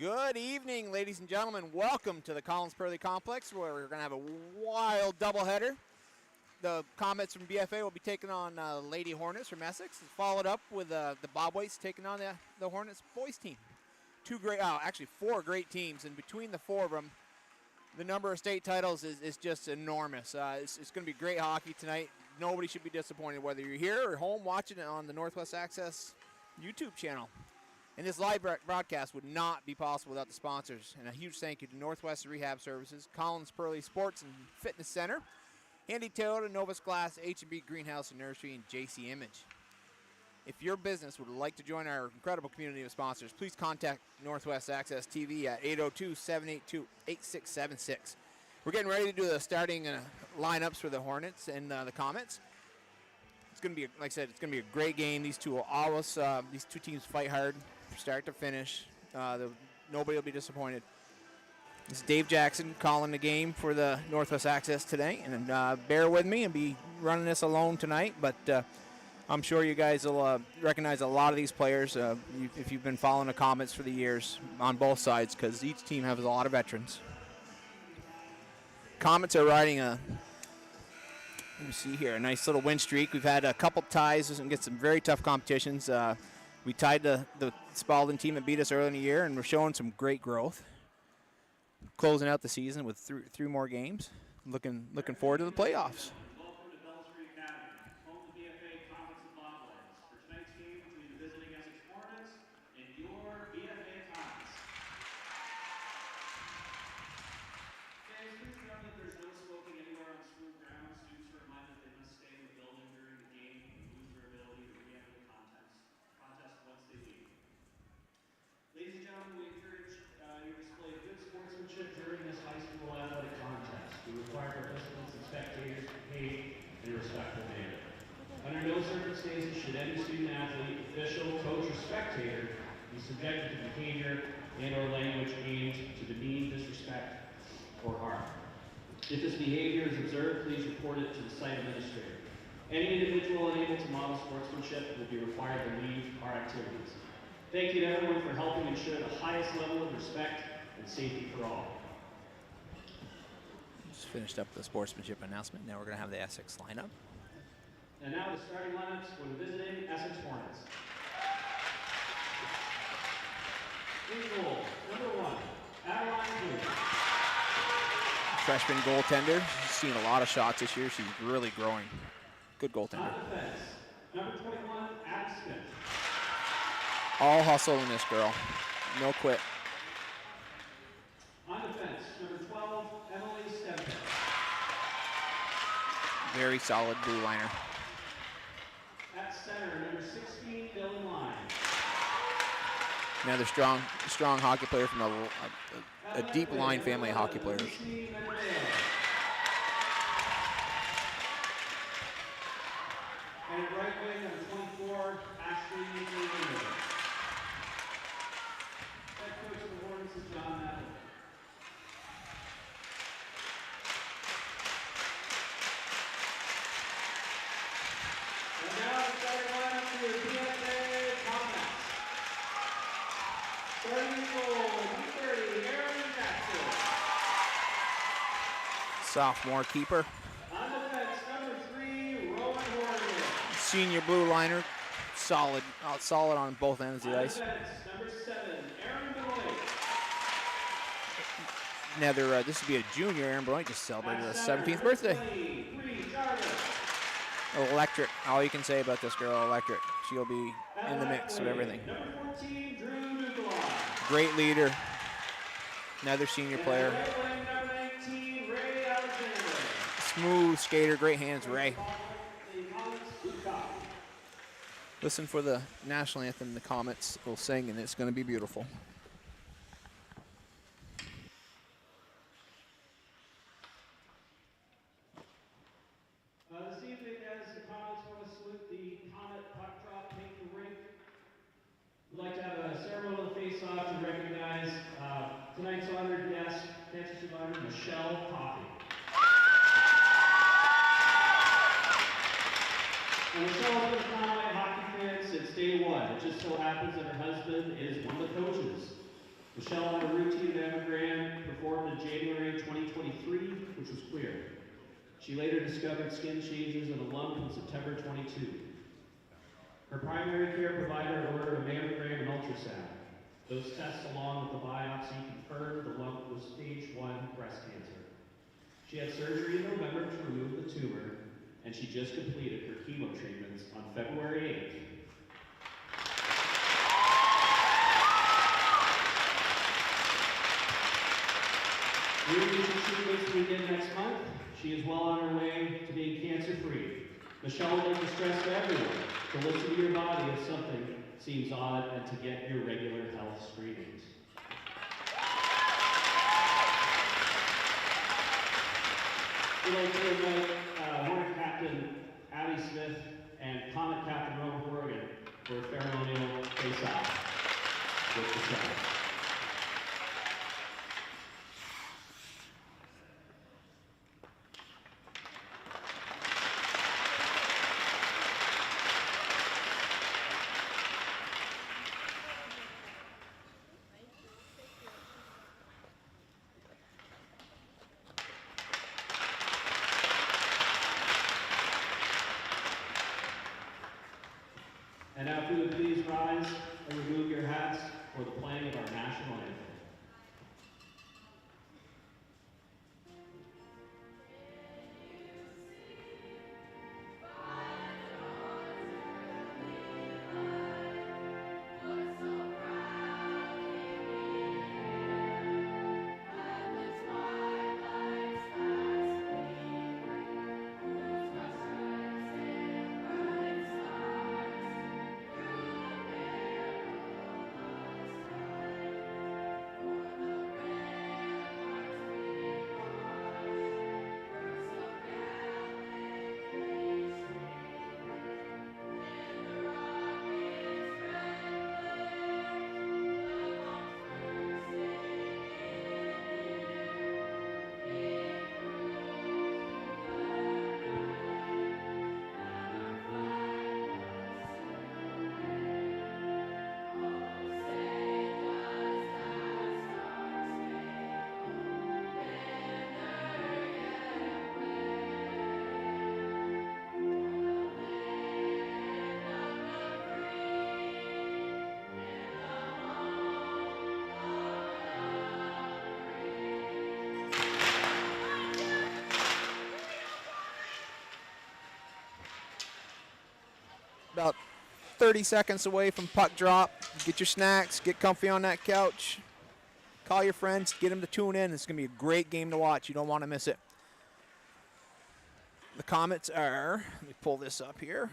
Good evening, ladies and gentlemen. Welcome to the Collins Pearly Complex, where we're going to have a wild doubleheader. The Comets from BFA will be taking on Lady Hornets from Essex, followed up with the Bobwhites taking on the Hornets boys team. Four great teams, and between the four of them, the number of state titles is just enormous. It's going to be great hockey tonight. Nobody should be disappointed, whether you're here or home watching it on the Northwest Access YouTube channel. And this live broadcast would not be possible without the sponsors. And a huge thank you to Northwest Rehab Services, Collins Pearly Sports and Fitness Center, Handy Toyota, Novus Glass, H&B Greenhouse and Nursery, and JC Image. If your business would like to join our incredible community of sponsors, please contact Northwest Access TV at 802-782-8676. We're getting ready to do the starting lineups for the Hornets and the Comets. It's going to be, like I said, it's going to be a great game. These two teams fight hard from start to finish. Nobody will be disappointed. This is Dave Jackson calling the game for the Northwest Access today. And bear with me and be running this alone tonight. But I'm sure you guys will recognize a lot of these players if you've been following the Comets for the years on both sides, because each team has a lot of veterans. Comets are riding let me see here, a nice little win streak. We've had a couple ties and get some very tough competitions. We tied the Spalding team that beat us early in the year, and we're showing some great growth. Closing out the season with three more games. Looking forward to the playoffs. Welcome to Belfry Academy, home to BFA Comet and Bobwhites, for tonight's game between the visiting Essex Hornets and your BFA Comets. Fans, please note that there's no smoking anywhere on school grounds. Students are reminded they must stay in the building during the game and lose their ability to re-enter the contest once they leave. Ladies and gentlemen, we encourage your display of good sportsmanship during this high school athletic contest. We require participants and spectators to behave in a respectful manner. Under no circumstances should any student athlete, official, coach, or spectator be subjected to behavior and or language aimed to demean, disrespect, or harm. If this behavior is observed, please report it to the site administrator. Any individual unable to model sportsmanship will be required to leave our activities. Thank you to everyone for helping ensure the highest level of respect and safety for all. Just finished up the sportsmanship announcement. Now we're going to have the Essex lineup. And now the starting lineups for the visiting Essex Hornets. In goal, number 1, Adeline Blue. Freshman goaltender. She's seen a lot of shots this year. She's really growing. Good goaltender. On defense, number 21, Adam Smith. All hustle in this girl. No quit. On defense, number 12, Emily Stemper. Very solid blue liner. At center, number 16, Dylan Line. Another strong hockey player from a deep line family of hockey players. And at right wing, number 24, Ashley Lee. Head coach of the Hornets is John Neville. And now the starting lineup for the BFA Comets. Starting in goal, number 30, Aaron Jackson. Sophomore keeper. On defense, number 3, Rowan Horgan. Senior blue liner. Solid on both ends of the ice. Defense, number 7, Aaron Benoit. This would be a junior. Aaron Benoit just celebrated his 17th birthday. Electric. All you can say about this girl, electric. She'll be in the mix of everything. Number 14, Drew Duclaw. Great leader. Another senior player. Number 19, Ray Alexander. Smooth skater, great hands, Ray. Listen for the national anthem the Comets will sing, and it's going to be beautiful. This evening, as the Comets want to salute the Comet puck drop, take the rink, we'd like to have a ceremonial face-off to recognize tonight's honored guest, Cancer survivor Michelle Coffey. And Michelle has been a Conway hockey fan since day one. It just so happens that her husband is one of the coaches Michelle had a routine mammogram performed in January 2023, which was clear. She later discovered skin changes in a lump in September 22. Her primary care provider ordered a mammogram and ultrasound. Those tests, along with the biopsy, confirmed the lump was stage 1 breast cancer. She had surgery in November to remove the tumor, and she just completed her chemo treatments on February 8th. Radiation treatments begin next month. She is well on her way to being cancer-free. Michelle would like to stress to everyone to listen to your body if something seems odd and to get your regular health screenings. We'd like to invite Hornet Captain Abby Smith and Comet Captain Robert Horgan for a ceremonial face-off with the show. And now, if you would please rise and remove your hats for the playing of our national anthem. About 30 seconds away from puck drop. Get your snacks, get comfy on that couch. Call your friends, get them to tune in. It's going to be a great game to watch. You don't want to miss it. The Comets are, let me pull this up here.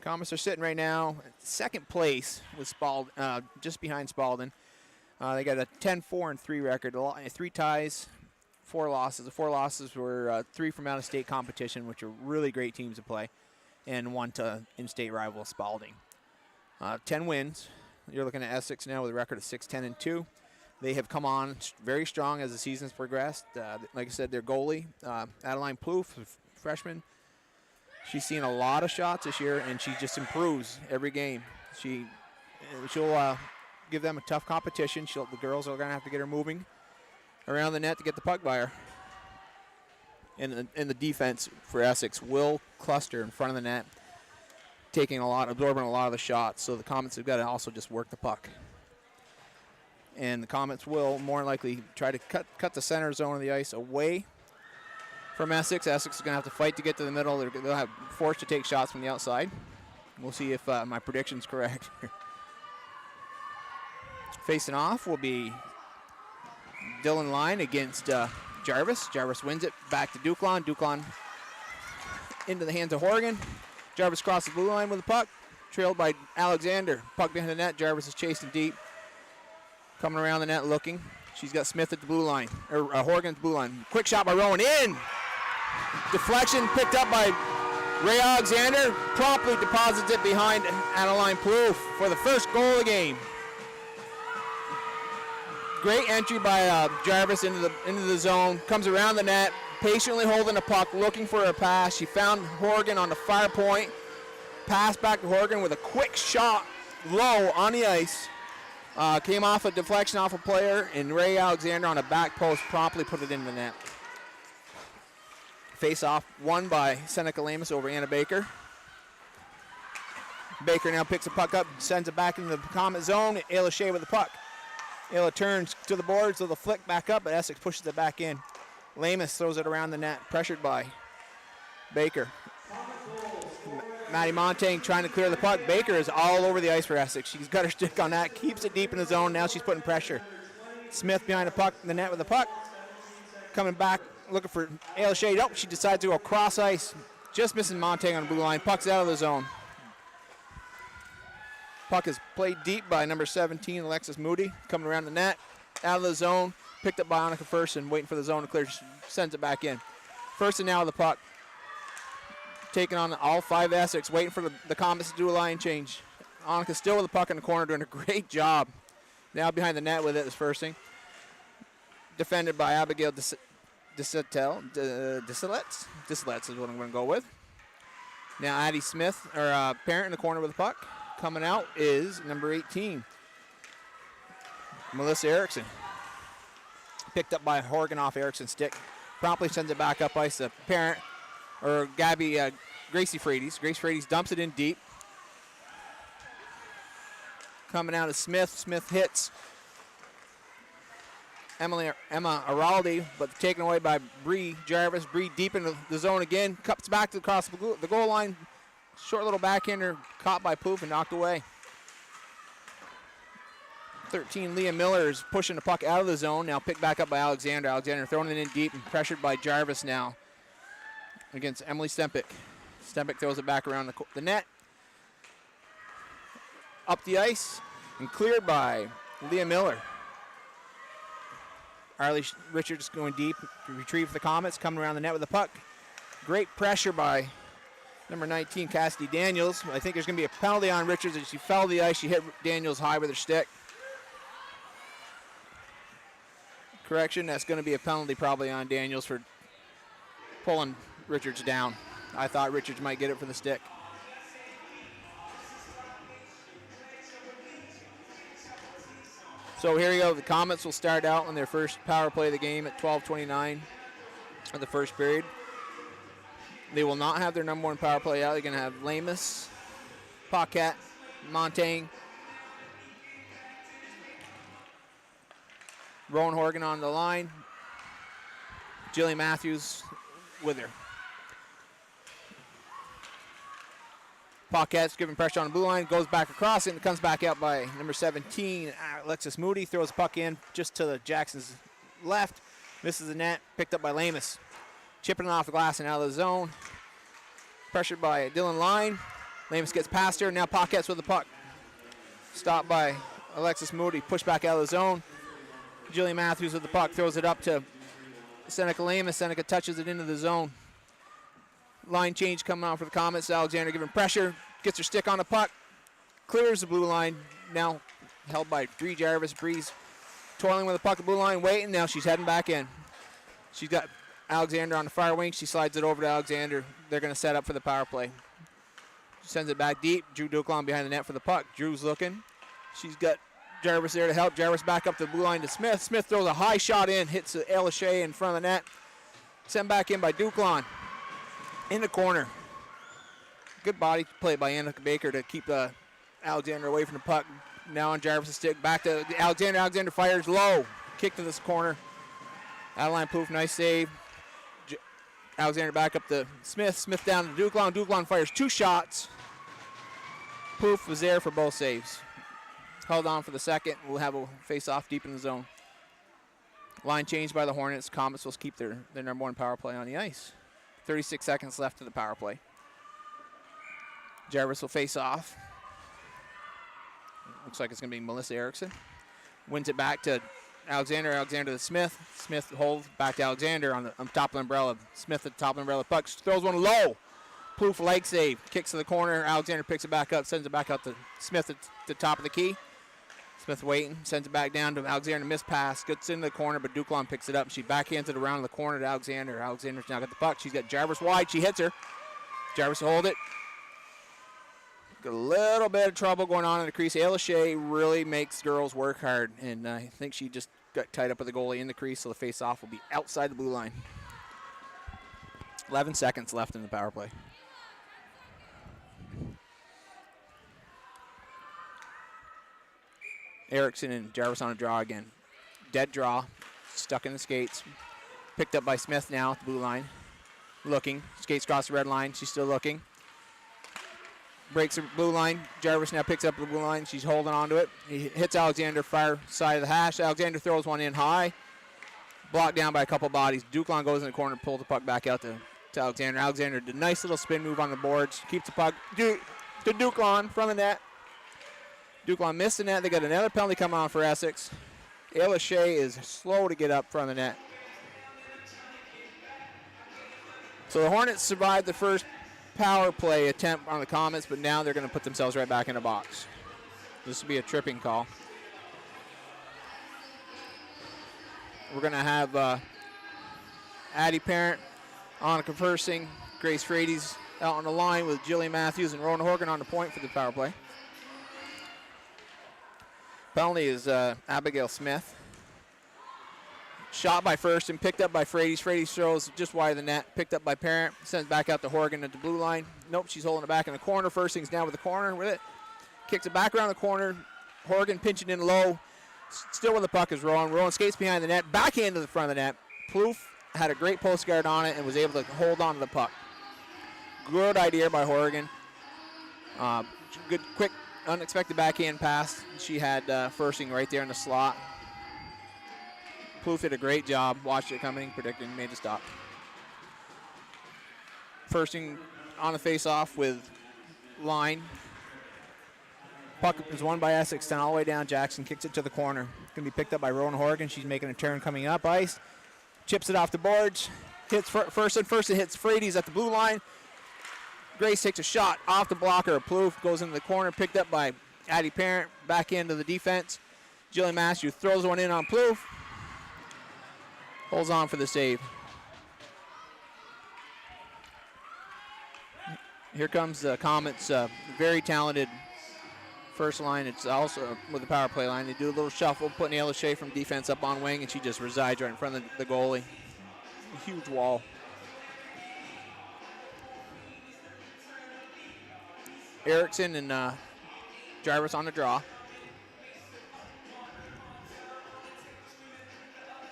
Comets are sitting right now at second place with Spalding, just behind Spalding. They got a 10-4-3 record, 3 ties, 4 losses. The 4 losses were 3 from out-of-state competition, which are really great teams to play, and 1 to in-state rival Spalding. 10 wins. You're looking at Essex now with a record of 6-10-2. They have come on very strong as the season's progressed. Like I said, their goalie, Adeline Plouffe, freshman, she's seen a lot of shots this year, and she just improves every game. She'll give them a tough competition. The girls are going to have to get her moving around the net to get the puck by her. And the defense for Essex will cluster in front of the net, absorbing a lot of the shots. So the Comets have got to also just work the puck. And the Comets will more likely try to cut the center zone of the ice away from Essex. Essex is going to have to fight to get to the middle. They'll have forced to take shots from the outside. We'll see if my prediction's correct. Facing off will be Dylan Line against Jarvis. Jarvis wins it back to Duclon. Duclon into the hands of Horgan. Jarvis crosses the blue line with the puck, trailed by Alexander. Puck behind the net. Jarvis is chasing deep. Coming around the net looking. She's got Smith at the blue line, or Horgan's blue line. Quick shot by Rowan in. Deflection picked up by Ray Alexander. Promptly deposits it behind Adeline Plouffe for the first goal of the game. Great entry by Jarvis into the zone. Comes around the net, patiently holding the puck, looking for a pass. She found Horgan on the far point. Pass back to Horgan with a quick shot low on the ice. Came off a deflection off a player, and Ray Alexander on a back post promptly put it in the net. Face-off won by Seneca Lamus over Anna Baker. Baker now picks the puck up, sends it back into the Comet zone. Ayla Shea with the puck. Ayla turns to the boards, so the flick back up, but Essex pushes it back in. Lamus throws it around the net, pressured by Baker. Maddie Montaigne trying to clear the puck. Baker is all over the ice for Essex. She's got her stick on that, keeps it deep in the zone. Now she's putting pressure. Smith behind the puck, the net with the puck. Coming back, looking for Ayla Shea. Nope, she decides to go cross ice. Just missing Montaigne on the blue line. Puck's out of the zone. Puck is played deep by number 17, Alexis Moody. Coming around the net, out of the zone. Picked up by Annika Fersen, waiting for the zone to clear. Sends it back in. Fersen now with the puck. Taking on all 5 Essex, waiting for the Comets to do a line change. Annika still with the puck in the corner, doing a great job. Now behind the net with it is Fersing. Defended by Abigail Disselets. Disselets is what I'm going to go with. Now Addie Smith, or Parent in the corner with the puck. Coming out is number 18, Melissa Erickson. Picked up by Horgan off Erickson's stick. Promptly sends it back up ice. The Parent, or Gracie Frades. Grace Frades dumps it in deep. Coming out is Smith. Smith hits Emma Araldi, but taken away by Bree Jarvis. Bree deep into the zone again. Cups back across the goal line. Short little backhander caught by Poof and knocked away. 13, Leah Miller is pushing the puck out of the zone. Now picked back up by Alexander. Alexander throwing it in deep and pressured by Jarvis now against Emily Stempick. Stempick throws it back around the net. Up the ice and cleared by Leah Miller. Arlie Richards going deep to retrieve the Comets. Coming around the net with the puck. Great pressure by number 19, Cassidy Daniels. I think there's going to be a penalty on Richards as she fell to the ice. She hit Daniels high with her stick. Correction, that's going to be a penalty probably on Daniels for pulling Richards down. I thought Richards might get it for the stick. So here you go. The Comets will start out on their first power play of the game at 12:29 of the first period. They will not have their number 1 power play out. They're going to have Lamus, Paquette, Montaigne, Rowan Horgan on the line, Jillian Matthews with her. Paquette's giving pressure on the blue line, goes back across it, and comes back out by number 17, Alexis Moody. Throws the puck in just to the Jackson's left. Misses the net, picked up by Lamus. Chipping it off the glass and out of the zone. Pressured by Dylan Line. Lamus gets past her. Now Paquette's with the puck. Stopped by Alexis Moody. Pushed back out of the zone. Jillian Matthews with the puck. Throws it up to Seneca Lamus. Seneca touches it into the zone. Line change coming out for the Comets. Alexander giving pressure. Gets her stick on the puck. Clears the blue line. Now held by Bree Jarvis. Bree's toiling with the puck at the blue line. Waiting. Now she's heading back in. She's got Alexander on the far wing. She slides it over to Alexander. They're going to set up for the power play. She sends it back deep. Drew Duklon behind the net for the puck. Drew's looking. She's got Jarvis there to help. Jarvis back up to the blue line to Smith. Smith throws a high shot in. Hits Ayla Shea in front of the net. Sent back in by Duklon. In the corner. Good body play by Annika Baker to keep Alexander away from the puck. Now on Jarvis' stick. Back to Alexander. Alexander fires low. Kick to this corner. Adeline Poof, nice save. Alexander back up to Smith. Smith down to Duklon. Duklon fires 2 shots. Poof was there for both saves. Held on for the second. We'll have a face-off deep in the zone. Line change by the Hornets. Comets will keep their number 1 power play on the ice. 36 seconds left to the power play. Jarvis will face off. Looks like it's going to be Melissa Erickson. Wins it back to Alexander. Alexander to Smith. Smith holds back to Alexander on top of the umbrella. Smith at the top of the umbrella. Puck throws one low. Poof leg save. Kicks to the corner. Alexander picks it back up. Sends it back out to Smith at the top of the key. Smith waiting. Sends it back down to Alexander. Miss pass. Gets into the corner, but Duklon picks it up. She backhands it around the corner to Alexander. Alexander's now got the puck. She's got Jarvis wide. She hits her. Jarvis will hold it. Got a little bit of trouble going on in the crease. Ayla Shea really makes girls work hard, and I think she just got tied up with the goalie in the crease, so the face-off will be outside the blue line. 11 seconds left in the power play. Erickson and Jarvis on a draw again. Dead draw, stuck in the skates. Picked up by Smith now at the blue line. Looking, skates across the red line, she's still looking. Breaks the blue line. Jarvis now picks up the blue line. She's holding on to it. He hits Alexander far side of the hash. Alexander throws one in high. Blocked down by a couple bodies. Duclon goes in the corner, pulls the puck back out to Alexander. Alexander did a nice little spin move on the boards. Keeps the puck to Duclon from the net. Duclon missed the net. They got another penalty coming on for Essex. Ayla Shea is slow to get up from the net. So the Hornets survived the first power play attempt on the Comets, but now they're going to put themselves right back in the box. This will be a tripping call. We're going to have Addie Parent, Annika Persing, Grace Frady's out on the line with Jillian Matthews and Rona Horgan on the point for the power play. Penalty is Abigail Smith. Shot by First and picked up by Frady's. Frady's throws just wide of the net. Picked up by Parent. Sends back out to Horgan at the blue line. Nope, she's holding it back in the corner. Firsting's down with the corner with it. Kicks it back around the corner. Horgan pinching in low. Still with the puck is Rowan. Rowan skates behind the net. Backhand to the front of the net. Plouffe had a great post guard on it and was able to hold on to the puck. Good idea by Horgan. Good, quick, unexpected backhand pass. She had Firsting right there in the slot. Plouffe did a great job. Watched it coming, predicted, made the stop. Firsting on the face-off with line. Puck is won by Essex, down all the way down. Jackson kicks it to the corner. Going to be picked up by Rowan Horgan. She's making a turn coming up ice. Chips it off the boards. Hits Firsting. Firsting hits Frady's at the blue line. Grace takes a shot off the blocker. Plouffe goes into the corner, picked up by Addie Parent. Back into the defense. Jillian Matthews throws one in on Plouffe. Holds on for the save. Here comes the Comets, very talented first line. It's also with the power play line. They do a little shuffle, putting Ayla Shea from defense up on wing, and she just resides right in front of the goalie. A huge wall. Erickson and Jarvis on the draw.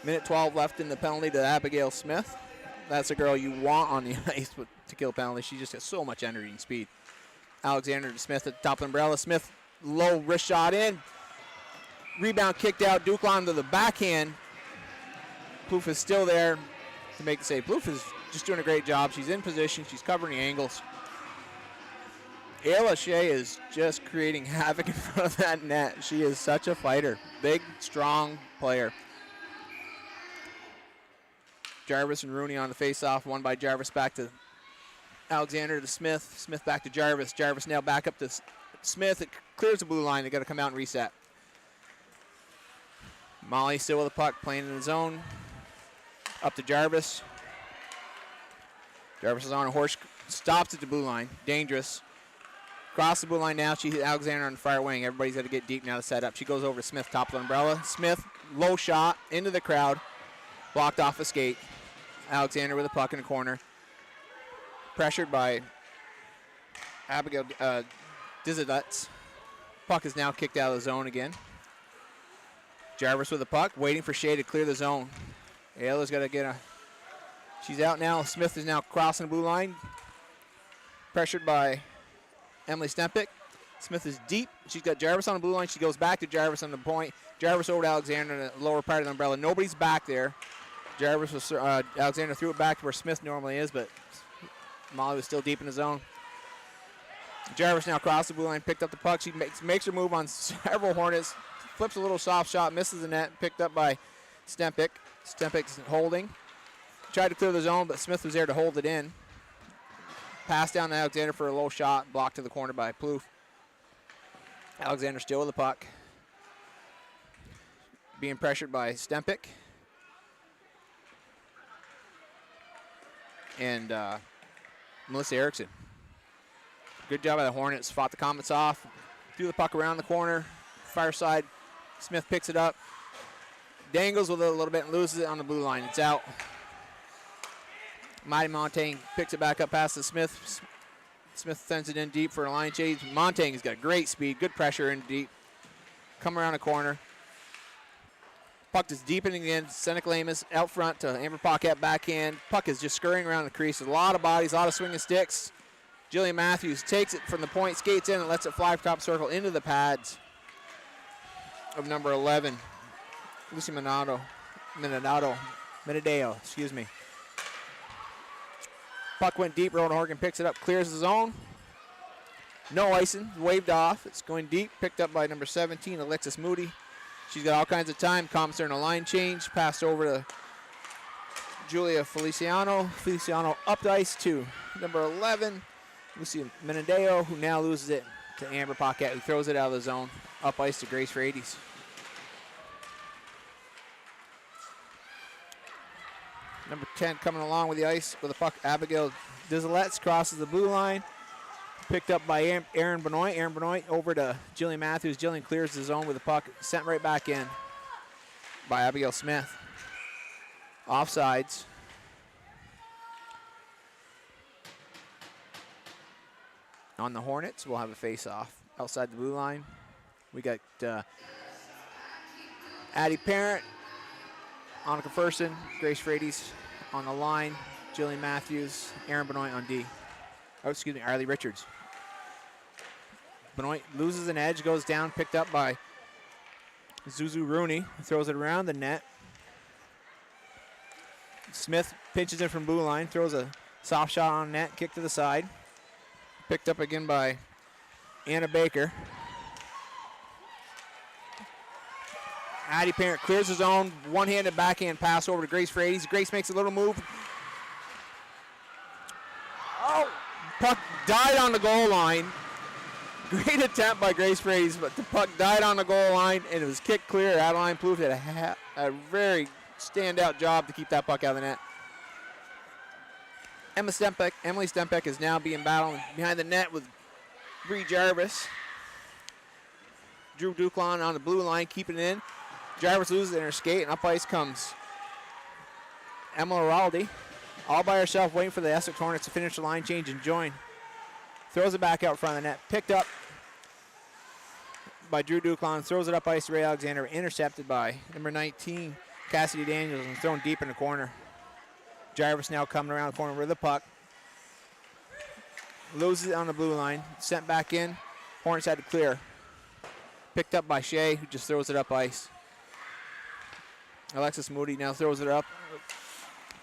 Minute 12 left in the penalty to Abigail Smith. That's a girl you want on the ice to kill penalty. She just has so much energy and speed. Alexander to Smith at the top of the umbrella. Smith, low wrist shot in. Rebound kicked out. Duclon to the backhand. Plouffe is still there to make the save. Plouffe is just doing a great job. She's in position. She's covering the angles. Ayla Shea is just creating havoc in front of that net. She is such a fighter. Big, strong player. Jarvis and Rooney on the face-off. Won by Jarvis back to Alexander to Smith. Smith back to Jarvis. Jarvis now back up to Smith. It clears the blue line. They got to come out and reset. Molly still with the puck, playing in the zone. Up to Jarvis. Jarvis is on a horse. Stops at the blue line. Dangerous. Cross the blue line now. She hit Alexander on the far wing. Everybody's got to get deep now to set up. She goes over to Smith, top of the umbrella. Smith, low shot into the crowd. Blocked off a skate. Alexander with a puck in the corner. Pressured by Abigail Dizadutz. Puck is now kicked out of the zone again. Jarvis with the puck, waiting for Shea to clear the zone. Ayla's got to get a... She's out now. Smith is now crossing the blue line. Pressured by Emily Stempik. Smith is deep. She's got Jarvis on the blue line. She goes back to Jarvis on the point. Jarvis over to Alexander in the lower part of the umbrella. Nobody's back there. Jarvis was, Alexander threw it back to where Smith normally is, but Molly was still deep in the zone. Jarvis now crossed the blue line, picked up the puck. She makes her move on several Hornets. Flips a little soft shot, misses the net, picked up by Stempik. Stempik's holding. Tried to clear the zone, but Smith was there to hold it in. Pass down to Alexander for a low shot, blocked to the corner by Plouffe. Alexander still with the puck. Being pressured by Stempik. And Melissa Erickson. Good job by the Hornets. Fought the Comets off. Threw the puck around the corner. Far side. Smith picks it up. Dangles with it a little bit and loses it on the blue line. It's out. Matty Montaigne picks it back up past the Smith. Smith sends it in deep for a line change. Montaigne's got great speed, good pressure in deep. Come around the corner. Puck is deepening in. Seneca Lamus out front to Amber Paquette backhand. Puck is just scurrying around the crease. A lot of bodies, a lot of swinging sticks. Jillian Matthews takes it from the point, skates in, and lets it fly top circle into the pads of number 11, Lucy Minadeo, excuse me. Puck went deep. Rowan Horgan picks it up, clears the zone. No icing, waved off. It's going deep, picked up by number 17, Alexis Moody. She's got all kinds of time. Comets are in a line change. Passed over to Julia Feliciano. Feliciano up the ice to number 11, Lucy Minadeo, who now loses it to Amber Paquette, who throws it out of the zone. Up ice to Grace Frades. Number 10 coming along with the ice with the puck. Abigail Dizeletz crosses the blue line. Picked up by Aaron Benoit. Aaron Benoit over to Jillian Matthews. Jillian clears the zone with the puck. Sent right back in by Abigail Smith. Offsides. On the Hornets, we'll have a face-off outside the blue line. We got Addie Parent, Annika Fersen, Grace Frades on the line, Jillian Matthews, Aaron Benoit on D. Oh, excuse me, Arlie Richards. Benoit loses an edge, goes down, picked up by Zuzu Rooney, throws it around the net. Smith pinches it from blue line, throws a soft shot on net, kick to the side. Picked up again by Anna Baker. Addie Parent clears his own one-handed backhand pass over to Grace Frades. Grace makes a little move. Oh, puck died on the goal line. Great attempt by Grace Frades, but the puck died on the goal line, and it was kicked clear. Adeline Plouffe did a very standout job to keep that puck out of the net. Emily Stempeck is now being battled behind the net with Bree Jarvis. Drew Duclon on the blue line, keeping it in. Jarvis loses in her skate, and up ice comes Emma Araldi, all by herself, waiting for the Essex Hornets to finish the line change and join. Throws it back out front of the net, picked up by Drew Duclon, throws it up ice to Ray Alexander, intercepted by number 19, Cassidy Daniels, and thrown deep in the corner. Jarvis now coming around the corner with the puck. Loses it on the blue line, sent back in. Hornets had to clear. Picked up by Shea, who just throws it up ice. Alexis Moody now throws it up.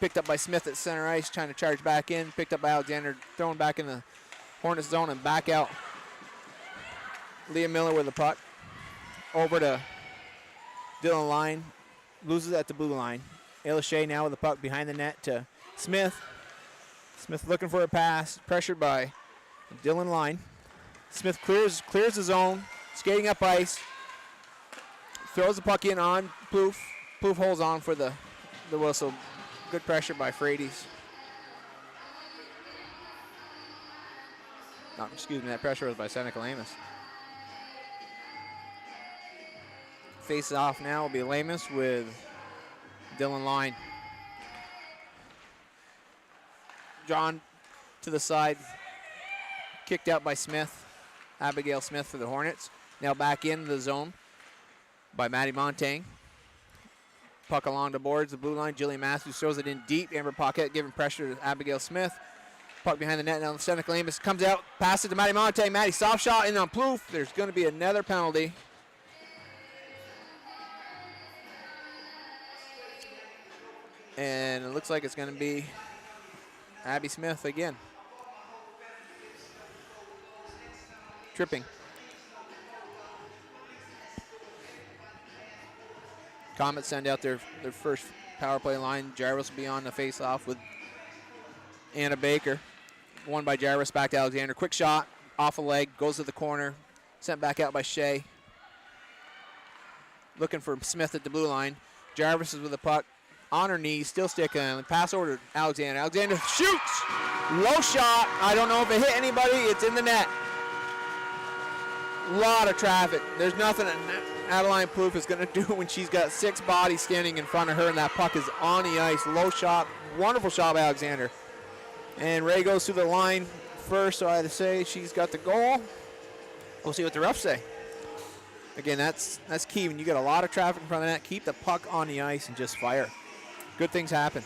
Picked up by Smith at center ice, trying to charge back in. Picked up by Alexander, thrown back in the Hornets zone and back out. Leah Miller with the puck. Over to Dylan Line. Loses it at the blue line. Ayla Shea now with the puck behind the net to Smith. Smith looking for a pass, pressured by Dylan Line. Smith clears the zone, skating up ice. Throws the puck in on Plouffe. Plouffe holds on for the whistle. Good pressure by Frades. No, excuse me, that pressure was by Seneca Lamus. Face off now will be Lamus with Dylan Line. Drawn to the side. Kicked out by Smith. Abigail Smith for the Hornets. Now back in the zone by Maddie Montaigne. Puck along the boards, the blue line. Jillian Matthews throws it in deep. Amber Paquette giving pressure to Abigail Smith. Puck behind the net. Now Seneca Lamus comes out, passes to Maddie Montaigne. Maddie soft shot in on Plouffe. There's going to be another penalty. And it looks like it's going to be Abby Smith again. Tripping. Comets send out their first power play line. Jarvis will be on the face-off with Anna Baker. Won by Jarvis, back to Alexander. Quick shot, off a leg, goes to the corner. Sent back out by Shea. Looking for Smith at the blue line. Jarvis is with the puck. On her knees, still sticking. Pass over to Alexander. Alexander shoots! Low shot. I don't know if it hit anybody. It's in the net. Lot of traffic. There's nothing Adeline Plouffe is going to do when she's got 6 bodies standing in front of her and that puck is on the ice. Low shot. Wonderful shot by Alexander. And Ray goes through the line first, so I had to say she's got the goal. We'll see what the refs say. Again, that's key. When you get a lot of traffic in front of the net, keep the puck on the ice and just fire. Good things happen.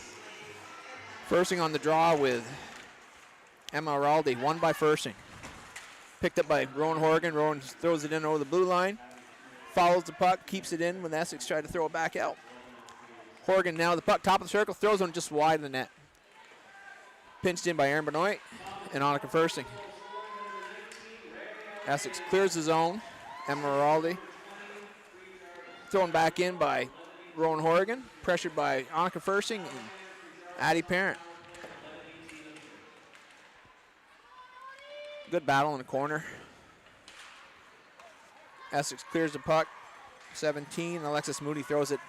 Firsting on the draw with Emma Araldi, won by Firsting. Picked up by Rowan Horgan. Rowan throws it in over the blue line. Follows the puck, keeps it in when Essex tried to throw it back out. Horgan now the puck, top of the circle, throws one just wide of the net. Pinched in by Aaron Benoit and Annika Firsting. Essex clears the zone. Emma Araldi. Thrown back in by Rowan Horgan. Pressured by Annika Firsting and Addie Parent. Good battle in the corner. Essex clears the puck. 17. Alexis Moody throws it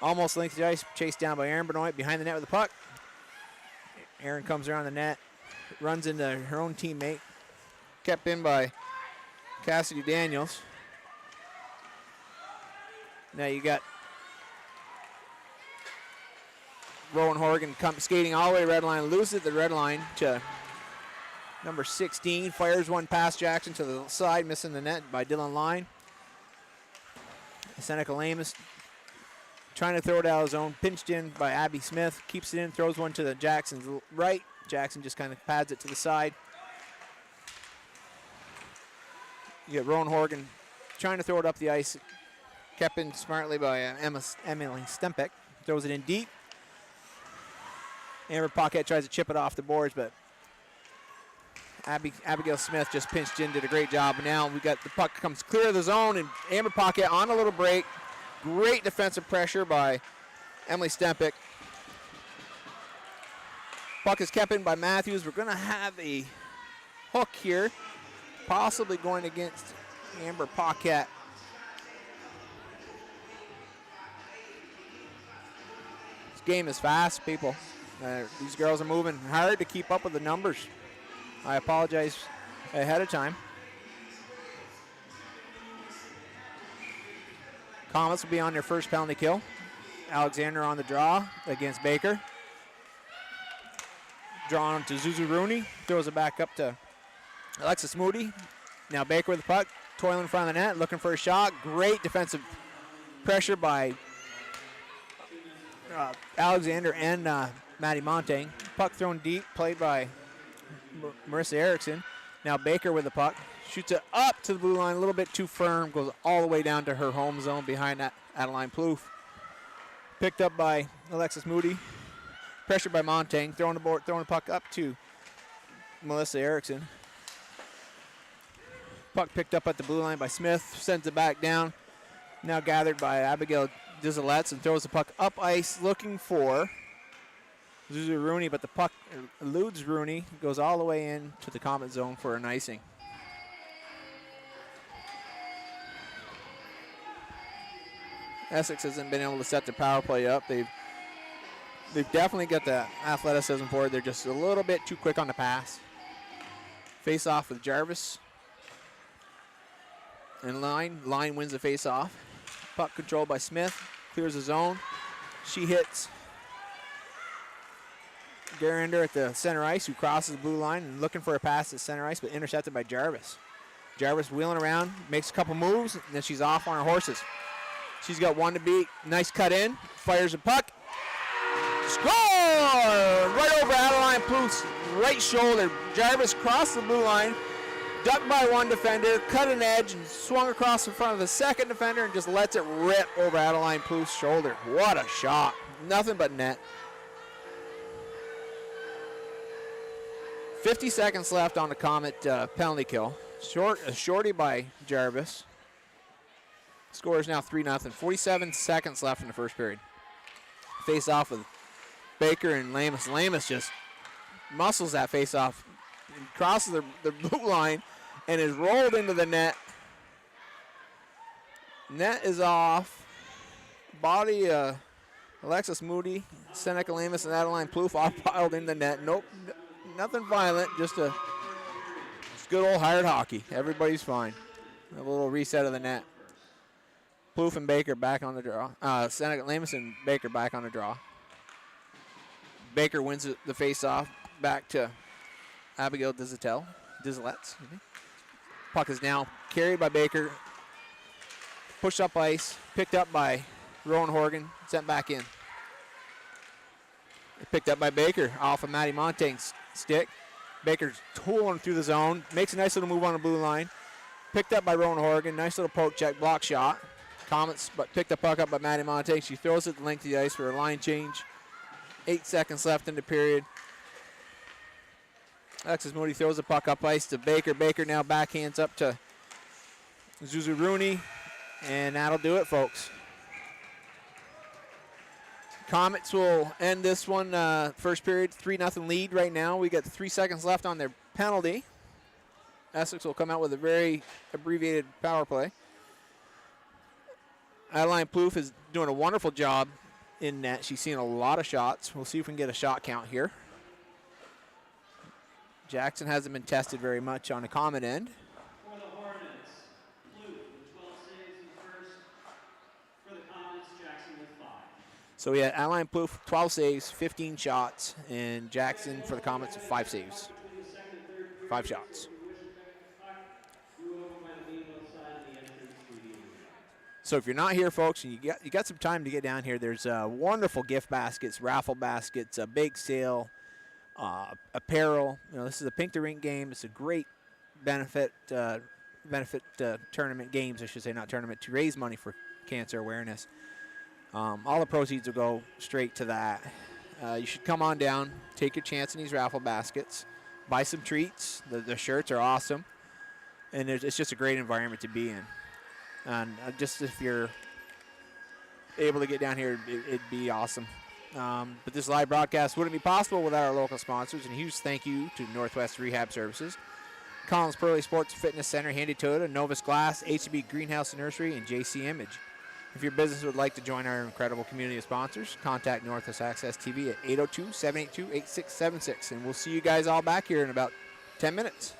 almost length of the ice. Chased down by Aaron Benoit behind the net with the puck. Aaron comes around the net. Runs into her own teammate. Kept in by Cassidy Daniels. Now you got Rowan Horgan skating all the way red line. Loses at the red line to number 16. Fires one past Jackson to the side, missing the net by Dylan Line. Seneca Lamus trying to throw it out of his zone. Pinched in by Abby Smith. Keeps it in, throws one to the Jackson's right. Jackson just kind of pads it to the side. You get Rowan Horgan trying to throw it up the ice. Kept in smartly by Emily Stempek. Throws it in deep. Amber Paquette tries to chip it off the boards, but Abigail Smith just pinched in, did a great job. And now we got the puck comes clear of the zone, and Amber Paquette on a little break. Great defensive pressure by Emily Stempek. Puck is kept in by Matthews. We're going to have a hook here, possibly going against Amber Paquette. This game is fast, people. These girls are moving hard to keep up with the numbers. I apologize ahead of time. Comets will be on their first penalty kill. Alexander on the draw against Baker. Drawn to Zuzu Rooney. Throws it back up to Alexis Moody. Now Baker with the puck. Toiling in front of the net, looking for a shot. Great defensive pressure by Alexander and Maddie Montaigne. Puck thrown deep, played by Marissa Erickson. Now Baker with the puck. Shoots it up to the blue line, a little bit too firm. Goes all the way down to her home zone behind that Adeline Plouffe. Picked up by Alexis Moody. Pressured by Montaigne. Throwing the puck up to Melissa Erickson. Puck picked up at the blue line by Smith. Sends it back down. Now gathered by Abigail Dizelets and throws the puck up ice looking for Zuzu Rooney, but the puck eludes Rooney. Goes all the way in to the Comet zone for an icing. Essex hasn't been able to set their power play up. They've definitely got the athleticism for it. They're just a little bit too quick on the pass. Face off with Jarvis. And Line wins the face off. Puck controlled by Smith. Clears the zone. She hits Garinder at the center ice, who crosses the blue line and looking for a pass at center ice, but intercepted by Jarvis. Jarvis wheeling around, makes a couple moves, and then she's off on her horses. She's got one to beat. Nice cut in. Fires a puck. Score! Right over Adeline Plouffe's right shoulder. Jarvis crossed the blue line, ducked by one defender, cut an edge, and swung across in front of the second defender and just lets it rip over Adeline Plouffe's shoulder. What a shot. Nothing but net. 50 seconds left on the Comet penalty kill. A shorty by Jarvis. Score is now 3-0. 47 seconds left in the first period. Face off with Baker and Lamus. Lamus just muscles that face off. Crosses the blue line and is rolled into the net. Net is off. Body Alexis Moody, Seneca Lamus, and Adeline Plouffe all piled in the net. nothing violent, just good old hired hockey. Everybody's fine. A little reset of the net. Plouffe and Baker back on the draw. Seneca, Lamus and Baker back on the draw. Baker wins the face-off back to Abigail Dizelets. Puck is now carried by Baker, pushed up ice, picked up by Rowan Horgan, sent back in. Picked up by Baker off of Matty Montaigne's stick. Baker's tooling through the zone, makes a nice little move on the blue line. Picked up by Rowan Horgan, nice little poke check, block shot. Comets, but picked the puck up by Matty Montaigne. She throws it the length of the ice for a line change. 8 seconds left in the period. Alexis Moody throws the puck up ice to Baker. Baker now backhands up to Zuzu Rooney, and that'll do it, folks. Comets will end this one, first period, 3-0 lead right now. We got 3 seconds left on their penalty. Essex will come out with a very abbreviated power play. Adeline Plouffe is doing a wonderful job in net. She's seen a lot of shots. We'll see if we can get a shot count here. Jackson hasn't been tested very much on the Comet end. For the Hornets, Plouffe with 12 saves in the first. For the Comets, Jackson with 5. So we had Adeline Plouffe, 12 saves, 15 shots, and Jackson for the Comets, 5 saves, 5 shots. So if you're not here, folks, and you got some time to get down here, there's wonderful gift baskets, raffle baskets, a bake sale, apparel. This is a Pink to Rink game. It's a great benefit tournament games, I should say, not tournament, to raise money for cancer awareness. All the proceeds will go straight to that. You should come on down, take your chance in these raffle baskets, buy some treats. The shirts are awesome, and it's just a great environment to be in. And just if you're able to get down here, it'd be awesome. But this live broadcast wouldn't be possible without our local sponsors, and a huge thank you to Northwest Rehab Services, Collins Pearly Sports Fitness Center, Handy Toyota, Novus Glass, HB Greenhouse and Nursery, and JC Image. If your business would like to join our incredible community of sponsors, contact Northwest Access TV at 802-782-8676, and we'll see you guys all back here in about 10 minutes.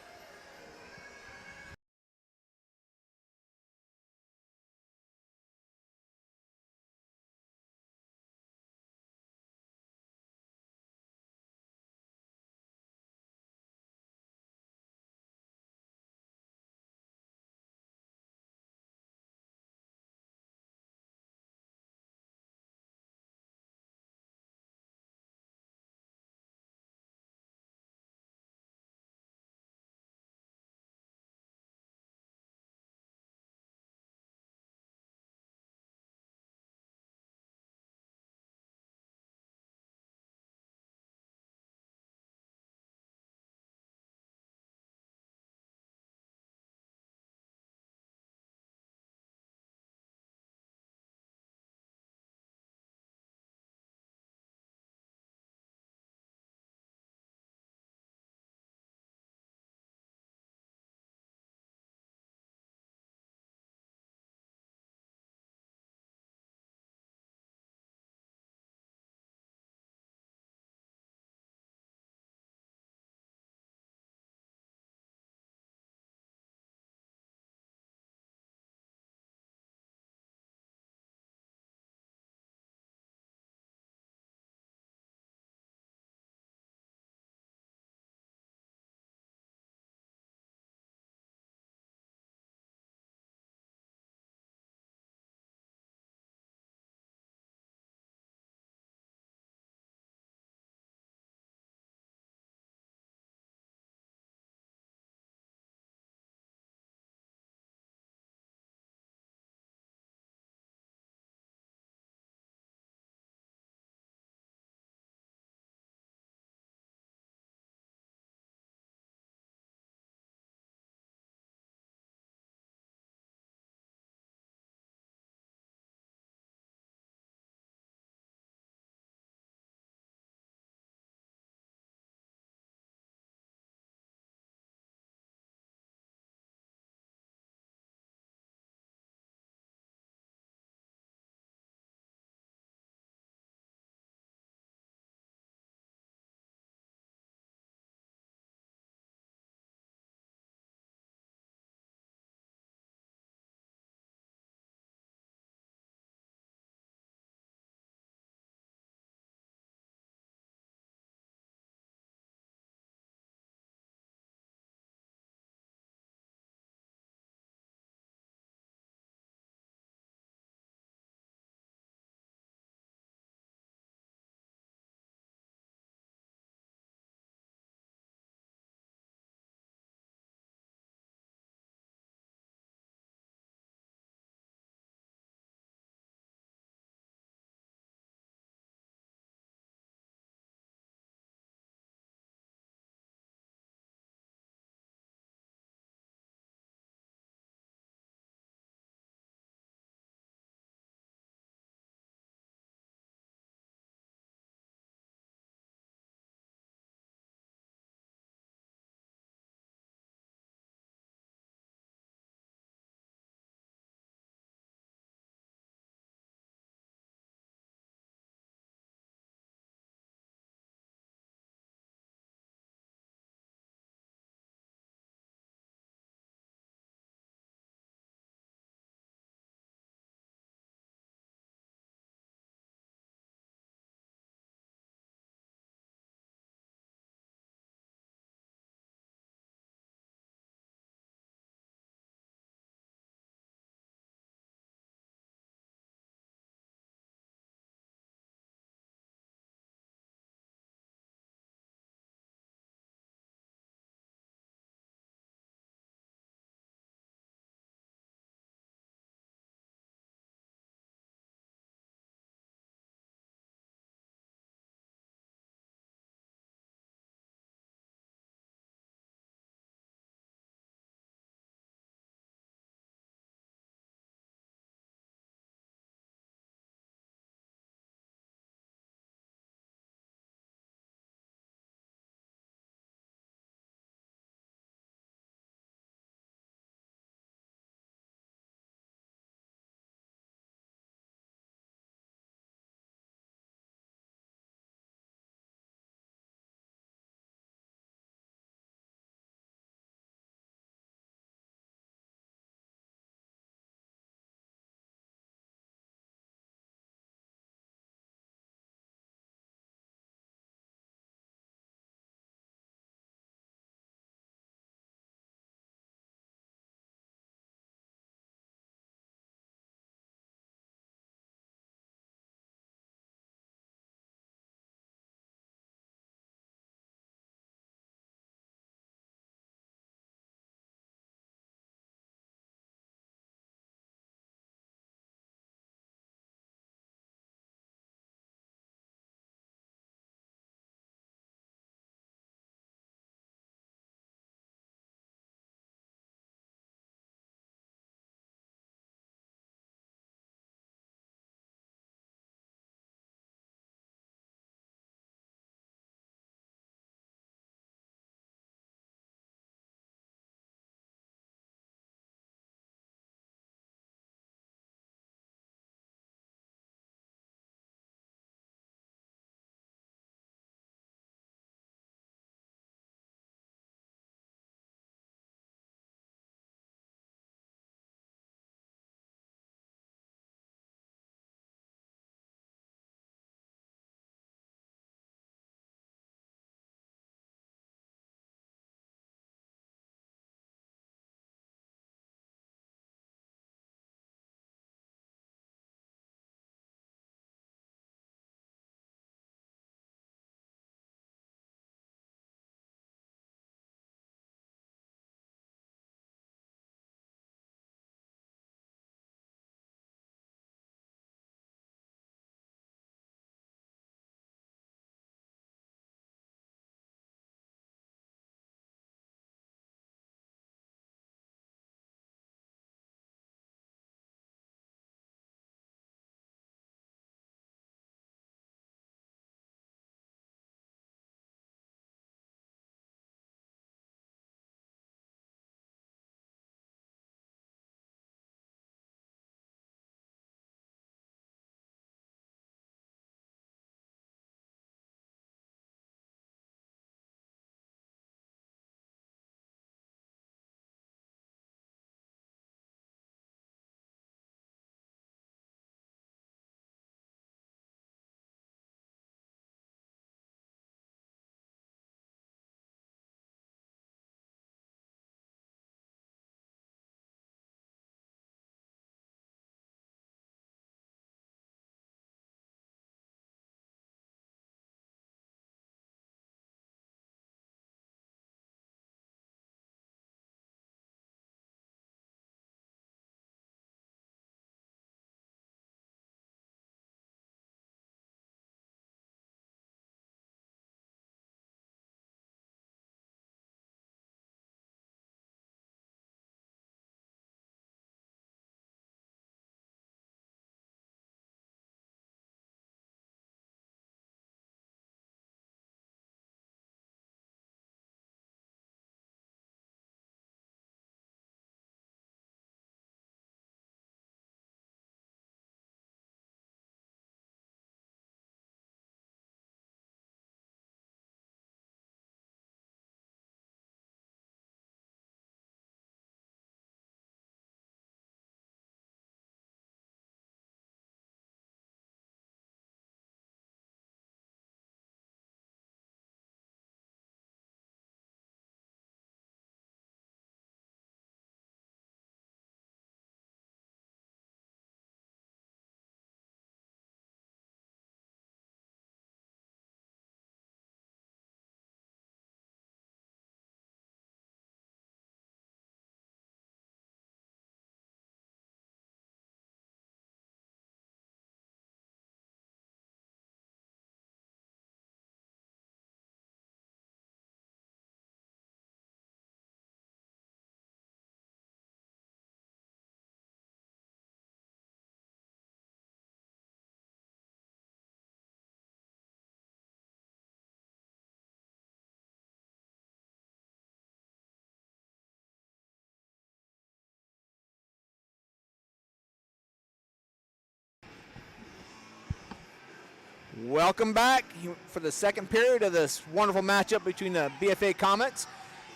Welcome back for the second period of this wonderful matchup between the BFA Comets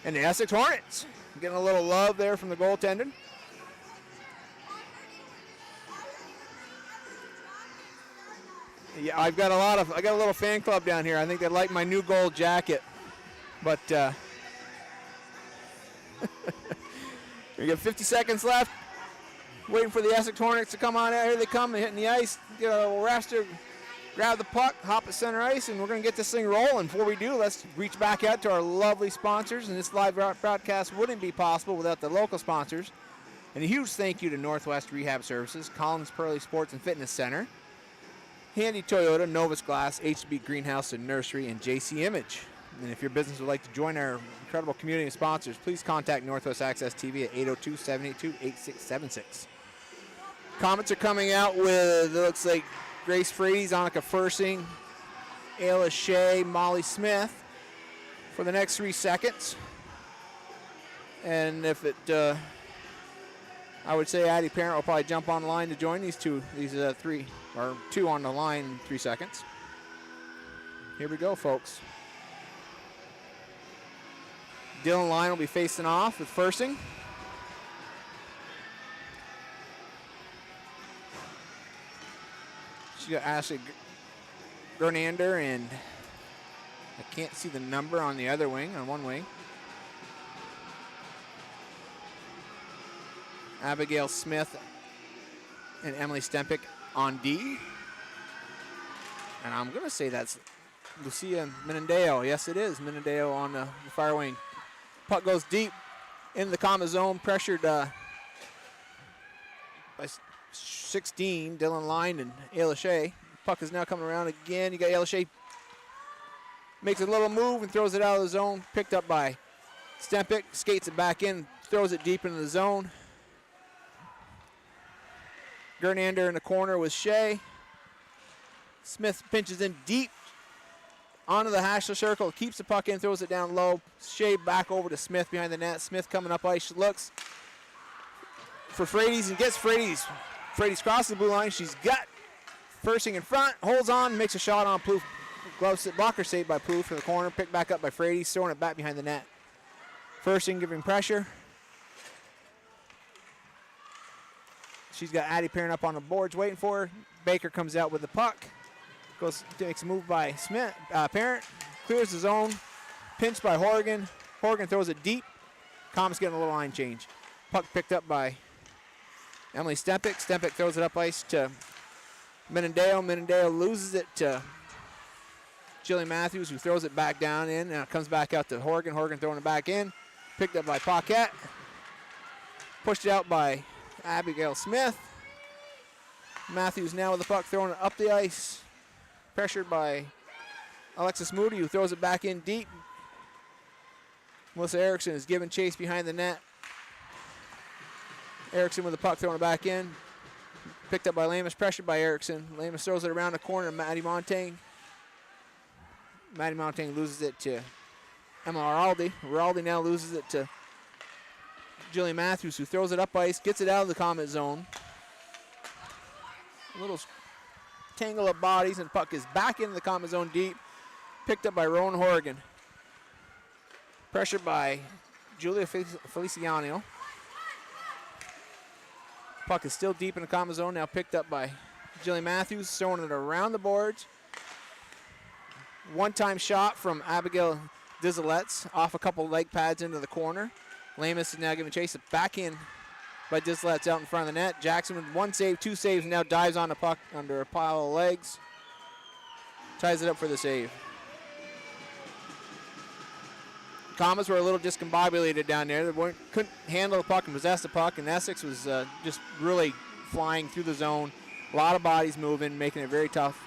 and the Essex Hornets. Getting a little love there from the goaltender. Yeah, I got a little fan club down here. I think they like my new gold jacket. But we got 50 seconds left. Waiting for the Essex Hornets to come on out. Here they come. They're hitting the ice. Get a little raster. Grab the puck, hop at center ice, and we're going to get this thing rolling. Before we do, let's reach back out to our lovely sponsors. And this live broadcast wouldn't be possible without the local sponsors. And a huge thank you to Northwest Rehab Services, Collins Pearly Sports and Fitness Center, Handy Toyota, Novus Glass, HB Greenhouse and Nursery, and JC Image. And if your business would like to join our incredible community of sponsors, please contact Northwest Access TV at 802-782-8676. Comets are coming out with, it looks like, Grace Frady, Annika Fursing, Ayla Shea, Molly Smith for the next 3 seconds. And if it, I would say Addie Parent will probably jump on the line to join these two on the line in 3 seconds. Here we go, folks. Dylan Line will be facing off with Fursing. She got Ashley Gernander, and I can't see the number on the other wing, on one wing. Abigail Smith and Emily Stempick on D. And I'm going to say that's Lucia Menendeo. Yes, it is Menendeo on the fire wing. Puck goes deep into the Comet zone, pressured by 16, Dylan Line and Ayla Shea. Puck is now coming around again. You got Ayla Shea. Makes a little move and throws it out of the zone. Picked up by Stempick. Skates it back in. Throws it deep into the zone. Gernander in the corner with Shea. Smith pinches in deep onto the Hashler circle. Keeps the puck in. Throws it down low. Shea back over to Smith behind the net. Smith coming up ice. She looks for Frady's and gets Frady's. Frady's crossing the blue line. She's got Fursing in front. Holds on. Makes a shot on Plouffe. Glove blocker saved by Plouffe for the corner. Picked back up by Frady. Throwing it back behind the net. Fursing giving pressure. She's got Addie Parent up on the boards waiting for her. Baker comes out with the puck. Makes a move by Parent. Clears the zone. Pinched by Horgan. Horgan throws it deep. Comets getting a little line change. Puck picked up by Emily Stempick. Stempick throws it up ice to Menendeo. Menendeo loses it to Jillian Matthews, who throws it back down in. Now it comes back out to Horgan. Horgan throwing it back in. Picked up by Paquette. Pushed out by Abigail Smith. Matthews now with the puck, throwing it up the ice. Pressured by Alexis Moody, who throws it back in deep. Melissa Erickson is giving chase behind the net. Erickson with the puck, throwing it back in. Picked up by Lamas, pressured by Erickson. Lamas throws it around the corner to Maddie Montaigne. Maddie Montaigne loses it to Emma Araldi. Araldi now loses it to Jillian Matthews, who throws it up ice, gets it out of the Comet zone. A little tangle of bodies, and the puck is back into the Comet zone deep. Picked up by Rowan Horgan. Pressured by Julia Feliciano. Puck is still deep in the Comet zone, now picked up by Jillian Matthews, throwing it around the boards. One-time shot from Abigail Dizeletz off a couple leg pads into the corner. Lamas is now giving chase. Back in by Dizeletz out in front of the net. Jackson with one save, two saves, and now dives on the puck under a pile of legs. Ties it up for the save. Comets were a little discombobulated down there. They couldn't handle the puck and possess the puck, and Essex was just really flying through the zone. A lot of bodies moving, making it very tough,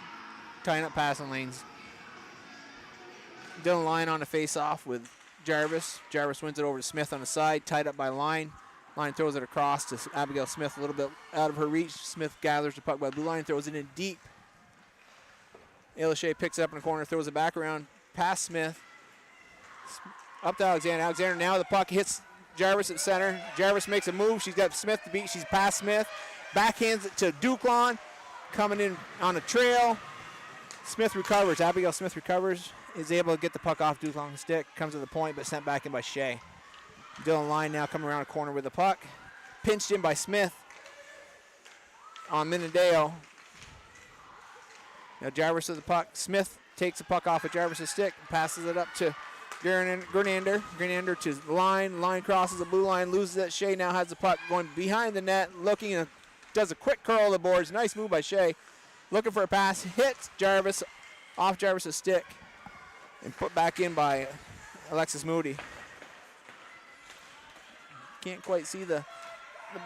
tying up passing lanes. Dylan Line on the face-off with Jarvis. Jarvis wins it over to Smith on the side, tied up by Line. Line throws it across to Abigail Smith, a little bit out of her reach. Smith gathers the puck by the blue line, throws it in deep. Ayla Shea picks it up in the corner, throws it back around past Smith. Up to Alexander. Alexander now the puck hits Jarvis at center. Jarvis makes a move. She's got Smith to beat. She's past Smith. Backhands it to Duclon. Coming in on a trail. Smith recovers. Abigail Smith recovers, is able to get the puck off Dukong's stick, comes to the point, but sent back in by Shea. Dylan Line now coming around a corner with the puck. Pinched in by Smith on Minadeo. Now Jarvis with the puck. Smith takes the puck off of Jarvis' stick, passes it up to Gernander. Gernander to the line. Line crosses the blue line, loses it. Shea now has the puck going behind the net, looking and does a quick curl of the boards. Nice move by Shea. Looking for a pass, hits Jarvis off Jarvis' stick and put back in by Alexis Moody. Can't quite see the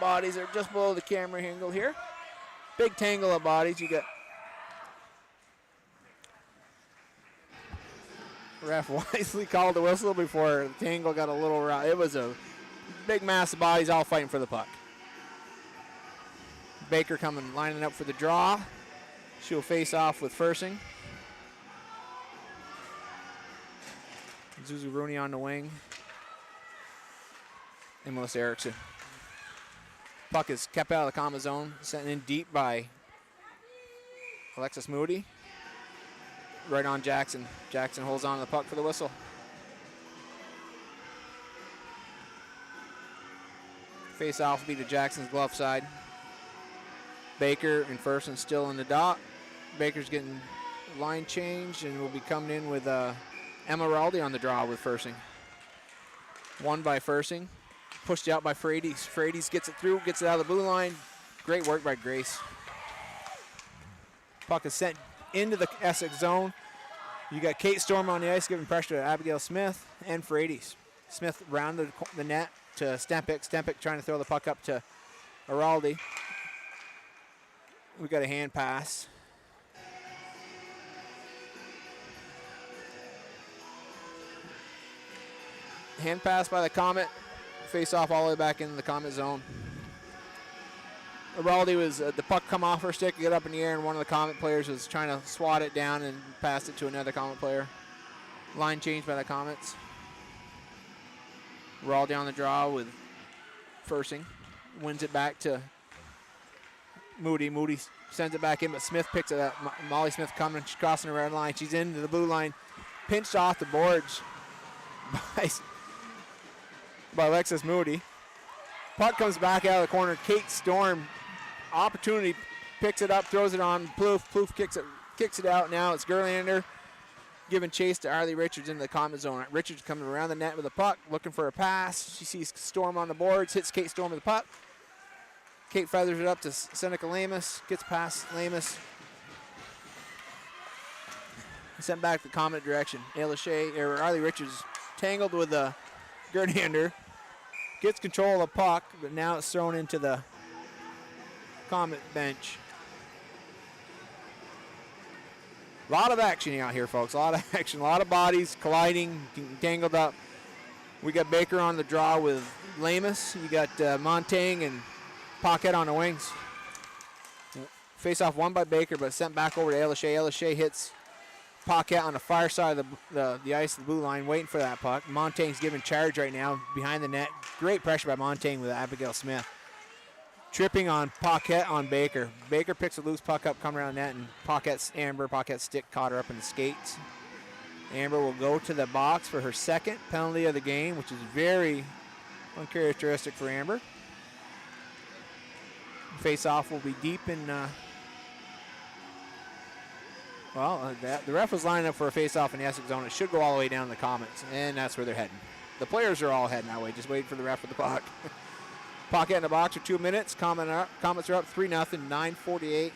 bodies. Are just below the camera angle here. Big tangle of bodies. You got ref wisely called the whistle before the tangle got a little raw. It was a big mass of bodies all fighting for the puck. Baker coming, lining up for the draw. She'll face off with Fursing. Zuzu Rooney on the wing. And Melissa Erickson. Puck is kept out of the Comet zone, sent in deep by Alexis Moody. Right on Jackson. Jackson holds on to the puck for the whistle. Face off will be to Jackson's glove side. Baker and Fursing still in the dot. Baker's getting line changed and will be coming in with Emma Raldi on the draw with Fursing. Won by Fursing. Pushed out by Frades. Frades gets it through, gets it out of the blue line. Great work by Grace. Puck is sent into the Essex zone. You got Kate Storm on the ice giving pressure to Abigail Smith and Frades. Smith rounded the net to Stempik. Stempik trying to throw the puck up to Araldi. We got a hand pass. Hand pass by the Comet. Face off all the way back into the Comet zone. Araldi was, the puck come off her stick, get up in the air, and one of the Comet players was trying to swat it down and pass it to another Comet player. Line changed by the Comets. Araldi on the draw with Fursing. Wins it back to Moody. Moody sends it back in, but Smith picks it up. Molly Smith coming, she's crossing the red line. She's into the blue line. Pinched off the boards by Alexis Moody. Puck comes back out of the corner. Kate Storm, opportunity, picks it up, throws it on Plouffe. Plouffe kicks it out. Now it's Gerlander giving chase to Arlie Richards in the Comet zone. Richards coming around the net with a puck, looking for a pass. She sees Storm on the boards, hits Kate Storm with the puck. Kate feathers it up to Seneca Lamus, gets past Lamus. Sent back the Comet direction. Arlie Richards tangled with the Gerdander. Gets control of the puck, but now it's thrown into the Comet bench. A lot of action out here, folks. A lot of action. A lot of bodies colliding, tangled up. We got Baker on the draw with Lamus. You got Montaigne and Paquette on the wings. Face off won by Baker, but sent back over to Elishay. Elishay hits Paquette on the far side of the ice, the blue line, waiting for that puck. Montaigne's giving charge right now behind the net. Great pressure by Montaigne with Abigail Smith. Tripping on Paquette on Baker. Baker picks a loose puck up, coming around the net, and Paquette's stick caught her up in the skates. Amber will go to the box for her second penalty of the game, which is very uncharacteristic for Amber. Face-off will be deep in... the ref was lining up for a face-off in the Essex zone. It should go all the way down to the Comets, and that's where they're heading. The players are all heading that way, just waiting for the ref with the puck. Paquette in the box for 2 minutes. Comets are up 3-0, 9:48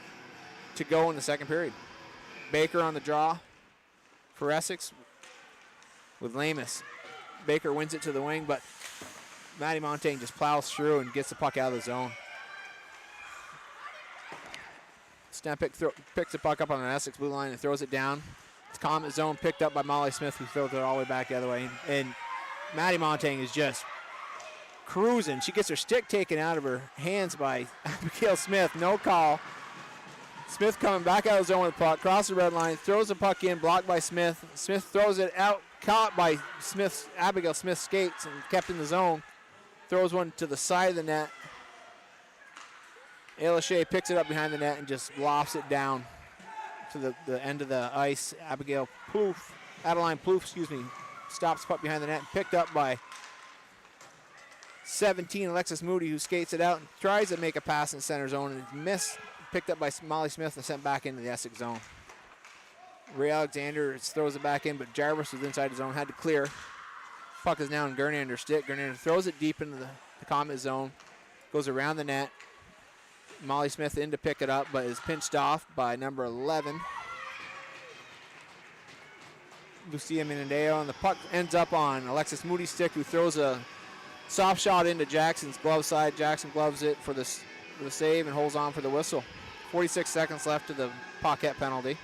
to go in the second period. Baker on the draw for Essex with Lamus. Baker wins it to the wing, but Maddie Montaigne just plows through and gets the puck out of the zone. Stempik picks the puck up on an Essex blue line and throws it down. It's Comet zone picked up by Molly Smith, who throws it all the way back the other way. And Maddie Montaigne is just cruising. She gets her stick taken out of her hands by Abigail Smith. No call. Smith coming back out of the zone with the puck, crosses the red line, throws the puck in, blocked by Smith. Smith throws it out, caught by Abigail Smith's skates and kept in the zone. Throws one to the side of the net. Ayla Shea picks it up behind the net and just lofts it down to the end of the ice. Adeline Plouffe, stops puck behind the net and picked up by 17, Alexis Moody, who skates it out and tries to make a pass in center zone and it's missed. Picked up by Molly Smith and sent back into the Essex zone. Ray Alexander throws it back in, but Jarvis was inside his zone, had to clear. Puck is now in Gernander's stick. Gernander throws it deep into the Comet zone, goes around the net. Molly Smith in to pick it up, but is pinched off by number 11. Lucia Minadeo, and the puck ends up on Alexis Moody's stick, who throws a soft shot into Jackson's glove side. Jackson gloves it for the save and holds on for the whistle. 46 seconds left to the Paquette penalty.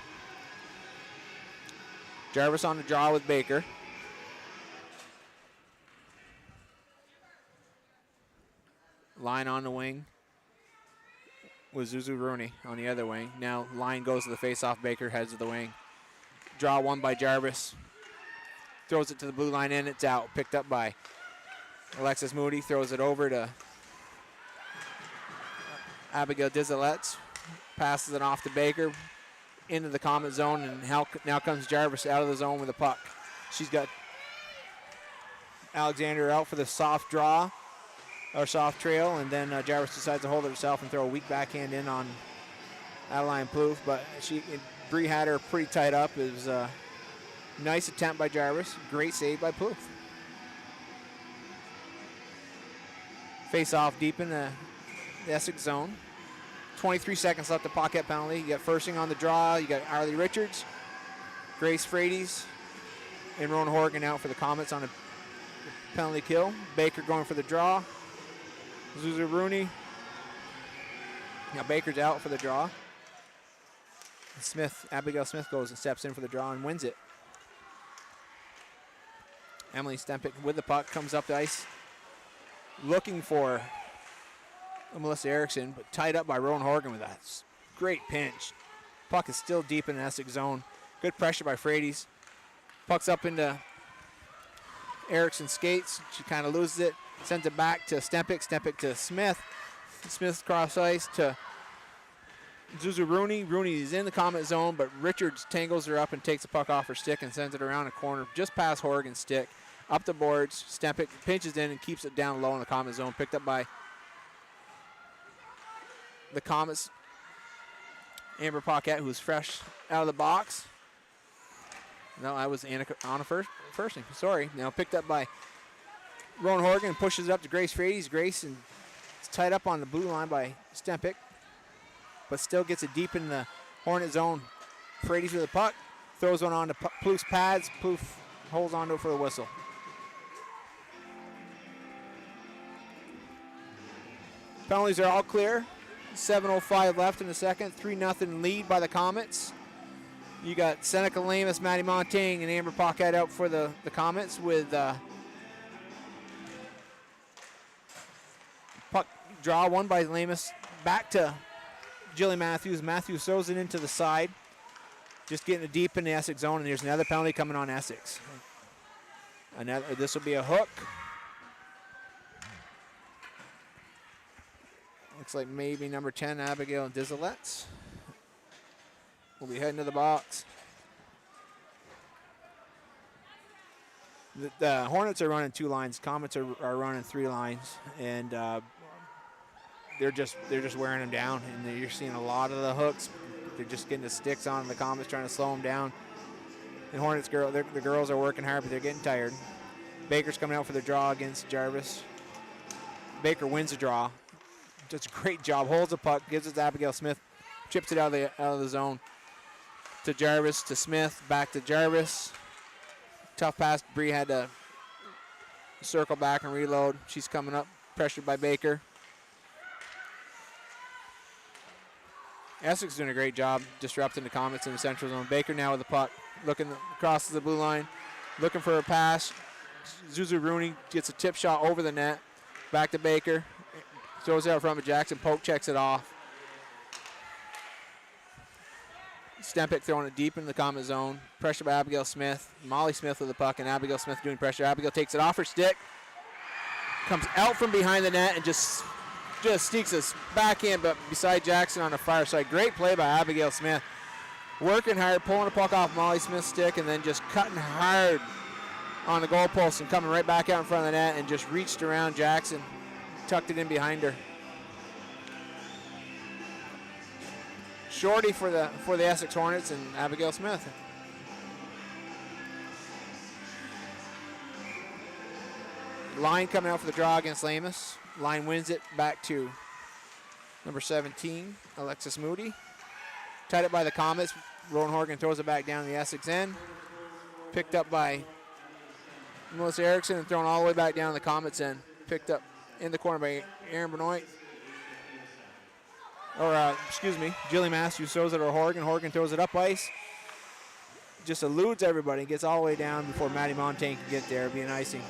Jarvis on the draw with Baker. Line on the wing with Zuzu Rooney on the other wing. Now line goes to the face-off. Baker heads to the wing. Draw one by Jarvis. Throws it to the blue line and it's out. Picked up by Alexis Moody. Throws it over to Abigail Dizalets. Passes it off to Baker into the Comet zone, and now comes Jarvis out of the zone with the puck. She's got Alexander out for the soft draw, or soft trail, and then Jarvis decides to hold it herself and throw a weak backhand in on Adeline Plouffe, but Bree had her pretty tight up. It was a nice attempt by Jarvis, great save by Plouffe. Face off deep in the Essex zone. 23 seconds left to Paquette penalty. You got Fursing on the draw. You got Arlie Richards, Grace Frades, and Roan Horgan out for the Comets on a penalty kill. Baker going for the draw. Zuzu Rooney. Now Baker's out for the draw. Abigail Smith goes and steps in for the draw and wins it. Emily Stempick with the puck comes up the ice, looking for Melissa Erickson, but tied up by Rowan Horgan with that great pinch. Puck is still deep in the Essex zone. Good pressure by Frades. Puck's up into Erickson's skates. She kind of loses it, sends it back to Stempick. Stempick to Smith. Smith's cross ice to Zuzu Rooney. Rooney is in the Comet zone, but Richards tangles her up and takes the puck off her stick and sends it around a corner just past Horgan's stick. Up the boards. Stempick pinches in and keeps it down low in the Comet zone. Picked up by the Comets. Amber Paquette, who's fresh out of the box. No, that was Anna Fursing. Sorry. Now picked up by Rowan Horgan, pushes it up to Grace Frades. Grace and it's tied up on the blue line by Stempick, but still gets it deep in the Hornet zone. Frades with the puck, throws one on to Plouffe's pads. Plouffe holds on to it for the whistle. Penalties are all clear. 7:05 left in the second. 3-0 lead by the Comets. You got Seneca Lamus, Maddie Montaigne, and Amber Paquette out for the Comets with puck draw one by Lamus. Back to Jilly Matthews. Matthews throws it into the side. Just getting it deep in the Essex zone, and there's another penalty coming on Essex. This will be a hook. Looks like maybe number 10, Abigail Dizalets, will be heading to the box. The Hornets are running 2 lines. Comets are running 3 lines, and they're just wearing them down. And you're seeing a lot of the hooks. They're just getting the sticks on the Comets, trying to slow them down. And Hornets the girls are working hard, but they're getting tired. Baker's coming out for the draw against Jarvis. Baker wins the draw. Does a great job, holds the puck, gives it to Abigail Smith, chips it out of the zone to Jarvis, to Smith, back to Jarvis. Tough pass. Bree had to circle back and reload. She's coming up, pressured by Baker. Essex doing a great job disrupting the Comets in the central zone. Baker now with the puck, looking across the blue line, looking for a pass. Zuzu Rooney gets a tip shot over the net, back to Baker. Throws it out front of Jackson. Poke checks it off. Stempick throwing it deep in the Comet zone. Pressure by Abigail Smith. Molly Smith with the puck, and Abigail Smith doing pressure. Abigail takes it off her stick. Comes out from behind the net and just sneaks us back in, but beside Jackson on the far side. Great play by Abigail Smith. working hard, pulling the puck off Molly Smith's stick, and then just cutting hard on the goalpost and coming right back out in front of the net and just reached around Jackson, tucked it in behind her. Shorty for the Essex Hornets and Abigail Smith. Line coming out for the draw against Lamus. Line wins it back to number 17, Alexis Moody. Tied it by the Comets. Rowan Horgan throws it back down the Essex end. Picked up by Melissa Erickson and thrown all the way back down the Comets end. Picked up in the corner by Aaron Benoit. Jilly Matthews throws it to Horgan. Horgan throws it up ice. Just eludes everybody. Gets all the way down before Maddie Montaigne can get there. Be an icing.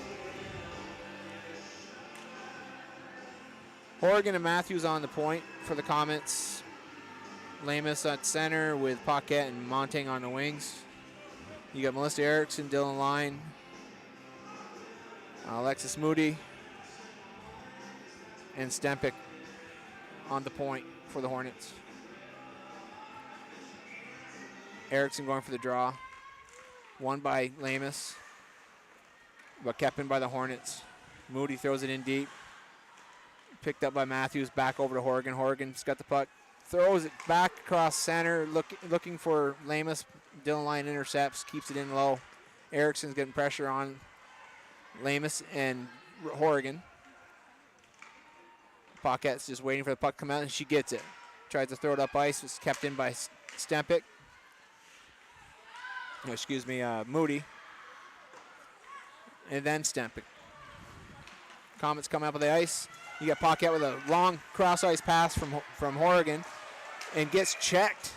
Horgan and Matthews on the point for the Comets. Lamus at center with Paquette and Montaigne on the wings. You got Melissa Erickson, Dylan Line, Alexis Moody, and Stempic on the point for the Hornets. Erickson going for the draw. Won by Lamus, but kept in by the Hornets. Moody throws it in deep. Picked up by Matthews, back over to Horgan. Horgan's got the puck, throws it back across center, looking for Lamus. Dylan Line intercepts, keeps it in low. Erickson's getting pressure on Lamus and Horgan. Paquette's just waiting for the puck to come out, and she gets it. Tries to throw it up ice. It's kept in by Stempic. Moody. And then Stempic. Comets come up with the ice. You got Paquette with a long cross-ice pass from Horgan and gets checked.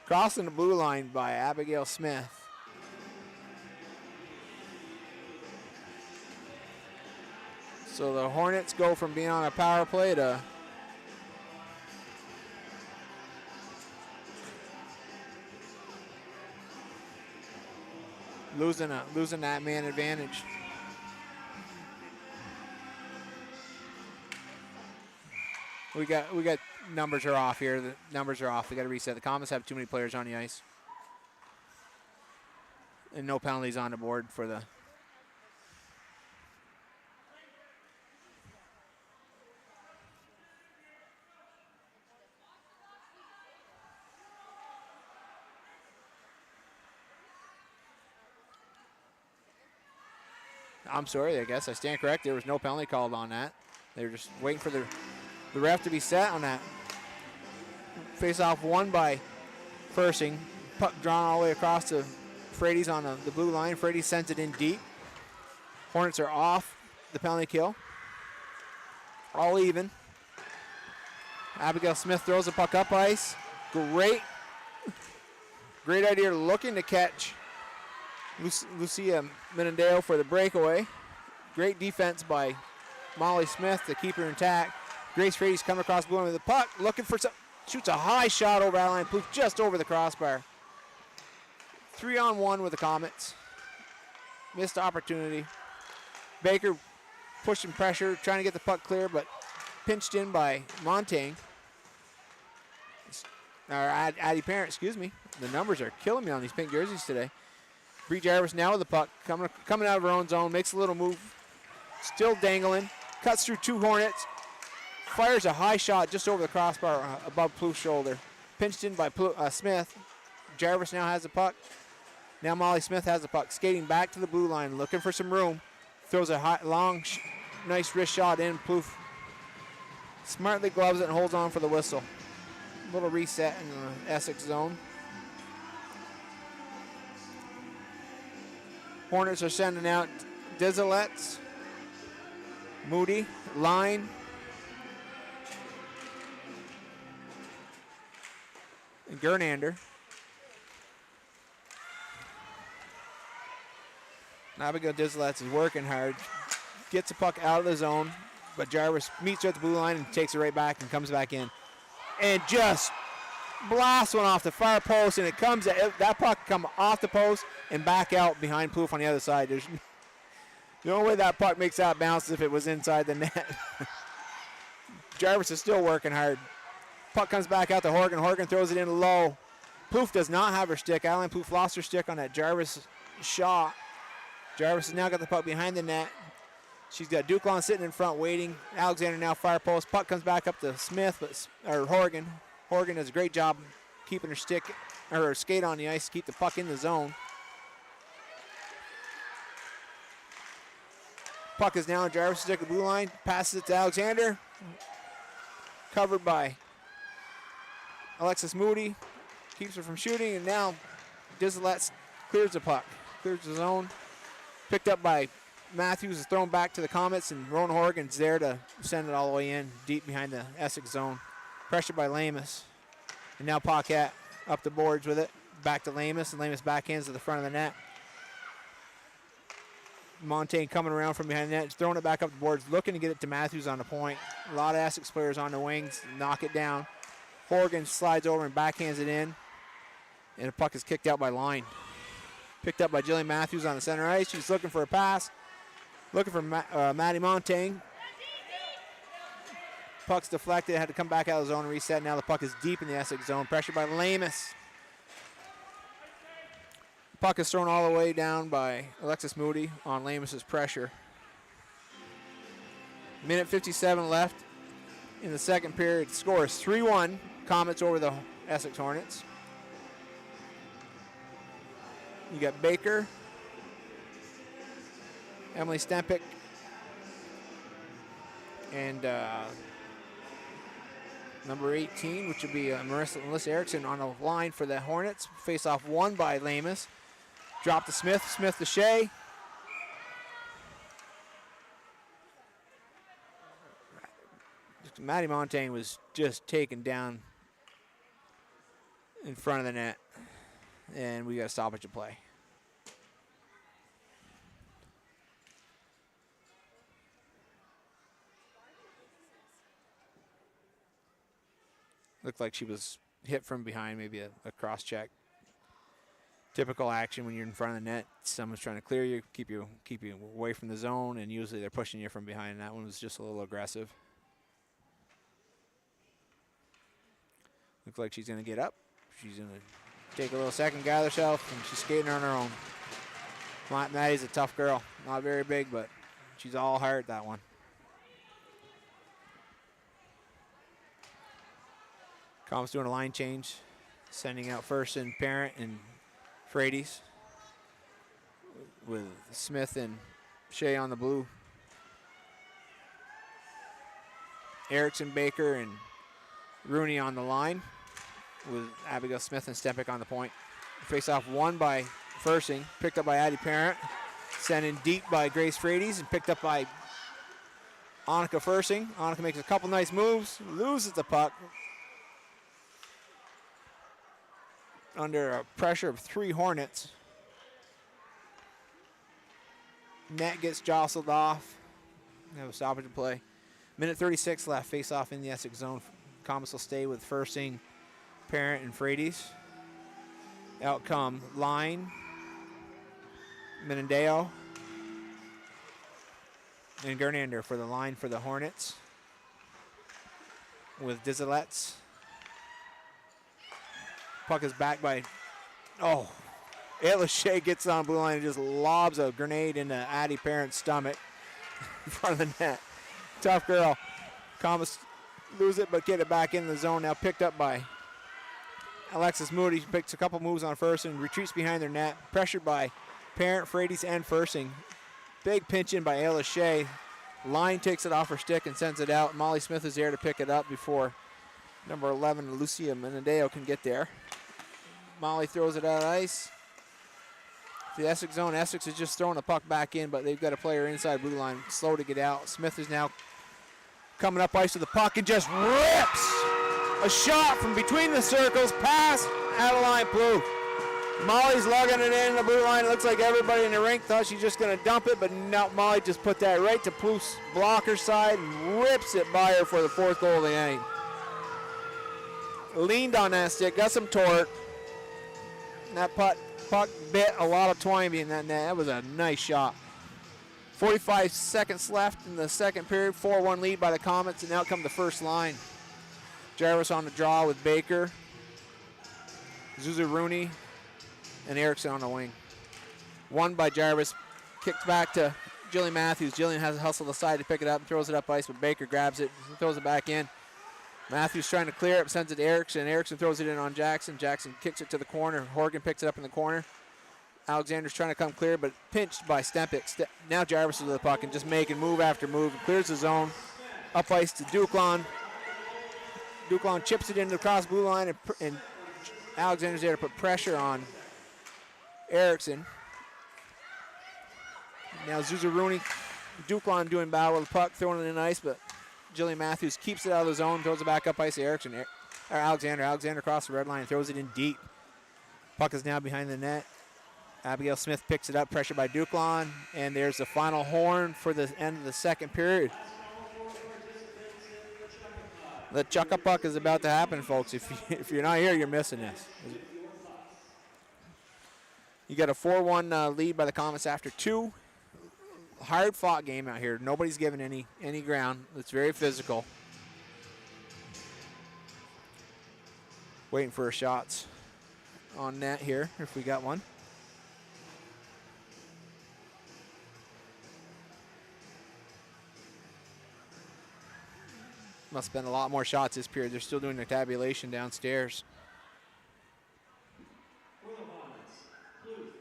Crossing the blue line by Abigail Smith. So the Hornets go from being on a power play to losing that man advantage. We got numbers are off here. The numbers are off. We got to reset. The Comets have too many players on the ice. And no penalties on the board for the I'm sorry, I guess I stand correct. There was no penalty called on that. They were just waiting for the ref to be set on that. Face-off won by Fursing. Puck drawn all the way across to Frady's on the blue line. Frady sends it in deep. Hornets are off the penalty kill. All even. Abigail Smith throws the puck up ice. Great idea looking to catch Lucia Menendeo for the breakaway. Great defense by Molly Smith to keep her intact. Grace Frady's coming across blue line with the puck, looking for some, shoots a high shot over Adeline Plouffe, just over the crossbar. 3-on-1 with the Comets. Missed opportunity. Baker pushing pressure, trying to get the puck clear, but pinched in by Montaigne. Or Addie Parent, excuse me. The numbers are killing me on these pink jerseys today. Bree Jarvis now with the puck, coming out of her own zone, makes a little move, still dangling, cuts through two Hornets, fires a high shot just over the crossbar above Plouffe's shoulder. Pinched in by Smith. Jarvis now has the puck. Now Molly Smith has the puck, skating back to the blue line, looking for some room. Throws a nice wrist shot in. Plouffe smartly gloves it and holds on for the whistle. Little reset in the Essex zone. Hornets are sending out Dizelets, Moody, Line, and Gernander. Abigail Dizelets is working hard, gets the puck out of the zone, but Jarvis meets her at the blue line and takes it right back and comes back in. And just blasts one off the far post, and that puck come off the post and back out behind Plouffe on the other side. There's the only way that puck makes that bounce is if it was inside the net. Jarvis is still working hard. Puck comes back out to Horgan. Horgan throws it in low. Poof does not have her stick. Adeline Poof lost her stick on that Jarvis shot. Jarvis has now got the puck behind the net. She's got Duclaw sitting in front waiting. Alexander now fire post. Puck comes back up to Smith, or Horgan. Horgan does a great job keeping her stick or her skate on the ice to keep the puck in the zone. Puck is now on Jarvis' stick at the blue line. Passes it to Alexander. Covered by Alexis Moody. Keeps her from shooting, and now Dizelette clears the puck. Clears the zone. Picked up by Matthews, is thrown back to the Comets, and Rowan Horgan's there to send it all the way in, deep behind the Essex zone. Pressured by Lamus. And now Paquette up the boards with it. Back to Lamus, and Lamus backhands to the front of the net. Montaigne coming around from behind the net, throwing it back up the boards, looking to get it to Matthews on the point. A lot of Essex players on the wings, knock it down. Horgan slides over and backhands it in, and the puck is kicked out by Line. Picked up by Jillian Matthews on the center ice. She's looking for a pass, looking for Maddie Montaigne. Puck's deflected, had to come back out of the zone and reset. Now the puck is deep in the Essex zone, pressured by Lamus. Puck is thrown all the way down by Alexis Moody on Lamus's pressure. Minute 57 left in the second period. Score is 3-1. Comets over the Essex Hornets. You got Baker, Emily Stempick, and number 18, which would be Melissa Erickson on the line for the Hornets. Face-off won by Lamus. Drop to Smith. Smith to Shea. Maddie Montaigne was just taken down in front of the net. And we got a stoppage of play. Looked like she was hit from behind, maybe a cross check. Typical action when you're in front of the net. Someone's trying to clear you, keep you away from the zone, and usually they're pushing you from behind. And that one was just a little aggressive. Looks like she's going to get up. She's going to take a little second, gather herself, and she's skating on her own. Maddie's a tough girl. Not very big, but she's all heart, that one. Com's doing a line change, sending out first and Parent and Frades with Smith and Shea on the blue. Erickson, Baker, and Rooney on the line with Abigail Smith and Stempick on the point. Face-off won by Fursing, picked up by Addie Parent, sent in deep by Grace Frades, and picked up by Annika Fursing. Annika makes a couple nice moves, loses the puck under a pressure of 3 Hornets. Net gets jostled off. Have a stoppage of play. Minute 36 left. Face off in the Essex zone. Comets will stay with Fursing, Parent, and Frades. Out come Line, Menendeo, and Gernander for the line for the Hornets. With Dizelette. Puck is back by, Ayla Shea gets on blue line and just lobs a grenade into Addie Parent's stomach in front of the net. Tough girl. Comets lose it, but get it back in the zone now. Picked up by Alexis Moody. Picks a couple moves on first and retreats behind their net. Pressured by Parent, Frades, and Fursing. Big pinch in by Ayla Shea. Line takes it off her stick and sends it out. Molly Smith is there to pick it up before number 11, Lucia Menendeo, can get there. Molly throws it out of ice. The Essex zone. Essex is just throwing the puck back in, but they've got a player inside blue line, slow to get out. Smith is now coming up ice with the puck and just rips a shot from between the circles past Adeline Plouffe. Molly's lugging it in the blue line. It looks like everybody in the rink thought she's just going to dump it, but no, Molly just put that right to Plouffe's blocker side and rips it by her for the 4th goal of the game. Leaned on that stick, got some torque. And that puck bit a lot of twine in that net. That was a nice shot. 45 seconds left in the second period. 4-1 lead by the Comets, and out come the first line. Jarvis on the draw with Baker. Zuzu Rooney and Erickson on the wing. Won by Jarvis. Kicked back to Jillian Matthews. Jillian has to hustle aside to pick it up and throws it up ice, but Baker grabs it and throws it back in. Matthews trying to clear it, sends it to Erickson. Erickson throws it in on Jackson. Jackson kicks it to the corner. Horgan picks it up in the corner. Alexander's trying to come clear, but pinched by Stempik. Now Jarvis is with the puck and just making move after move. Clears the zone. Up ice to Duclaw. Duclaw chips it into the cross blue line, and Alexander's there to put pressure on Erickson. Now Zuzu Rooney, Duclaw doing battle with the puck, throwing it in ice, but Jillian Matthews keeps it out of the zone, throws it back up ice to Erickson. Alexander. Alexander across the red line, throws it in deep. Puck is now behind the net. Abigail Smith picks it up, pressured by Duclaw, and there's the final horn for the end of the second period. The chuck-a-puck is about to happen, folks. If you're not here, you're missing this. You got a 4-1 lead by the Comets after 2. Hard-fought game out here. Nobody's given any ground. It's very physical. Waiting for our shots on net here, if we got one. Must have been a lot more shots this period. They're still doing their tabulation downstairs. For the Bobwhites, Bluth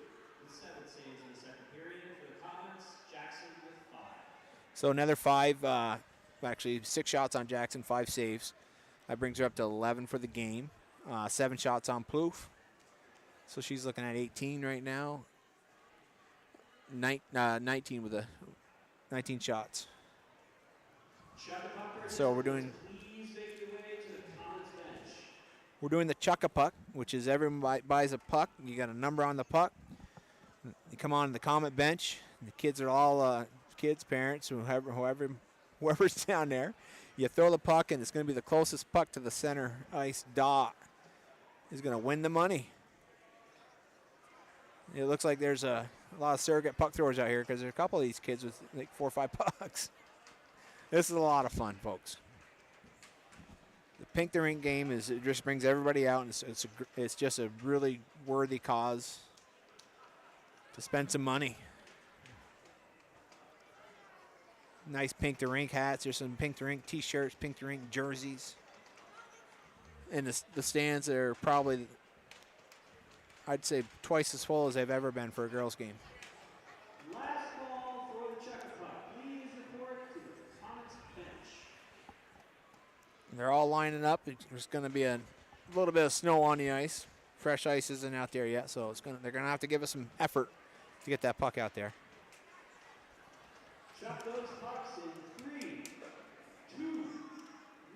with 7 saves in the second period. For the Comets, Jackson with 5. So another 5, actually 6 shots on Jackson, 5 saves. That brings her up to 11 for the game. 7 shots on Plouffe. So she's looking at 18 right now. 19 with 19 shots. So we're doing the chuck-a-puck, which is everyone buys a puck. You got a number on the puck. You come on the Comet bench. The kids are all kids, parents, whoever's down there. You throw the puck, and it's going to be the closest puck to the center ice dot is going to win the money. It looks like there's a lot of surrogate puck throwers out here because there's a couple of these kids with like 4 or 5 pucks. This is a lot of fun, folks. The Pink the Rink game it just brings everybody out, and it's just a really worthy cause to spend some money. Nice Pink the Rink hats. There's some Pink the Rink T-shirts, Pink the Rink jerseys. And the stands are probably, I'd say, twice as full as they've ever been for a girls' game. Last ball for the chuck-a-puck. Please report to the Comets bench. They're all lining up. There's going to be a little bit of snow on the ice. Fresh ice isn't out there yet, so they're going to have to give us some effort to get that puck out there. Chuck those pucks in 3, 2,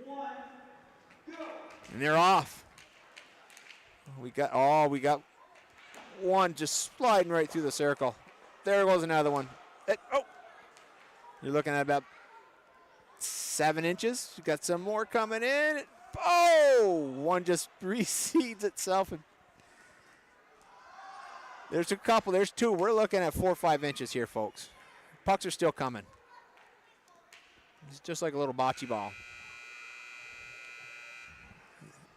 1, go. And they're off. We got one just sliding right through the circle. There goes another one. You're looking at about 7 inches. You got some more coming in. Oh, one just reseeds itself. There's a couple. There's 2. We're looking at 4 or 5 inches here, folks. Pucks are still coming. It's just like a little bocce ball.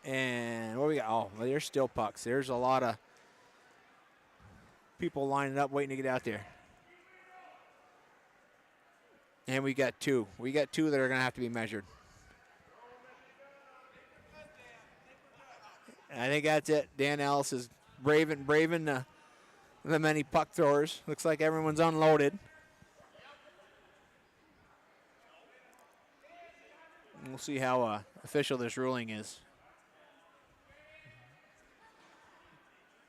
And what we got? Oh, well, there's still pucks. There's a lot of people lining up waiting to get out there. And we got 2. We got 2 that are going to have to be measured. I think that's it. Dan Ellis is braving the many puck throwers. Looks like everyone's unloaded. We'll see how official this ruling is.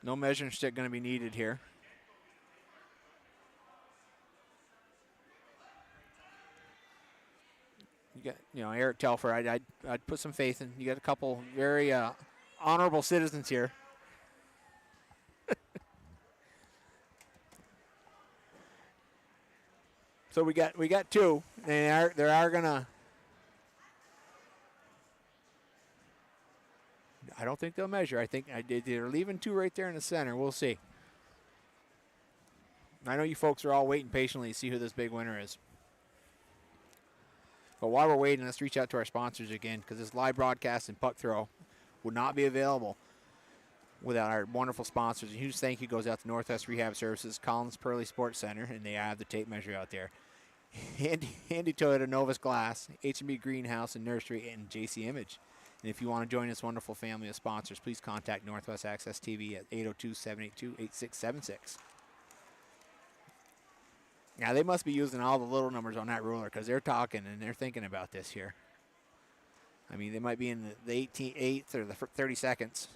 No measuring stick going to be needed here. You got, Eric Telfer. I'd put some faith in. You got a couple very honorable citizens here. So we got 2. They are gonna. I don't think they'll measure. I think they're leaving 2 right there in the center. We'll see. I know you folks are all waiting patiently to see who this big winner is. But while we're waiting, let's reach out to our sponsors again, because this live broadcast and puck throw would not be available without our wonderful sponsors. A huge thank you goes out to Northwest Rehab Services, Collins Pearly Sports Center, and they have the tape measure out there. Handy Toyota, Novus Glass, H&B Greenhouse and Nursery, and JC Image. And if you want to join this wonderful family of sponsors, please contact Northwest Access TV at 802-782-8676. Now, they must be using all the little numbers on that ruler because they're talking and they're thinking about this here. I mean, they might be in the 18th or the 30 seconds.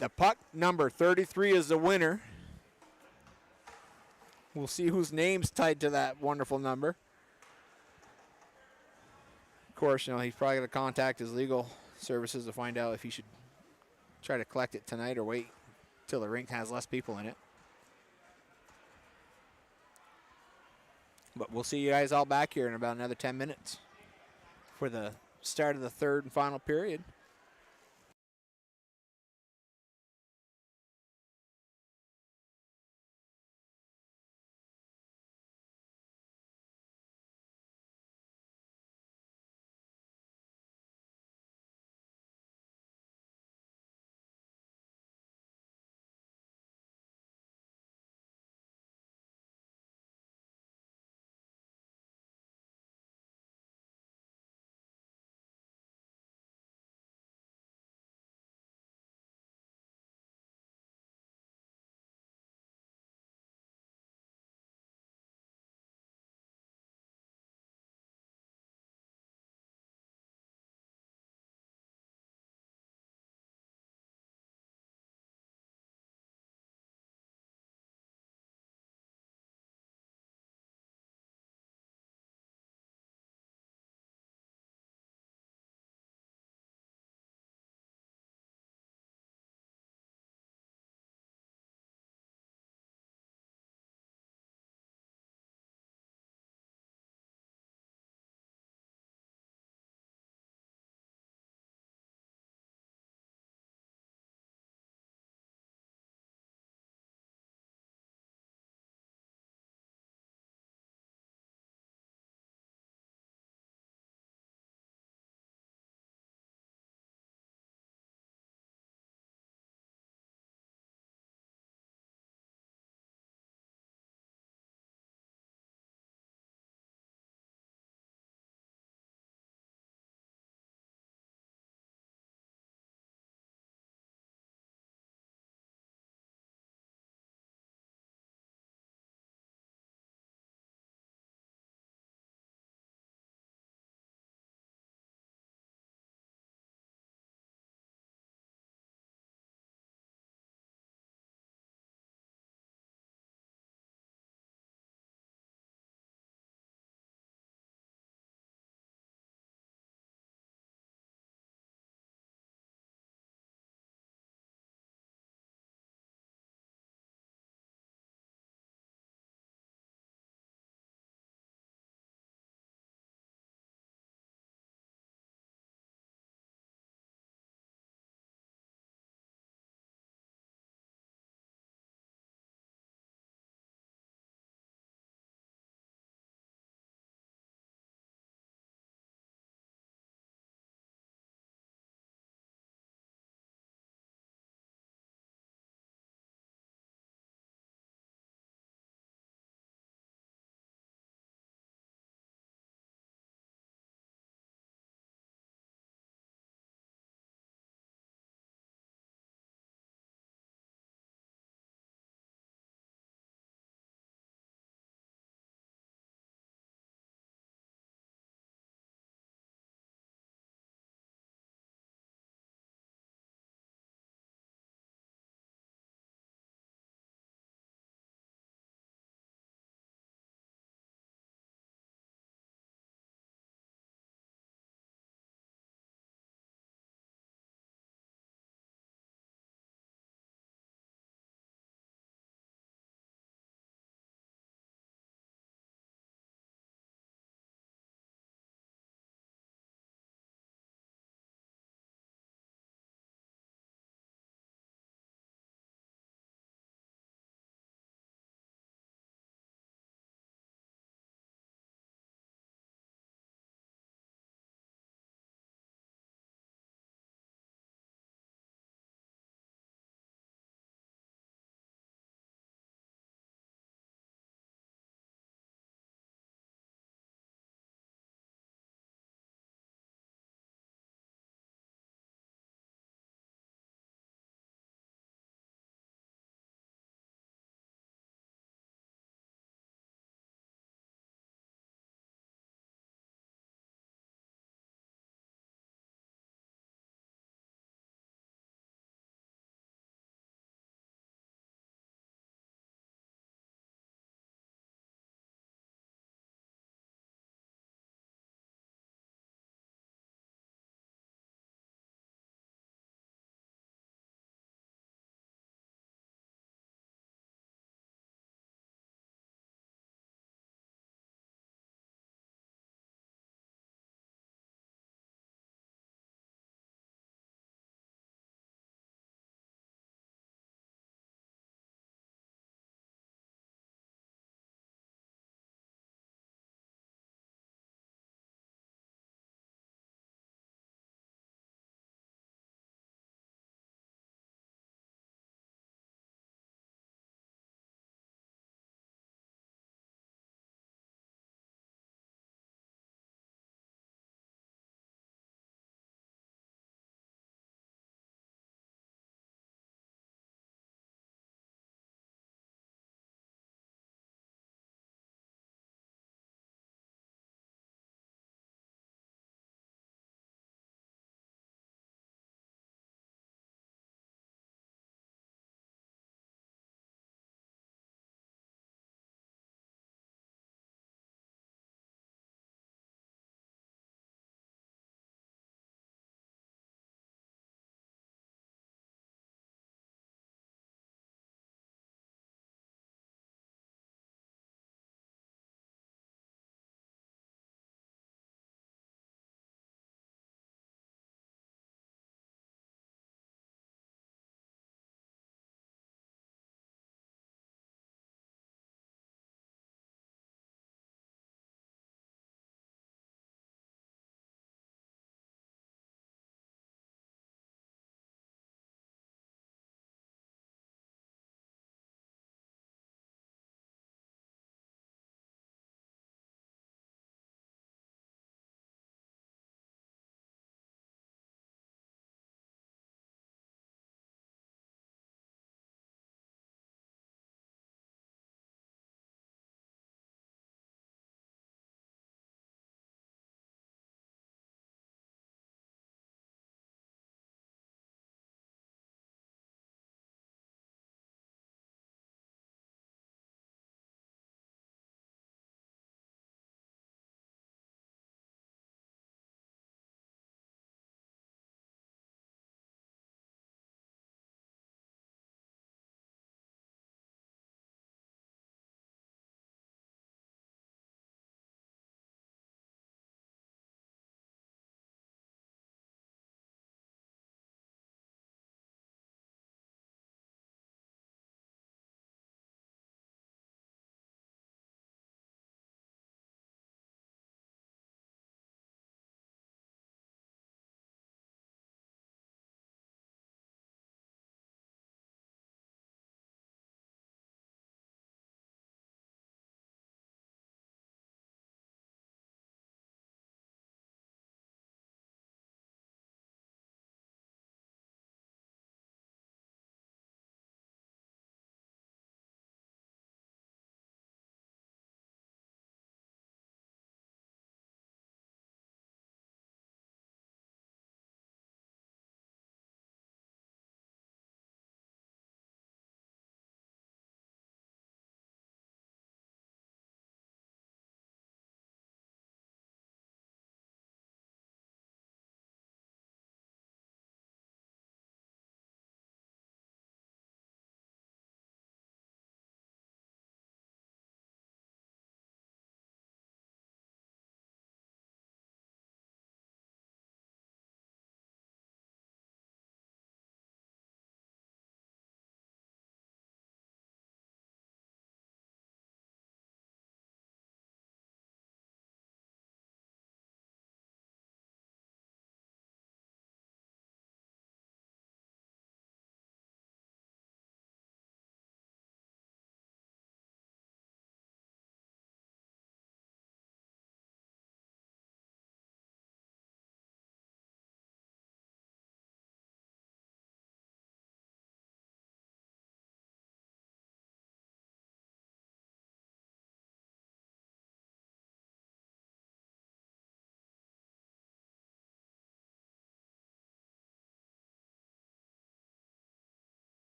The puck number 33 is the winner. We'll see whose name's tied to that wonderful number. Of course, you know, he's probably going to contact his legal services to find out if he should try to collect it tonight or wait till the rink has less people in it. But we'll see you guys all back here in about another 10 minutes for the start of the third and final period.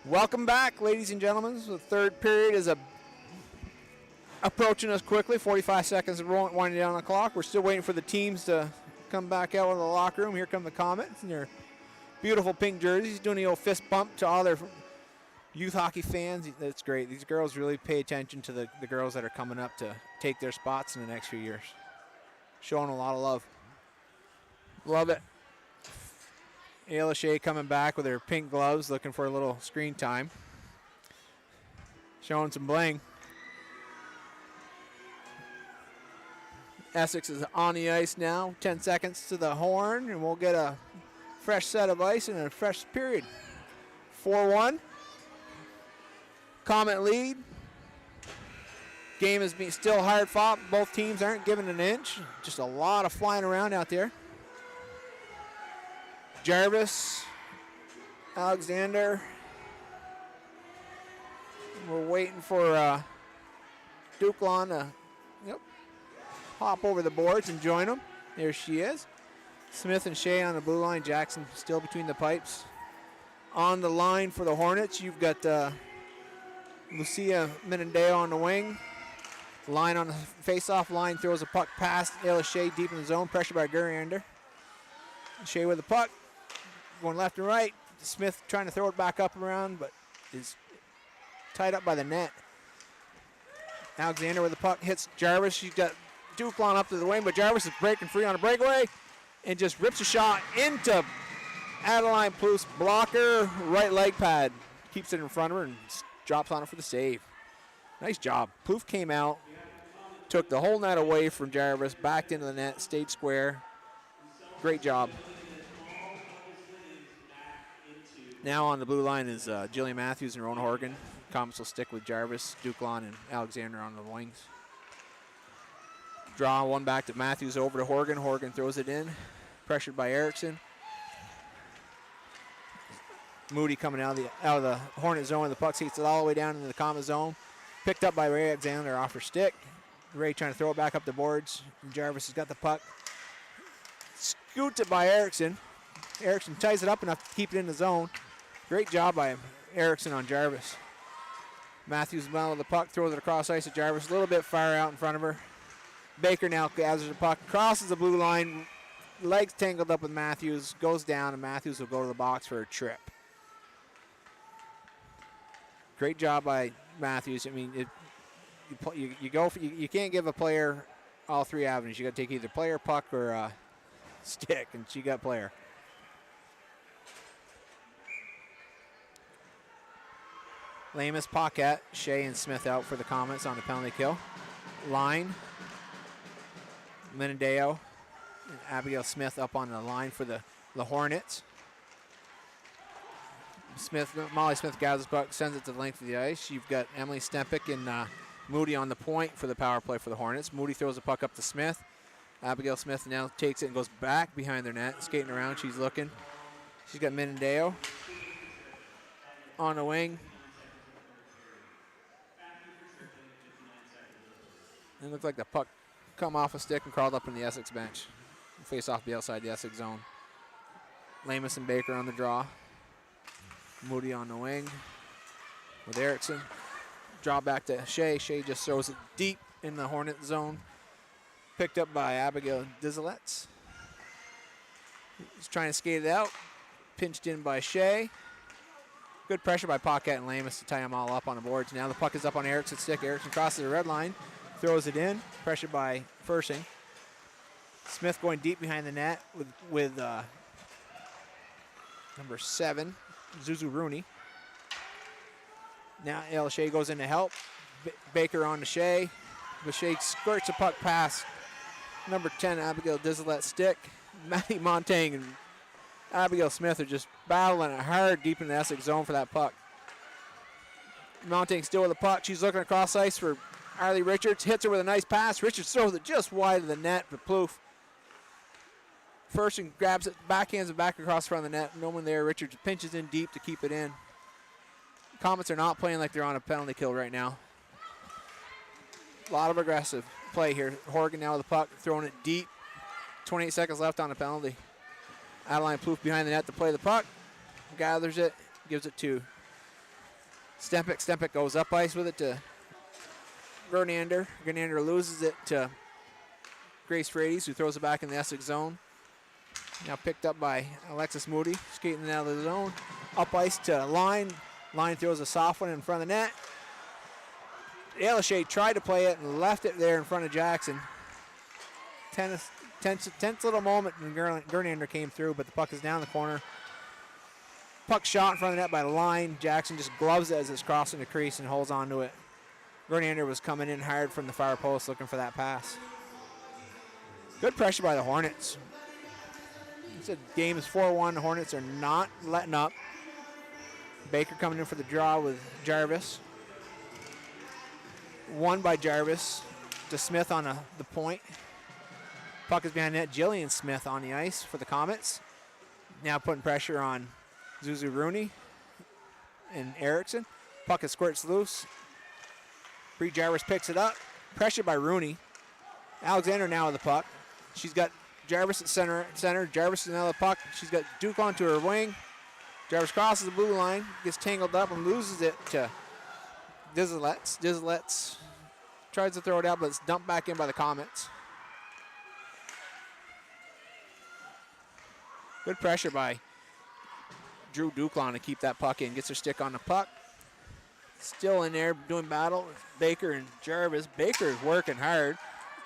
Welcome back, ladies and gentlemen. The third period is approaching us quickly. 45 seconds winding down the clock. We're still waiting for the teams to come back out of the locker room. Here come the Comets in their beautiful pink jerseys, doing the old fist bump to all their youth hockey fans. That's great. These girls really pay attention to the girls that are coming up to take their spots in the next few years. Showing a lot of love. Love it. Ayla Shea coming back with her pink gloves, looking for a little screen time. Showing some bling. Essex is on the ice now. 10 seconds to the horn, and we'll get a fresh set of ice and a fresh period. 4-1. Comet lead. Game is still hard fought. Both teams aren't giving an inch. Just a lot of flying around out there. Jarvis, Alexander. We're waiting for Duklon to hop over the boards and join them. There she is. Smith and Shea on the blue line. Jackson still between the pipes. On the line for the Hornets, you've got Lucia Menendeo on the wing. Line on the face-off line, throws a puck past Ayla Shea deep in the zone. Pressure by Guriander. Shea with the puck. Going left and right. Smith trying to throw it back up around, but is tied up by the net. Alexander with the puck hits Jarvis. She's got Duklon up to the wing, but Jarvis is breaking free on a breakaway and just rips a shot into Adeline Plouffe's blocker. Right leg pad. Keeps it in front of her and drops on it for the save. Nice job. Plouffe came out, took the whole net away from Jarvis, backed into the net, stayed square. Great job. Now on the blue line is Jillian Matthews and Rona Horgan. Comets will stick with Jarvis, Duklon, and Alexander on the wings. Draw one back to Matthews over to Horgan. Horgan throws it in. Pressured by Erickson. Moody coming out of the Hornet zone. The puck takes it all the way down into the Comet zone. Picked up by Ray Alexander off her stick. Ray trying to throw it back up the boards. And Jarvis has got the puck. Scoots it by Erickson. Erickson ties it up enough to keep it in the zone. Great job by Erickson on Jarvis. Matthews well with the puck, throws it across ice to Jarvis, a little bit far out in front of her. Baker now gathers the puck, crosses the blue line, legs tangled up with Matthews, goes down, and Matthews will go to the box for a trip. Great job by Matthews. I mean, you can't give a player all three avenues. You got to take either player, puck, or stick, and she got player. Lamus, Paquette, Shea, and Smith out for the Comets on the penalty kill. Line. Menendeo and Abigail Smith up on the line for the Hornets. Molly Smith gathers the puck, sends it to the length of the ice. You've got Emily Stempick and Moody on the point for the power play for the Hornets. Moody throws the puck up to Smith. Abigail Smith now takes it and goes back behind their net, skating around. She's looking. She's got Menendeo on the wing. It looked like the puck come off a stick and crawled up in the Essex bench. Face off the outside the Essex zone. Lamus and Baker on the draw. Moody on the wing with Erickson. Draw back to Shea. Shea just throws it deep in the Hornet zone. Picked up by Abigail Dizalets. He's trying to skate it out. Pinched in by Shea. Good pressure by Paquette and Lamus to tie them all up on the boards. Now the puck is up on Erickson's stick. Erickson crosses the red line. Throws it in. Pressured by Fersing. Smith going deep behind the net with number 7, Zuzu Rooney. Now El Shea goes in to help. Baker on to Shea. But Shea squirts a puck past number 10, Abigail Dizalet's stick. Maddie Montaigne and Abigail Smith are just battling it hard deep in the Essex zone for that puck. Montaigne still with the puck. She's looking across ice for Arlie Richards. Hits her with a nice pass. Richards throws it just wide of the net for Plouffe. Fersing grabs it, backhands it back across the front of the net. No one there. Richards pinches in deep to keep it in. Comets are not playing like they're on a penalty kill right now. A lot of aggressive play here. Horgan now with the puck, throwing it deep. 28 seconds left on the penalty. Adeline Plouffe behind the net to play the puck. Gathers it, gives it to Stempic goes up ice with it to Gernander. Gernander loses it to Grace Frades, who throws it back in the Essex zone. Now picked up by Alexis Moody, skating out of the zone. Up ice to Line. Line throws a soft one in front of the net. Lachey tried to play it and left it there in front of Jackson. Tense little moment when Gernander came through, but the puck is down the corner. Puck shot in front of the net by Line. Jackson just gloves it as it's crossing the crease and holds on to it. Gernander was coming in hard from the far post looking for that pass. Good pressure by the Hornets. The game is 4-1. The Hornets are not letting up. Baker coming in for the draw with Jarvis. Won by Jarvis to Smith on the point. Puck is behind net. Jillian Smith on the ice for the Comets. Now putting pressure on Zuzu Rooney and Erickson. Puck is squirts loose. Bree Jarvis picks it up. Pressure by Rooney. Alexander now with the puck. She's got Jarvis at center. Jarvis is now the puck. She's got Duke onto her wing. Jarvis crosses the blue line, gets tangled up and loses it to Dizzelets. Dizzelets tries to throw it out, but it's dumped back in by the Comets. Good pressure by Drew Duclon to keep that puck in. Gets her stick on the puck. Still in there doing battle with Baker and Jarvis. Baker is working hard.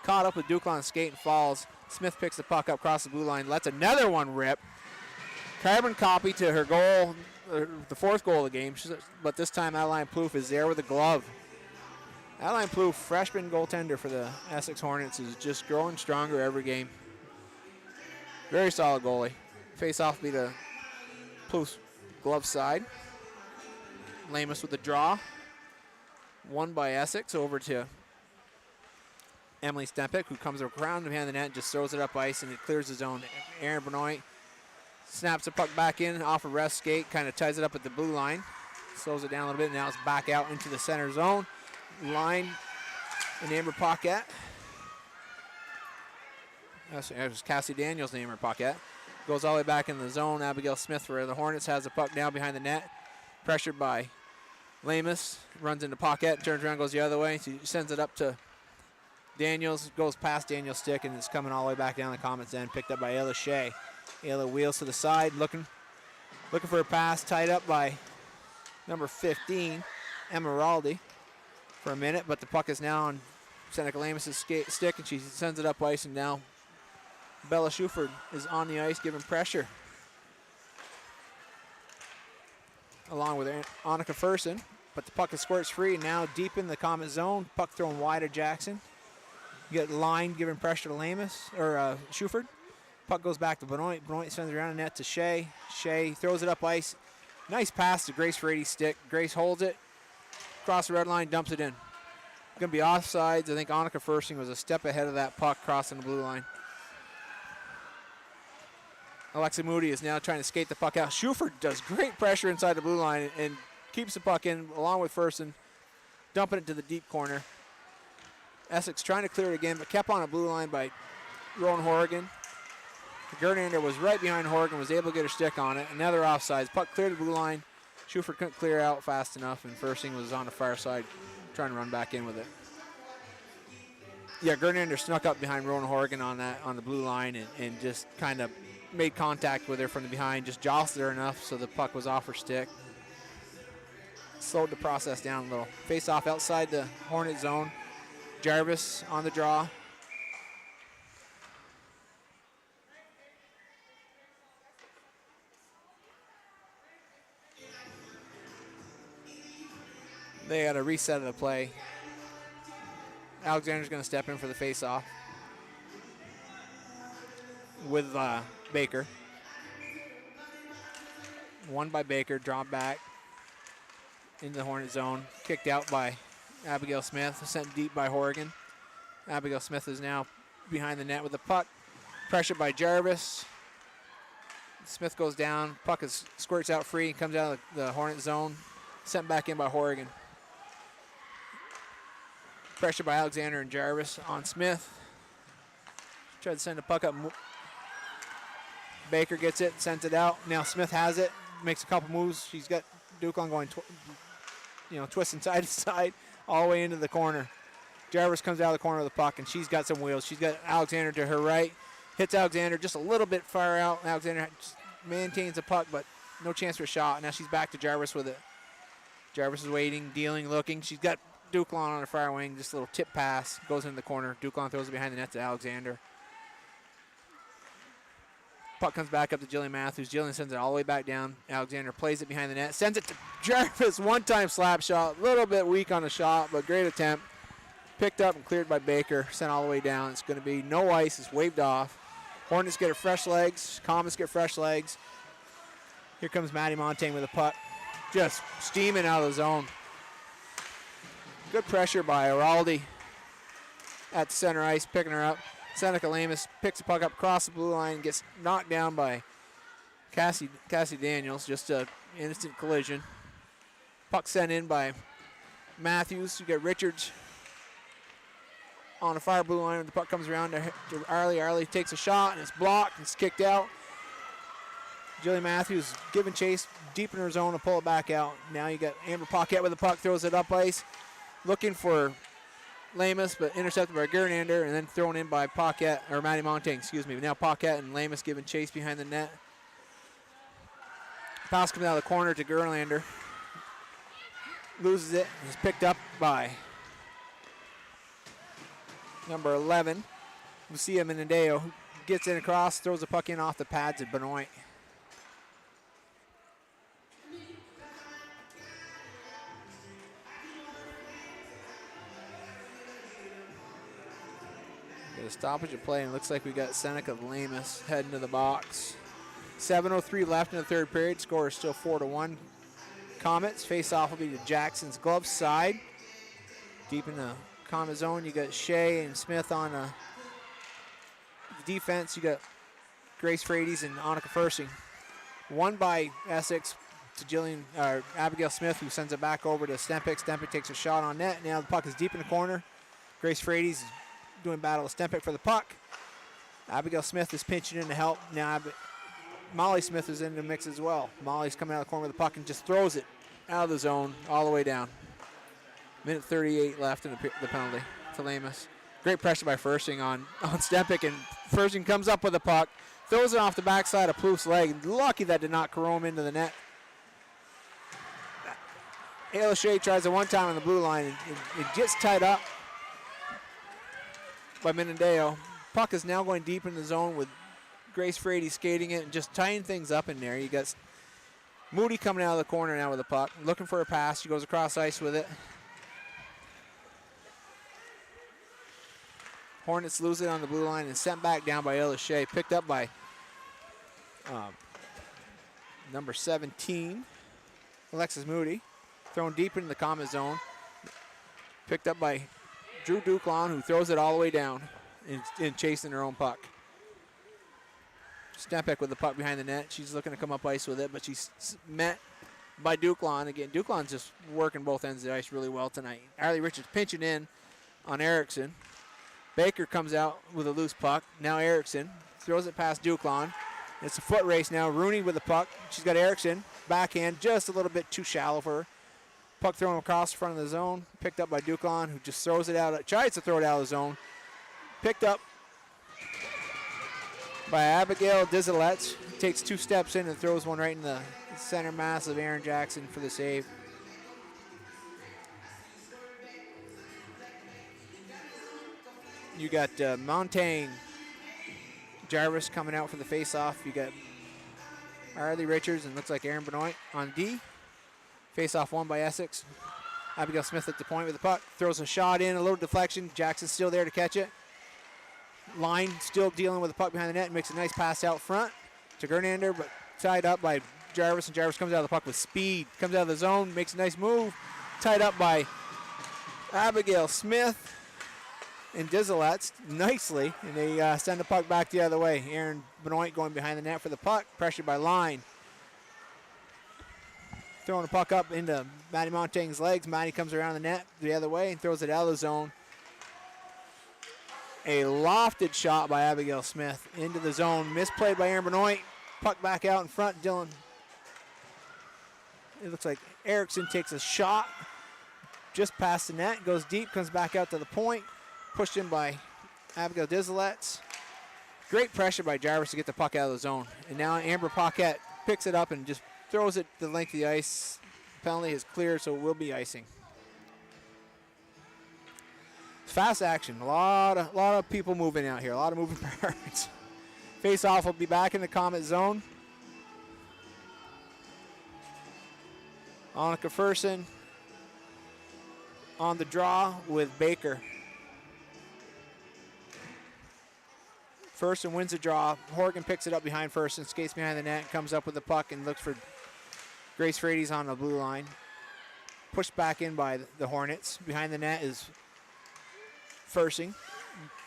Caught up with Duclon's skate and falls. Smith picks the puck up across the blue line, lets another one rip. Carbon copy to her goal, the fourth goal of the game, but this time Adeline Plouffe is there with a glove. Adeline Plouffe, freshman goaltender for the Essex Hornets, is just growing stronger every game. Very solid goalie. Face-off be the Plouffe's glove side. Lamus with the draw. Won by Essex over to Emily Stempic, who comes around behind the net and just throws it up ice, and it clears the zone. Aaron Benoit snaps the puck back in off a rest skate, kind of ties it up at the blue line. Slows it down a little bit, and now it's back out into the center zone. Line and Amber Paquette. That was Cassie Daniels and Amber Paquette. Goes all the way back in the zone. Abigail Smith for the Hornets has the puck now behind the net. Pressured by Lamus. Runs into Paquette, turns around, goes the other way. She sends it up to Daniels, goes past Daniels' stick, and it's coming all the way back down the Comets end. Picked up by Ayla Shea. Ayla wheels to the side, looking for a pass, tied up by number 15, Emeraldi, for a minute, but the puck is now on Seneca Lamus' stick, and she sends it up ice, and now Bella Schuford is on the ice giving pressure. Along with Annika Fersen, but the puck is squirts free, and now deep in the Comet zone, puck thrown wide to Jackson. You get Line giving pressure to Lamus, or Schuford. Puck goes back to Benoit. Benoit sends it around the net to Shea. Shea throws it up ice. Nice pass to Grace Frady's stick. Grace holds it. Across the red line, dumps it in. Going to be offsides. I think Annika Fersing was a step ahead of that puck crossing the blue line. Alexa Moody is now trying to skate the puck out. Schuford does great pressure inside the blue line and keeps the puck in along with Fersen, dumping it to the deep corner. Essex trying to clear it again, but kept on a blue line by Rowan Horrigan. Gernander was right behind Horrigan, was able to get her stick on it. Another offsides. Puck cleared the blue line. Schuford couldn't clear out fast enough, and Fersing was on the far side trying to run back in with it. Yeah, Gernander snuck up behind Rowan Horrigan on the blue line and just kind of made contact with her from the behind, just jostled her enough so the puck was off her stick. Slowed the process down a little. Face off outside the Hornet zone. Jarvis on the draw. They had a reset of the play. Alexander's going to step in for the face-off with Baker. Won by Baker, drawn back into the Hornet zone. Kicked out by Abigail Smith, sent deep by Horrigan. Abigail Smith is now behind the net with the puck. Pressured by Jarvis. Smith goes down. Puck squirts out free and comes out of the Hornet zone. Sent back in by Horrigan. Pressure by Alexander and Jarvis on Smith. Tried to send the puck up. Baker gets it, sends it out. Now Smith has it, makes a couple moves. She's got Duclon going twisting side to side all the way into the corner. Jarvis comes out of the corner of the puck, and she's got some wheels. She's got Alexander to her right. Hits Alexander just a little bit far out. Alexander just maintains the puck, but no chance for a shot. Now she's back to Jarvis with it. Jarvis is waiting, dealing, looking. She's got Duclaw on her far wing. Just a little tip pass. Goes into the corner. Duclaw throws it behind the net to Alexander. Puck comes back up to Jillian Matthews. Jillian sends it all the way back down. Alexander plays it behind the net. Sends it to Jarvis. One-time slap shot. A little bit weak on the shot, but great attempt. Picked up and cleared by Baker. Sent all the way down. It's going to be no ice. It's waved off. Hornets get fresh legs. Comets get fresh legs. Here comes Maddie Montaigne with a puck. Just steaming out of the zone. Good pressure by Araldi at the center ice, picking her up. Seneca Lamus picks the puck up across the blue line, gets knocked down by Cassie Daniels. Just an instant collision. Puck sent in by Matthews. You get Richards on the far blue line. The puck comes around to Arlie. Arlie takes a shot, and it's blocked. It's kicked out. Jillian Matthews giving chase deep in her zone to pull it back out. Now you got Amber Paquette with the puck, throws it up ice, looking for Lamus, but intercepted by Gernander, and then thrown in by Paquette, or Maddie Montaigne, excuse me. Now Paquette and Lamus giving chase behind the net. Pass comes out of the corner to Gerlander. Loses it. It's picked up by number 11, Lucia Menendeo, who gets in across, throws the puck in off the pads at Benoit. Get a stoppage of play, and it looks like we got Seneca Lamus heading to the box. 7:03 left in the third period. Score is still 4-1. Comets. Face-off will be to Jackson's glove side. Deep in the Comet zone, you got Shea and Smith on the defense. You got Grace Frades and Annika Fersing. Won by Essex to Abigail Smith, who sends it back over to Stempick. Stempick takes a shot on net. Now the puck is deep in the corner. Grace Frades is doing battle with Stempick for the puck. Abigail Smith is pinching in to help. Now Molly Smith is in the mix as well. Molly's coming out of the corner with the puck and just throws it out of the zone all the way down. Minute 38 left in the penalty to Lamus. Great pressure by Fersing on Stempick, and Fersing comes up with the puck, throws it off the backside of Plouffe's leg. Lucky that did not carome into the net. Ayla Shea tries it one time on the blue line, and it gets tied up by Menendeo. Puck is now going deep in the zone with Grace Frady skating it and just tying things up in there. You got Moody coming out of the corner now with the puck, looking for a pass. She goes across ice with it. Hornets lose it on the blue line and sent back down by Ayla Shea. Picked up by number 17, Alexis Moody. Thrown deep into the Comet zone. Picked up by Drew Duclaw, who throws it all the way down in chasing her own puck. Stempick with the puck behind the net. She's looking to come up ice with it, but she's met by Duclaw. Again, Duclaw's just working both ends of the ice really well tonight. Arlie Richards pinching in on Erickson. Baker comes out with a loose puck. Now Erickson throws it past Duclaw. It's a foot race now. Rooney with the puck. She's got Erickson. Backhand, just a little bit too shallow for her. Puck thrown across the front of the zone. Picked up by Duclaw, who just throws it out. Tries to throw it out of the zone. Picked up by Abigail Dizalets. Takes 2 steps in and throws one right in the center mass of Aaron Jackson for the save. You got Montaigne, Jarvis coming out for the face-off. You got Arlie Richards and looks like Aaron Benoit on D. Face-off won by Essex. Abigail Smith at the point with the puck. Throws a shot in, a little deflection. Jackson's still there to catch it. Line still dealing with the puck behind the net. Makes a nice pass out front to Gernander, but tied up by Jarvis. And Jarvis comes out of the puck with speed. Comes out of the zone, makes a nice move. Tied up by Abigail Smith and Dizalets nicely. And they send the puck back the other way. Aaron Benoit going behind the net for the puck. Pressured by Line. Throwing the puck up into Maddie Montaigne's legs. Maddie comes around the net the other way and throws it out of the zone. A lofted shot by Abigail Smith into the zone. Misplayed by Aaron Benoit. Puck back out in front. Dylan. It looks like Erickson takes a shot just past the net, goes deep, comes back out to the point, pushed in by Abigail Dizelets. Great pressure by Jarvis to get the puck out of the zone. And now Amber Paquette picks it up and just throws it the length of the ice. Penalty is cleared, so it will be icing. Fast action. A lot of people moving out here. A lot of moving parts. Face-off will be back in the Comet zone. Annika Fersen on the draw with Baker. Fersen wins the draw. Horgan picks it up behind Fersen, skates behind the net, comes up with the puck and looks for Grace Frady's on the blue line. Pushed back in by the Hornets. Behind the net is Fersing.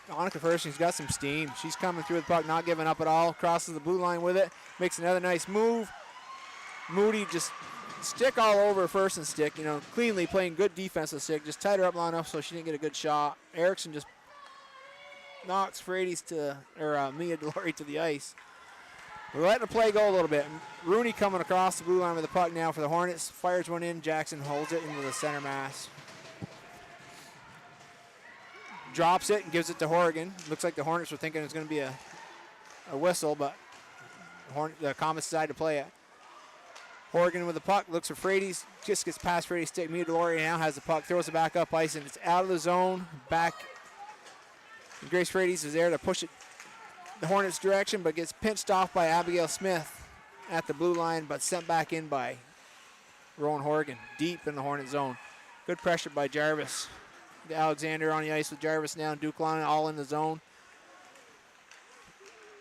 Annika Fersen's got some steam. She's coming through the puck, not giving up at all. Crosses the blue line with it. Makes another nice move. Moody just stick all over Fersen's stick, cleanly playing good defensive stick. Just tied her up long enough so she didn't get a good shot. Erickson just knocks Mia Delory to the ice. We're letting the play go a little bit. Rooney coming across the blue line with the puck now for the Hornets. Fires one in. Jackson holds it into the center mass. Drops it and gives it to Horgan. Looks like the Hornets were thinking it was going to be a whistle, but the Comets decided to play it. Horgan with the puck, looks for Frady's, just gets past Frady's stick. Mia Delory now has the puck, throws it back up ice, and it's out of the zone, back. And Grace Frady's is there to push it the Hornets' direction, but gets pinched off by Abigail Smith at the blue line, but sent back in by Rowan Horgan, deep in the Hornet zone. Good pressure by Jarvis. Alexander on the ice with Jarvis now, and Duclain all in the zone.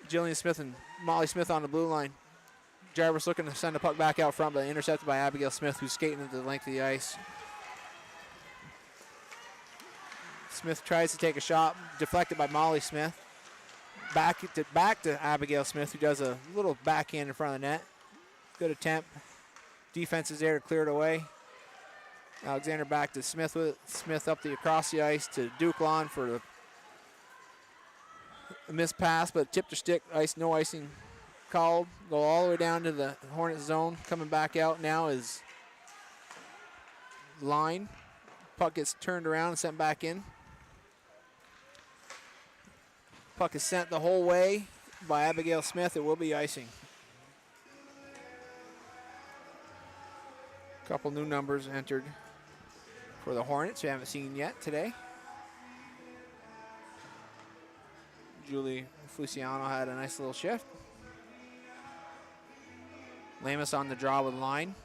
Jillian Smith and Molly Smith on the blue line. Jarvis looking to send the puck back out front, but intercepted by Abigail Smith, who's skating into the length of the ice. Smith tries to take a shot, deflected by Molly Smith. Back to Abigail Smith, who does a little backhand in front of the net. Good attempt. Defense is there to clear it away. Alexander back to Smith with it. Smith up across the ice to Duclain for the missed pass, but tipped her stick. No icing called. Go all the way down to the Hornet zone. Coming back out now is Line. Puck gets turned around and sent back in. Puck is sent the whole way by Abigail Smith. It will be icing. Couple new numbers entered for the Hornets we haven't seen yet today. Julie Feliciano had a nice little shift. Lamus on the draw with Line.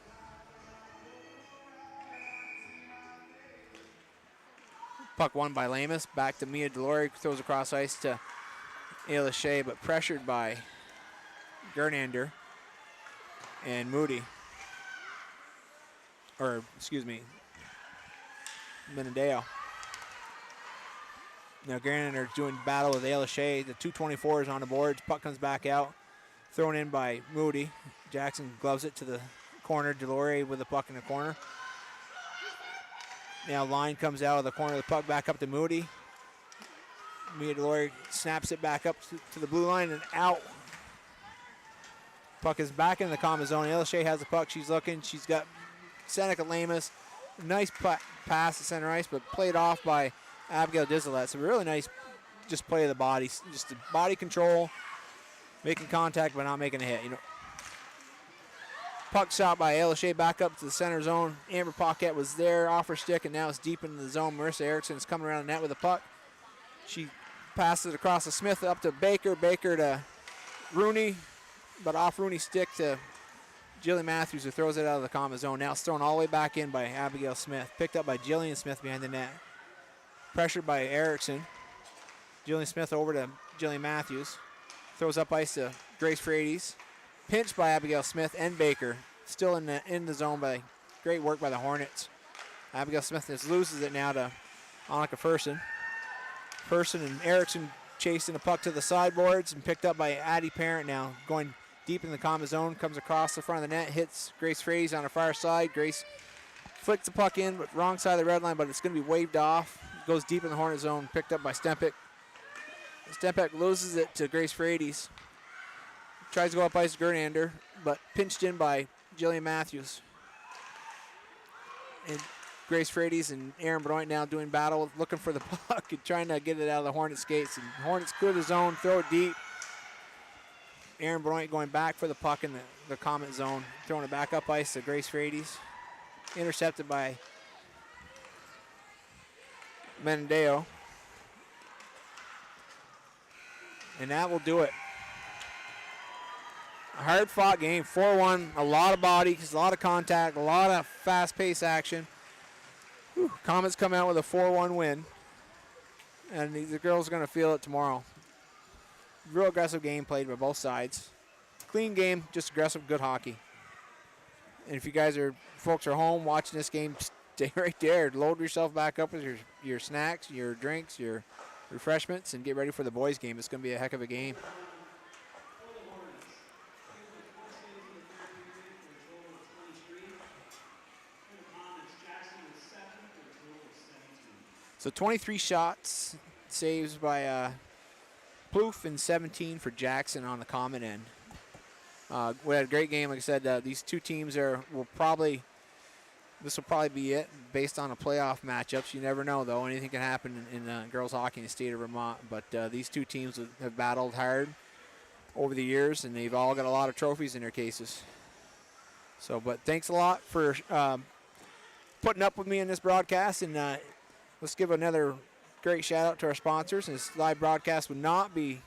Puck won by Lamus. Back to Mia Delory. Throws across ice to Ayla Shea, but pressured by Gernander and Moody. Or, excuse me, Menadeo. Now Gernander doing battle with Ayla Shea. The 224 is on the board. Puck comes back out. Thrown in by Moody. Jackson gloves it to the corner. Delory with the puck in the corner. Now Line comes out of the corner of the puck back up to Moody. Mia Delory snaps it back up to the blue line and out. Puck is back in the common zone. Ayla Shea has the puck. She's looking. She's got Seneca Lamus. Nice pass to center ice, but played off by Abigail Dizelet. So really nice just play of the body. Just the body control, making contact but not making a hit. Puck shot by Ayla Shea back up to the center zone. Amber Paquette was there off her stick, and now it's deep into the zone. Marissa Erickson is coming around the net with the puck. She passes it across to Smith up to Baker. Baker to Rooney, but off Rooney's stick to Jillian Matthews, who throws it out of the common zone. Now it's thrown all the way back in by Abigail Smith. Picked up by Jillian Smith behind the net. Pressured by Erickson. Jillian Smith over to Jillian Matthews. Throws up ice to Grace Frady's. Pinched by Abigail Smith and Baker. Still in the zone by great work by the Hornets. Abigail Smith just loses it now to Annika Fersen. Fersen and Erickson chasing the puck to the sideboards and picked up by Addie Parent now. Going deep in the common zone, comes across the front of the net, hits Grace Frady's on the far side. Grace flicks the puck in, but wrong side of the red line, but it's going to be waved off. Goes deep in the Hornet zone, picked up by Stempek. Stempek loses it to Grace Frady's. Tries to go up ice to Gernander, but pinched in by Jillian Matthews. And Grace Frady's and Aaron Benoit now doing battle, looking for the puck and trying to get it out of the Hornets' skates. And Hornets clear the zone, throw it deep. Aaron Benoit going back for the puck in the Comet zone, throwing it back up ice to Grace Frady's. Intercepted by Menendeo. And that will do it. A hard-fought game, 4-1, a lot of bodies, a lot of contact, a lot of fast-paced action. Whew. Comets come out with a 4-1 win, and the girls are going to feel it tomorrow. Real aggressive game played by both sides. Clean game, just aggressive, good hockey. And if you guys folks are home watching this game, stay right there. Load yourself back up with your snacks, your drinks, your refreshments, and get ready for the boys' game. It's going to be a heck of a game. So 23 shots, saves by Plouffe, and 17 for Jackson on the Comet end. We had a great game. Like I said, these two teams this will probably be it based on a playoff matchups. You never know, though. Anything can happen in girls hockey in the state of Vermont. But these two teams have battled hard over the years, and they've all got a lot of trophies in their cases. So, but thanks a lot for putting up with me in this broadcast, and let's give another great shout out to our sponsors. This live broadcast would not be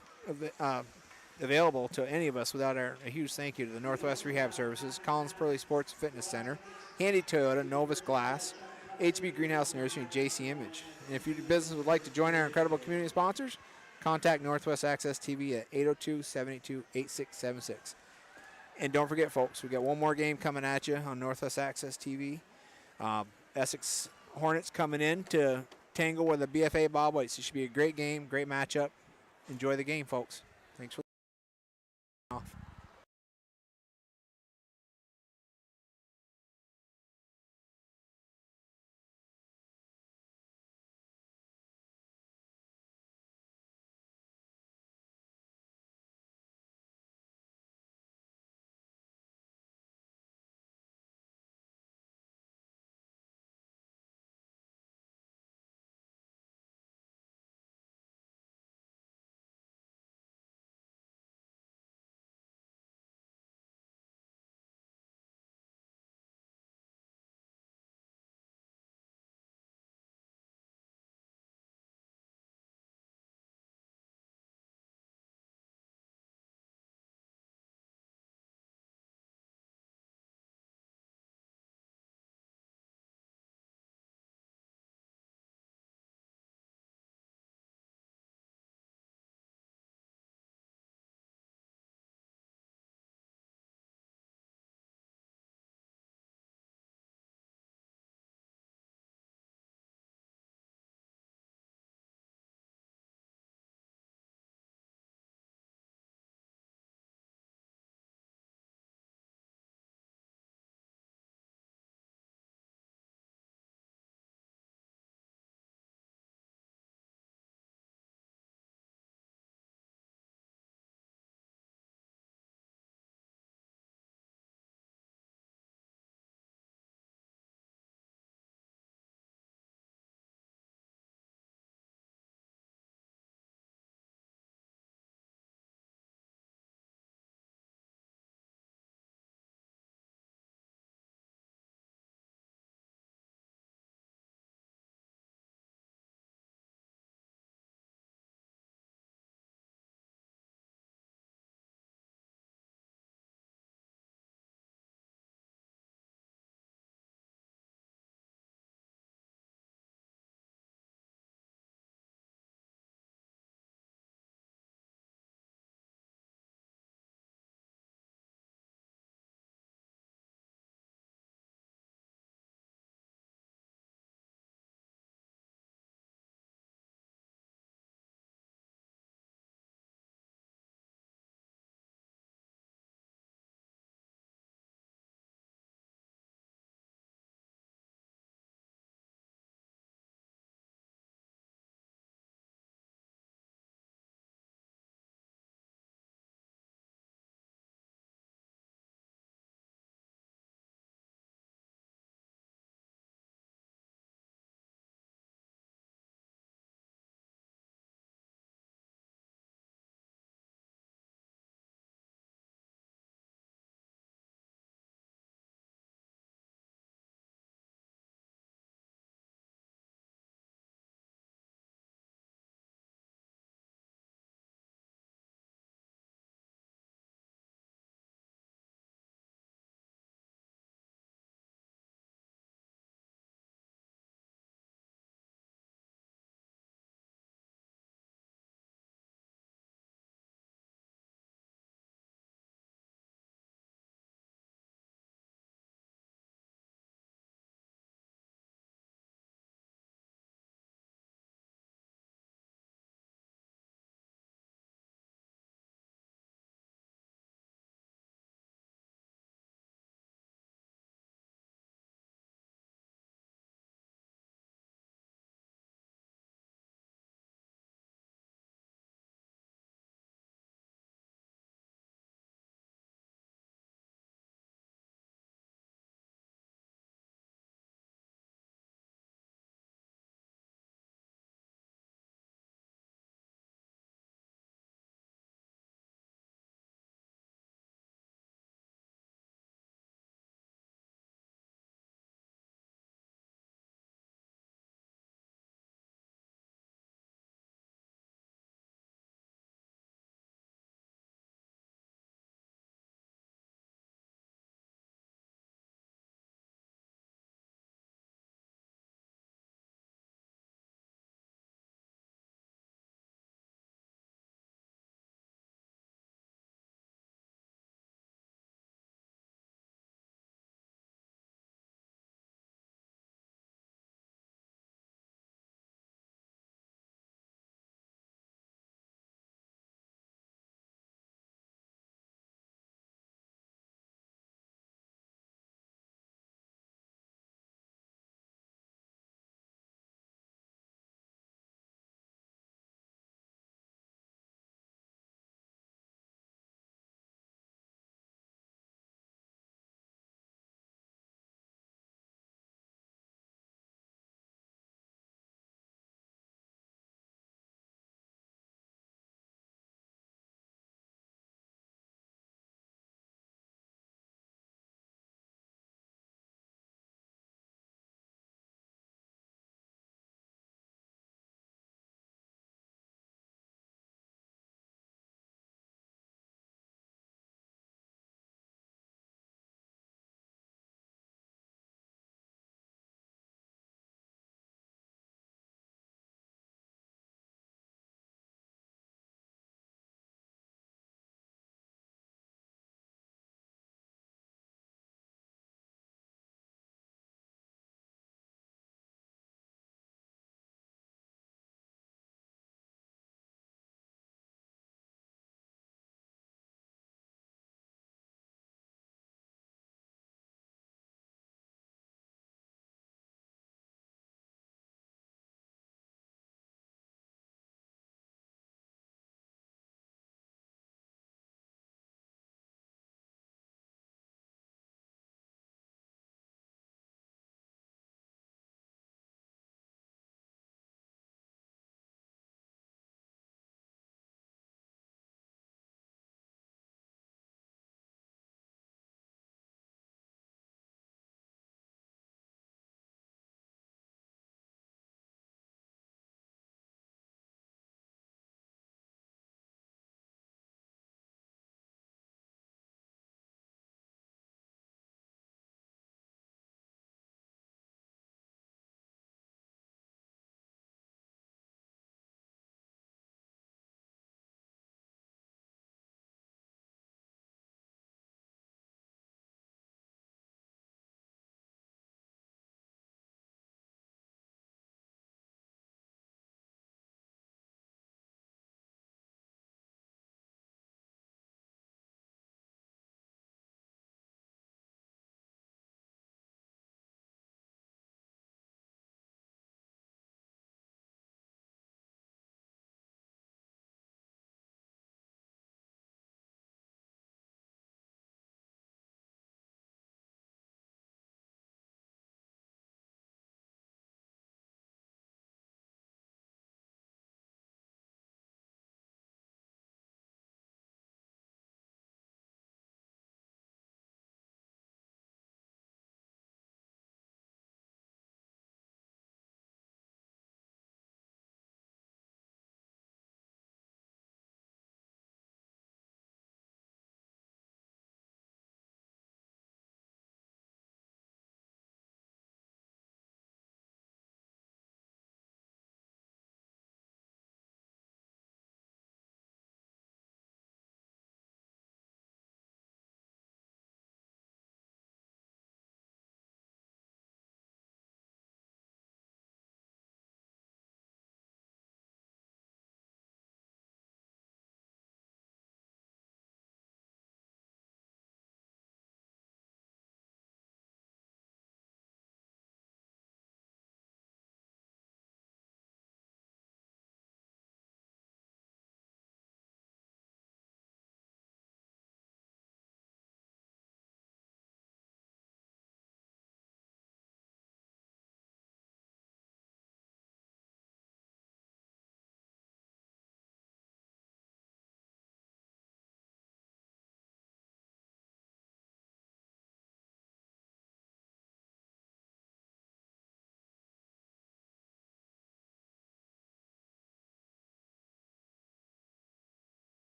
available to any of us without a huge thank you to the Northwest Rehab Services, Collins Pearly Sports Fitness Center, Handy Toyota, Novus Glass, HB Greenhouse Nursery, and JC Image. And if your business would like to join our incredible community sponsors, contact Northwest Access TV at 802-782-8676. And don't forget, folks, we got one more game coming at you on Northwest Access TV. Essex Hornets coming in to tangle with the BFA Bobwhites. It should be a great game, great matchup. Enjoy the game, folks. Thanks for off.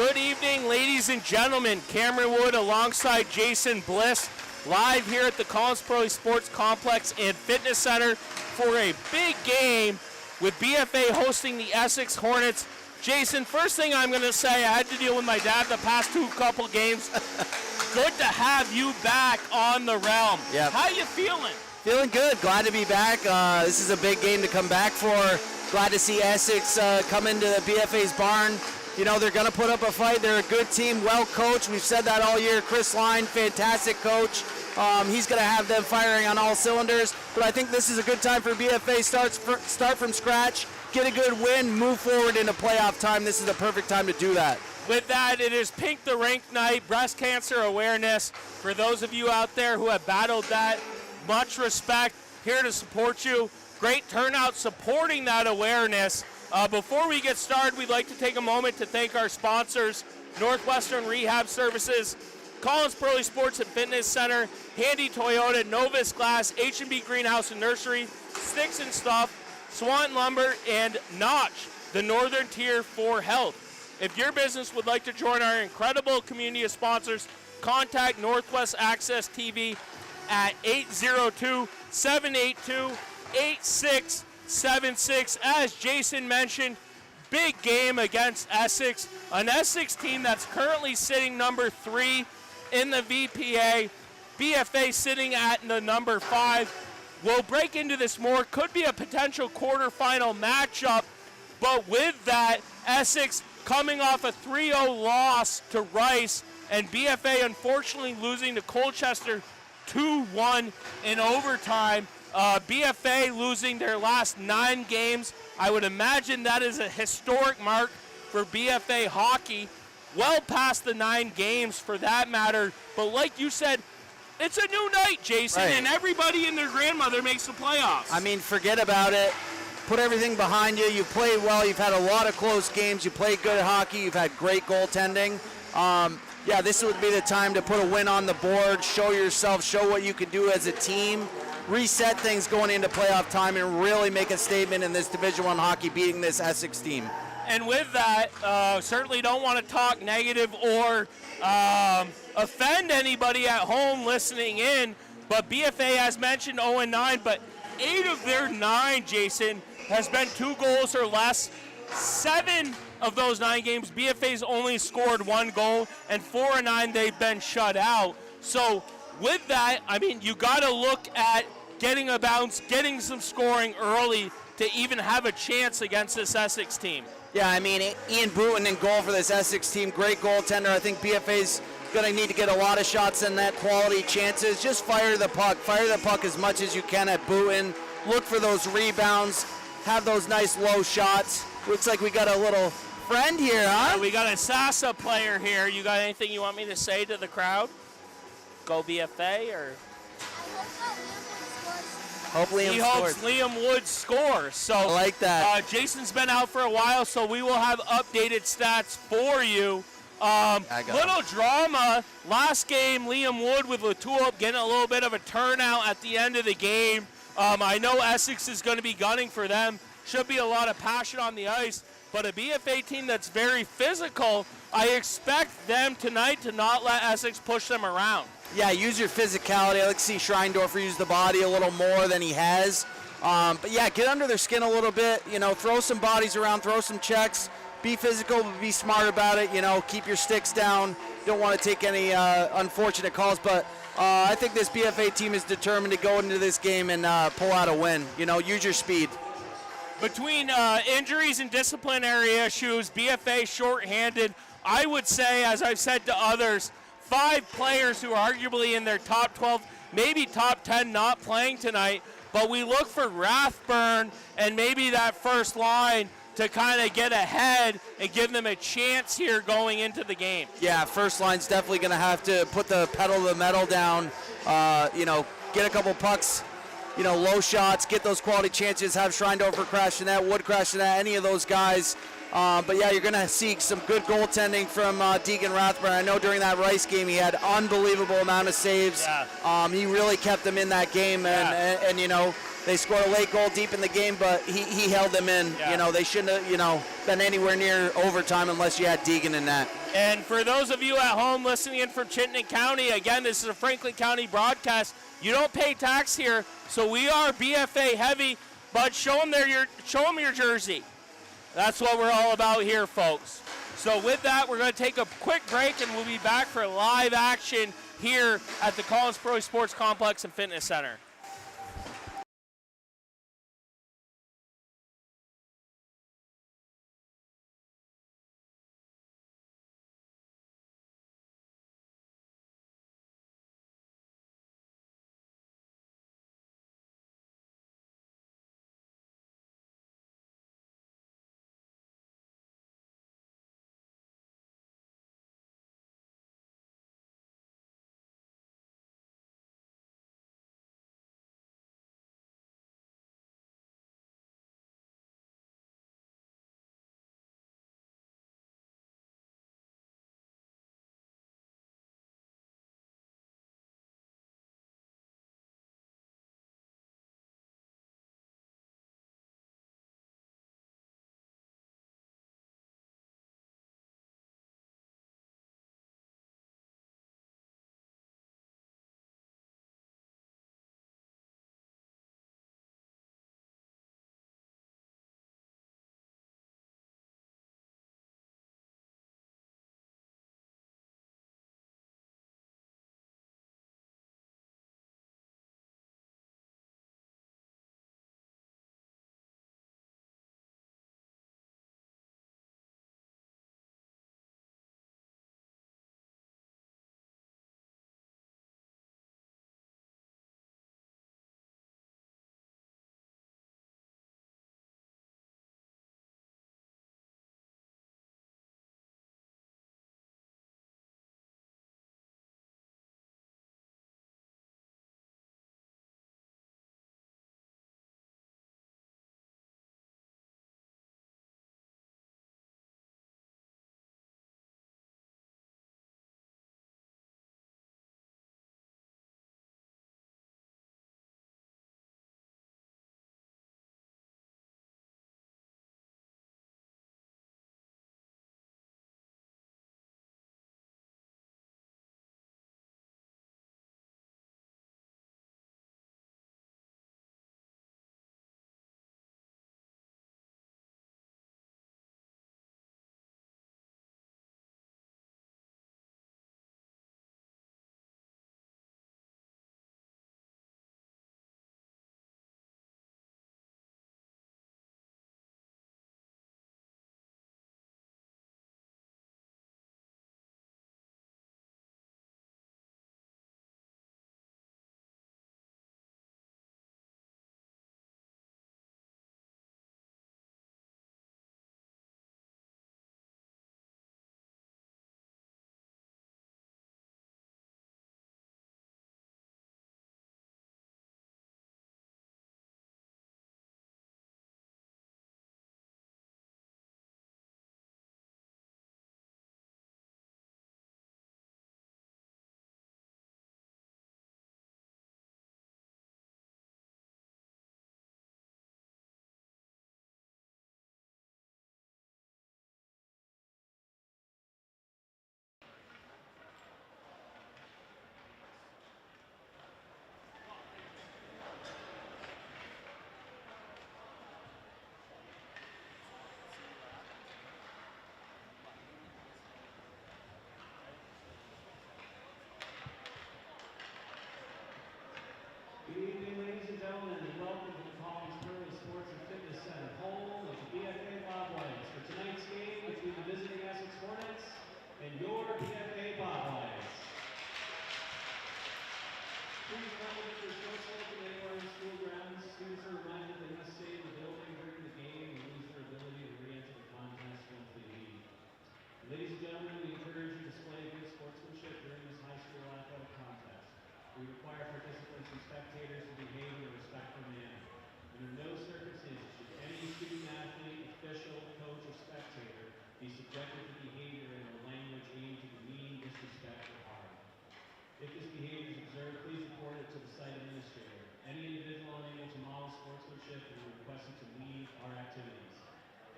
Good evening, ladies and gentlemen. Cameron Wood alongside Jason Bliss, live here at the Collins Pro Sports Complex and Fitness Center for a big game with BFA hosting the Essex Hornets. Jason, first thing I'm going to say, I had to deal with my dad the past couple games. Good to have you back on the realm. Yep. How you feeling? Feeling good. Glad to be back. This is a big game to come back for. Glad to see Essex come into the BFA's barn. You know, they're going to put up a fight. They're a good team, well coached. We've said that all year. Chris Line, fantastic coach. He's going to have them firing on all cylinders. But I think this is a good time for BFA. Start from scratch, get a good win, move forward into playoff time. This is the perfect time to do that. With that, it is Pink the Rink Night, breast cancer awareness. For those of you out there who have battled that, much respect, here to support you. Great turnout supporting that awareness. Before we get started, we'd like to take a moment to thank our sponsors, Northwestern Rehab Services, Collins Pro Sports and Fitness Center, Handy Toyota, Novus Glass, H&B Greenhouse and Nursery, Sticks and Stuff, Swan Lumber, and Notch, the Northern Tier for Health. If your business would like to join our incredible community of sponsors, contact Northwest Access TV at 802-782-8676. As Jason mentioned, big game against Essex, an Essex team that's currently sitting number 3 in the VPA, BFA sitting at the number 5. We'll break into this more, could be a potential quarterfinal matchup, but with that, Essex coming off a 3-0 loss to Rice, and BFA unfortunately losing to Colchester 2-1 in overtime. BFA losing their last 9 games. I would imagine that is a historic mark for BFA hockey. Well past the 9 games for that matter. But like you said, it's a new night, Jason, right, and everybody and their grandmother makes the playoffs. I mean, forget about it. Put everything behind you. You've played well. You've had a lot of close games. You played good hockey. You've had great goaltending. Yeah, this would be the time to put a win on the board, show yourself, show what you can do as a team, reset things going into playoff time, and really make a statement in this Division I hockey beating this Essex team. And with that, certainly don't want to talk negative or offend anybody at home listening in, but BFA, as mentioned, 0-9, but 8 of their 9, Jason, has been 2 goals or less. 7 of those 9 games, BFA's only scored 1 goal, and 4 of 9 they've been shut out. So with that, I mean, you got to look at getting a bounce, getting some scoring early to even have a chance against this Essex team. Yeah, I mean, Ian Bruton in goal for this Essex team, great goaltender. I think BFA's going to need to get a lot of shots in that, quality chances. Just fire the puck as much as you can at Bruton. Look for those rebounds, have those nice low shots. Looks like we got a little friend here, huh? We got a Sasa player here. You got anything you want me to say to the crowd? Go BFA or? Hopefully he hopes Liam Wood scores. So I like that. Jason's been out for a while, so we will have updated stats for you. Little drama. Last game, Liam Wood with Latuop getting a little bit of a turnout at the end of the game. I know Essex is going to be gunning for them. Should be a lot of passion on the ice. But a BFA team that's very physical, I expect them tonight to not let Essex push them around. Yeah, use your physicality. I like to see Schreindorfer use the body a little more than he has. But yeah, get under their skin a little bit. You know, throw some bodies around, throw some checks. Be physical, but be smart about it. You know, keep your sticks down. Don't want to take any unfortunate calls. But I think this BFA team is determined to go into this game and pull out a win. You know, use your speed. Between injuries and disciplinary issues, BFA shorthanded. I would say, as I've said to others, 5 players who are arguably in their top 12, maybe top 10 not playing tonight, but we look for Rathburn and maybe that first line to kind of get ahead and give them a chance here going into the game. Yeah, first line's definitely going to have to put the pedal to the metal down, you know, get a couple pucks, you know, low shots, get those quality chances, have Schreindorfer crash in that, Wood crash in that, any of those guys. But yeah, you're going to see some good goaltending from Deegan Rathburn. I know during that Rice game he had unbelievable amount of saves. Yeah. He really kept them in that game, and you know, they scored a late goal deep in the game, but he held them in. Yeah. You know, they shouldn't have, you know, been anywhere near overtime unless you had Deegan in that. And for those of you at home listening in from Chittenden County, again, this is a Franklin County broadcast. You don't pay tax here, so we are BFA heavy, but show them your jersey. That's what we're all about here, folks. So with that, we're going to take a quick break, and we'll be back for live action here at the Collins Pro Sports Complex and Fitness Center.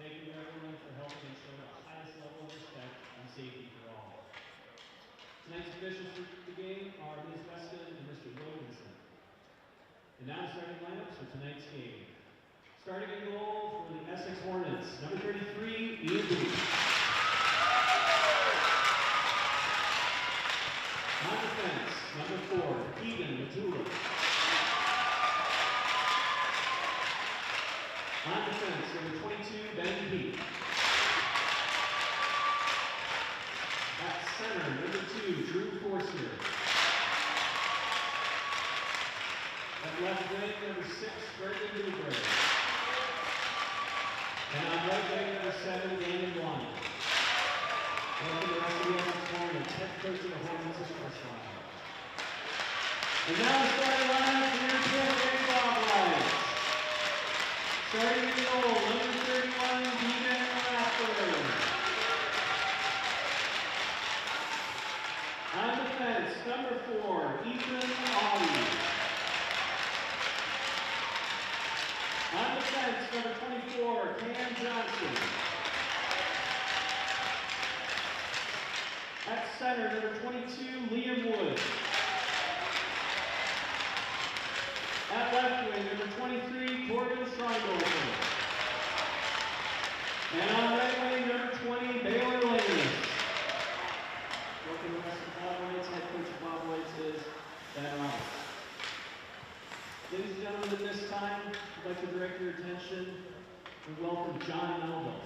Thank you everyone for helping ensure the highest level of respect and safety for all. Tonight's officials for the game are Ms. Weston and Mr. Wilkinson. And now the starting lineups for tonight's game. Starting in goal for the Essex Hornets, number 33, Ian Booth. On defense, number 4, Keegan Matula. On defense, number 22, Ben Peake. At center, number 2, Drew Forster. At left wing, number 6, Brendan Newberg. And on right wing, number 7, Damon Blanc. Welcome to the rest of the Essex Hornets, head coach of the Hornets is first line. And now the starting lineup for your BFA Bobwhites. Starting in goal, number 31, Deegan Rapper. On defense, number 4, Ethan Audie. On defense, number 24, Cam Johnson. At center, number 22, Liam Wood. At left wing, number 23, Corbin Schreindorfer. And on right wing, number 20, Baylor Lanus. Welcome to the rest of the Bobwhites. Head coach of Bobwhites is Ben Ross. Ladies and gentlemen, at this time, I'd like to direct your attention and welcome John Melville.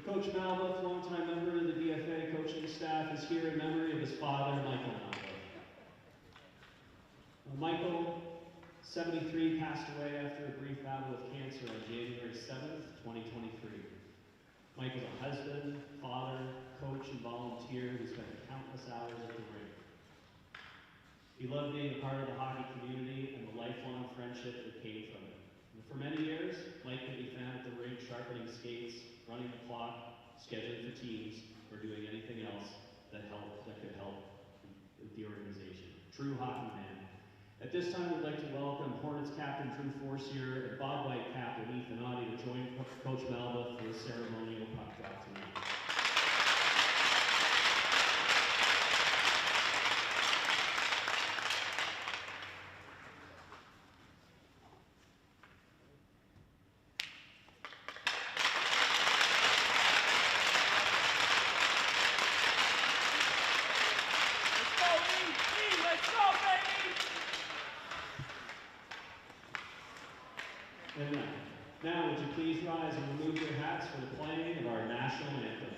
Coach Malbuff, longtime member of the BFA coaching staff, is here in memory of his father, Michael Malbuff. Michael, 73, passed away after a brief battle with cancer on January 7th, 2023. Mike was a husband, father, coach, and volunteer who spent countless hours at the rink. He loved being a part of the hockey community and the lifelong friendship that came from it. And for many years, Mike could be found at the rink sharpening skates, running the clock, scheduling for teams, or doing anything else that could help the organization. True hockey man. At this time, we'd like to welcome Hornets captain Drew Forcier and Bobwhite captain Ethan Audie to join Coach Malva for the ceremonial puck drop tonight. And now, would you please rise and remove your hats for the playing of our national anthem.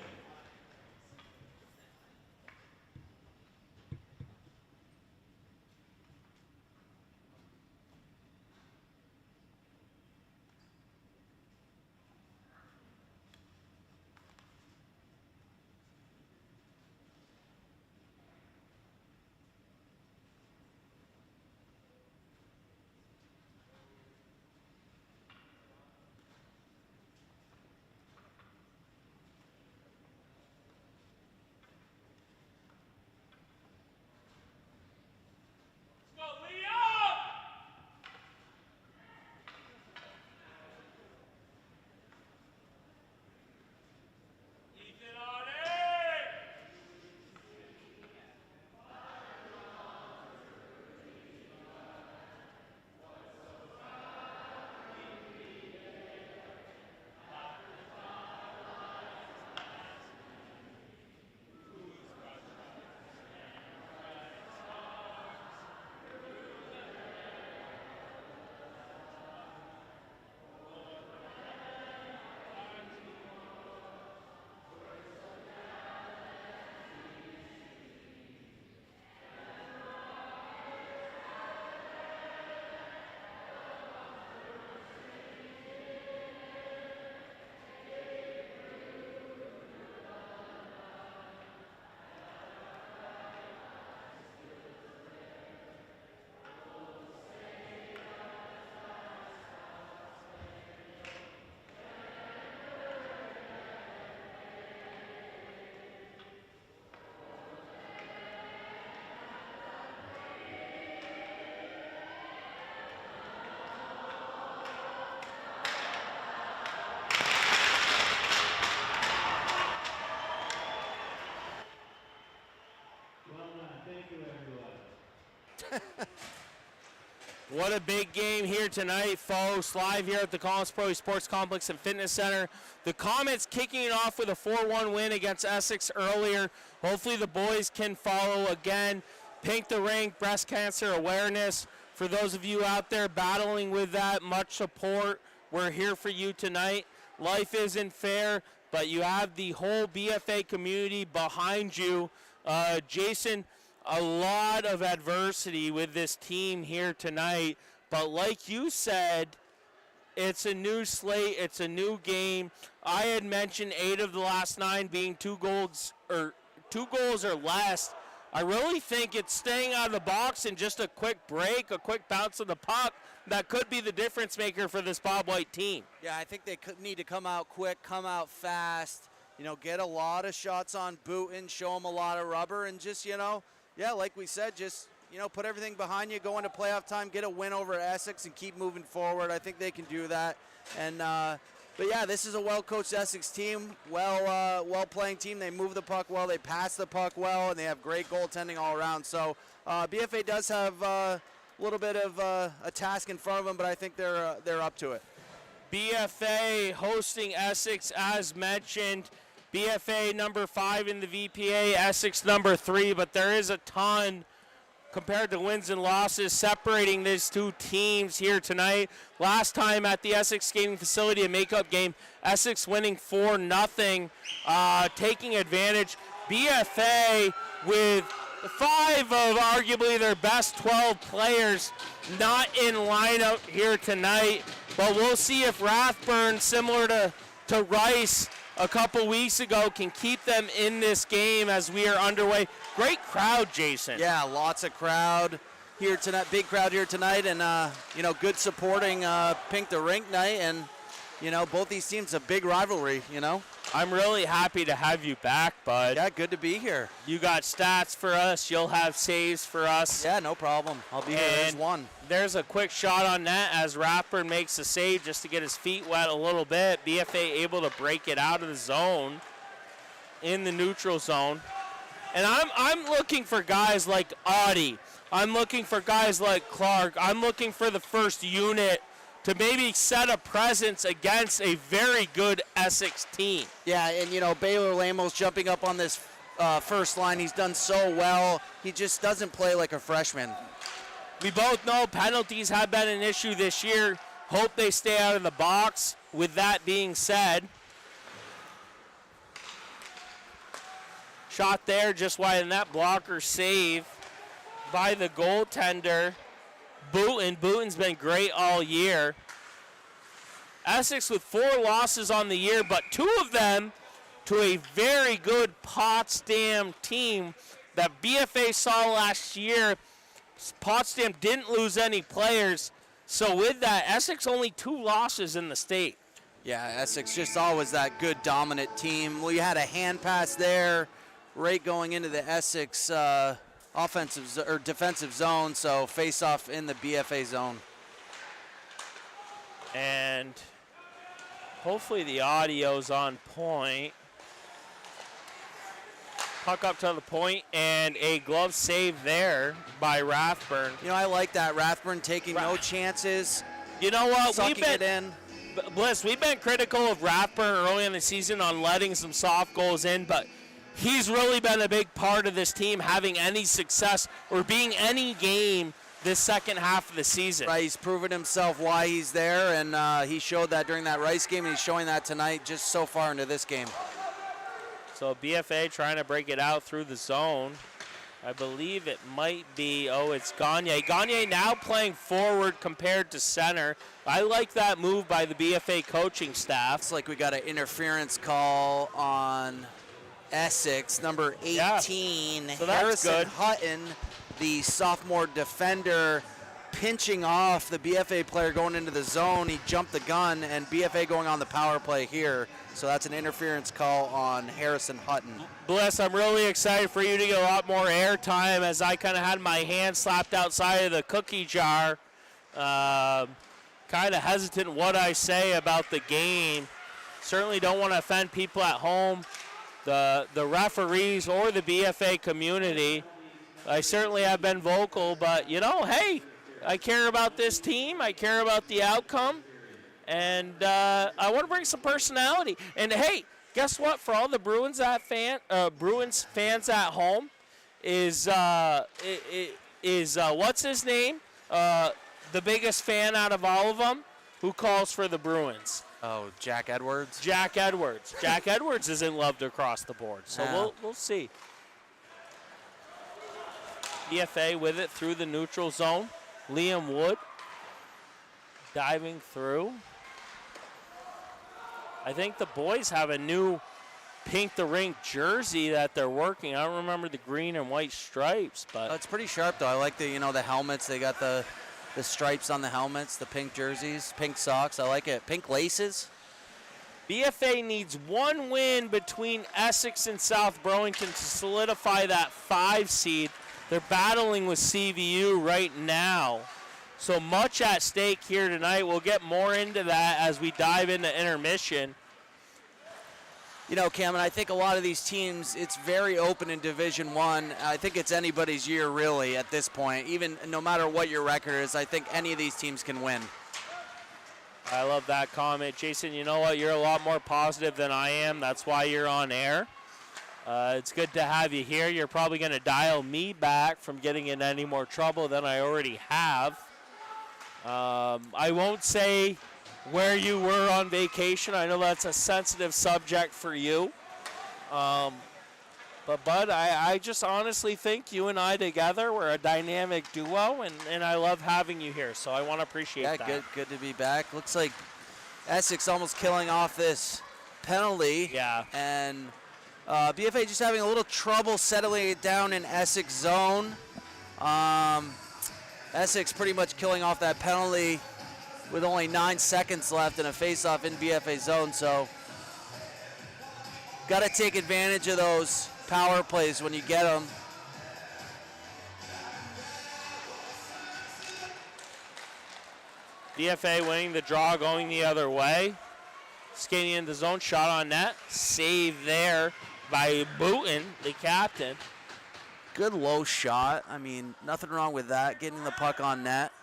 What a big game here tonight, folks. Live here at the Comets Pro Sports Complex and Fitness Center. The Comets kicking it off with a 4-1 win against Essex earlier. Hopefully the boys can follow again. Pink the Ring, breast cancer awareness. For those of you out there battling with that, much support. We're here for you tonight. Life isn't fair, but you have the whole BFA community behind you. Jason, a lot of adversity with this team here tonight, but like you said, it's a new slate, it's a new game. I had mentioned 8 of the last 9 being 2 goals or less. I really think it's staying out of the box and just a quick break, a quick bounce of the puck that could be the difference maker for this Bobwhite team. Yeah, I think they need to come out quick, come out fast, get a lot of shots on Booten, show them a lot of rubber, and just, yeah, like we said, just, put everything behind you, go into playoff time, get a win over Essex, and keep moving forward. I think they can do that. And, but yeah, this is a well-coached Essex team, well-playing team. They move the puck well, they pass the puck well, and they have great goaltending all around. So BFA does have a little bit of a task in front of them, but I think they're up to it. BFA hosting Essex, as mentioned. BFA number 5 in the VPA, Essex number 3, but there is a ton compared to wins and losses separating these two teams here tonight. Last time at the Essex skating facility, a makeup game, Essex winning 4-0, taking advantage. BFA with 5 of arguably their best 12 players not in lineup here tonight, but we'll see if Rathburn, similar to Rice a couple weeks ago, can keep them in this game as we are underway. Great crowd, Jason. Yeah, lots of crowd here tonight, big crowd here tonight, and good supporting Pink the Rink night, and both these teams a big rivalry. I'm really happy to have you back, bud. Yeah, good to be here. You got stats for us. You'll have saves for us. Yeah, no problem. I'll be here as one. There's a quick shot on net as Rathburn makes a save just to get his feet wet a little bit. BFA able to break it out of the zone in the neutral zone. And I'm looking for guys like Audie. I'm looking for guys like Clark. I'm looking for the first unit to maybe set a presence against a very good Essex team. Yeah, and Baylor Lamos jumping up on this first line. He's done so well. He just doesn't play like a freshman. We both know penalties have been an issue this year. Hope they stay out of the box. With that being said, shot there just wide of that blocker save by the goaltender. Booten's been great all year. Essex with 4 losses on the year, but 2 of them to a very good Potsdam team that BFA saw last year. Potsdam didn't lose any players, so with that, Essex only 2 losses in the state. Yeah, Essex just always that good dominant team. We had a hand pass there right going into the Essex offensive or defensive zone, so face off in the BFA zone. And hopefully the audio's on point. Puck up to the point, and a glove save there by Rathburn. I like that. Rathburn taking no chances. You know what? Sucking it in. Bliss, we've been critical of Rathburn early in the season on letting some soft goals in, but he's really been a big part of this team having any success or being any game this second half of the season. Right, he's proven himself why he's there, and he showed that during that Rice game, and he's showing that tonight just so far into this game. So BFA trying to break it out through the zone. I believe it might be, it's Gagne. Gagne now playing forward compared to center. I like that move by the BFA coaching staff. It's like we got an interference call on Essex, number 18, yeah. So that's Harrison good. Hutton, the sophomore defender, pinching off the BFA player going into the zone. He jumped the gun, and BFA going on the power play here. So that's an interference call on Harrison Hutton. Bliss, I'm really excited for you to get a lot more airtime as I kind of had my hand slapped outside of the cookie jar. Kind of hesitant what I say about the game. Certainly don't want to offend people at home, the referees, or the BFA community. I certainly have been vocal, but, hey, I care about this team. I care about the outcome. And I want to bring some personality. And, hey, guess what? For all the Bruins fans at home is what's his name? The biggest fan out of all of them who calls for the Bruins. Oh, Jack Edwards? Jack Edwards. Jack Edwards isn't loved across the board, so we'll see. BFA with it through the neutral zone. Liam Wood diving through. I think the boys have a new Pink the Rink jersey that they're working. I don't remember the green and white stripes, but It's pretty sharp, though. I like the helmets. They got the stripes on the helmets, the pink jerseys, pink socks. I like it. Pink laces. BFA needs one win between Essex and South Burlington to solidify that 5 seed. They're battling with CVU right now. So much at stake here tonight. We'll get more into that as we dive into intermission. Cam, and I think a lot of these teams, it's very open in Division One. I think it's anybody's year, really, at this point. Even no matter what your record is, I think any of these teams can win. I love that comment. Jason, you know what? You're a lot more positive than I am. That's why you're on air. It's good to have you here. You're probably going to dial me back from getting in any more trouble than I already have. I won't say where you were on vacation. I know that's a sensitive subject for you. But, Bud, I just honestly think you and I together, we're a dynamic duo, and I love having you here, so I want to appreciate that. Yeah, good to be back. Looks like Essex almost killing off this penalty. Yeah. And BFA just having a little trouble settling it down in Essex zone. Essex pretty much killing off that penalty with only 9 seconds left in a face-off in BFA zone, so got to take advantage of those power plays when you get them. BFA winning the draw, going the other way. Skating in the zone, shot on net. Save there by Booten, the captain. Good low shot. I mean, nothing wrong with that, getting the puck on net.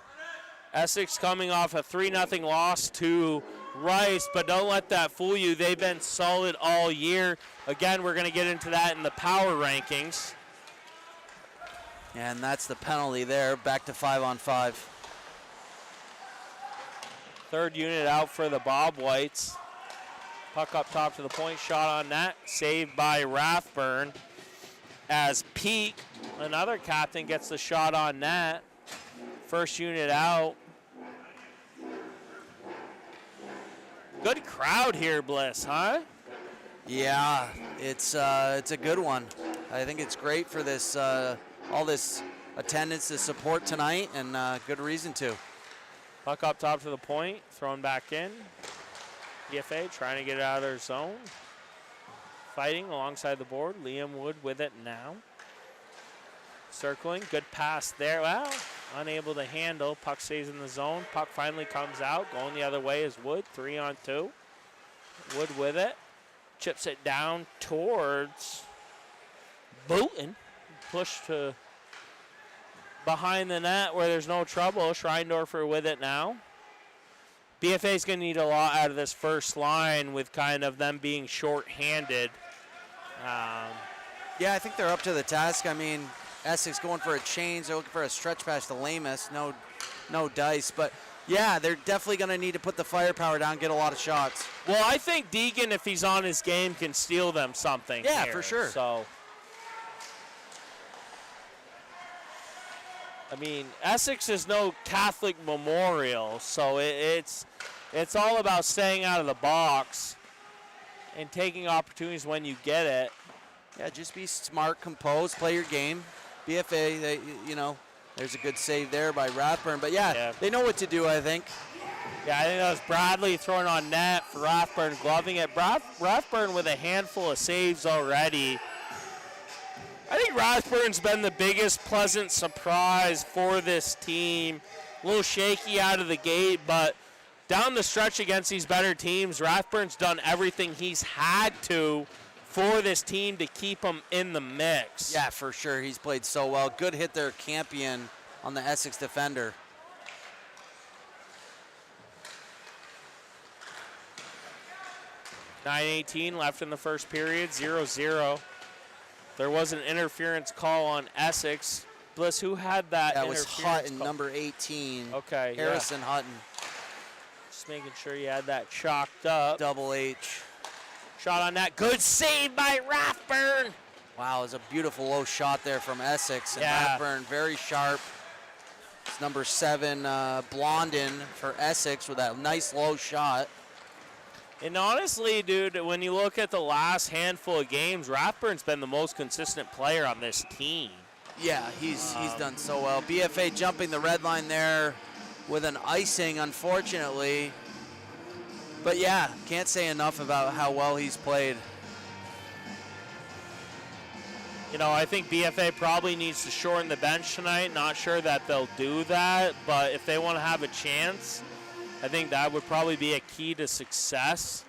Essex coming off a 3-0 loss to Rice, but don't let that fool you. They've been solid all year. Again, we're going to get into that in the power rankings. And that's the penalty there, back to 5-on-5. Third unit out for the Bobwhites. Puck up top to the point, shot on net, saved by Rathburn. As Peak, another captain, gets the shot on net. First unit out. Good crowd here, Bliss, huh? Yeah, it's a good one. I think it's great for this all this attendance to support tonight, and good reason to. Puck up top to the point, thrown back in. BFA trying to get it out of their zone. Fighting alongside the board. Liam Wood with it now. Circling, good pass there. Well, unable to handle. Puck stays in the zone. Puck finally comes out. Going the other way is Wood, 3-on-2. Wood with it. Chips it down towards Booten. Push to behind the net where there's no trouble. Schreindorfer with it now. BFA is going to need a lot out of this first line with kind of them being short-handed. Yeah, I think they're up to the task. I mean, Essex going for a change. They're looking for a stretch pass to Lamus. No dice. But, yeah, they're definitely going to need to put the firepower down, get a lot of shots. Well, I think Deegan, if he's on his game, can steal them something. Yeah, here. for sure. So, I mean, Essex is no Catholic Memorial, so it's all about staying out of the box and taking opportunities when you get it. Yeah, just be smart, composed, play your game. BFA, there's a good save there by Rathburn. But, yeah, they know what to do, I think. Yeah, I think that was Bradley throwing on net for Rathburn, gloving it. Rathburn with a handful of saves already. I think Rathburn's been the biggest pleasant surprise for this team. A little shaky out of the gate, but down the stretch against these better teams, Rathburn's done everything he's had to for this team to keep them in the mix. Yeah, for sure. He's played so well. Good hit there, Campion, on the Essex defender. .9:18 left in the first period, 0-0. There was an interference call on Essex. Bliss, who had that That was interference Hutton, call? number 18. Okay, Harrison Hutton. Just making sure you had that chalked up. Double H. Shot on that. Good save by Rathburn. Wow, it was a beautiful low shot there from Essex. And Rathburn, very sharp. It's number 7, Blondin for Essex with that nice low shot. And honestly, dude, when you look at the last handful of games, Rathburn's been the most consistent player on this team. Yeah, he's done so well. BFA jumping the red line there with an icing, unfortunately. But yeah, can't say enough about how well he's played. You know, I think BFA probably needs to shorten the bench tonight. Not sure that they'll do that, but if they want to have a chance, I think that would probably be a key to success,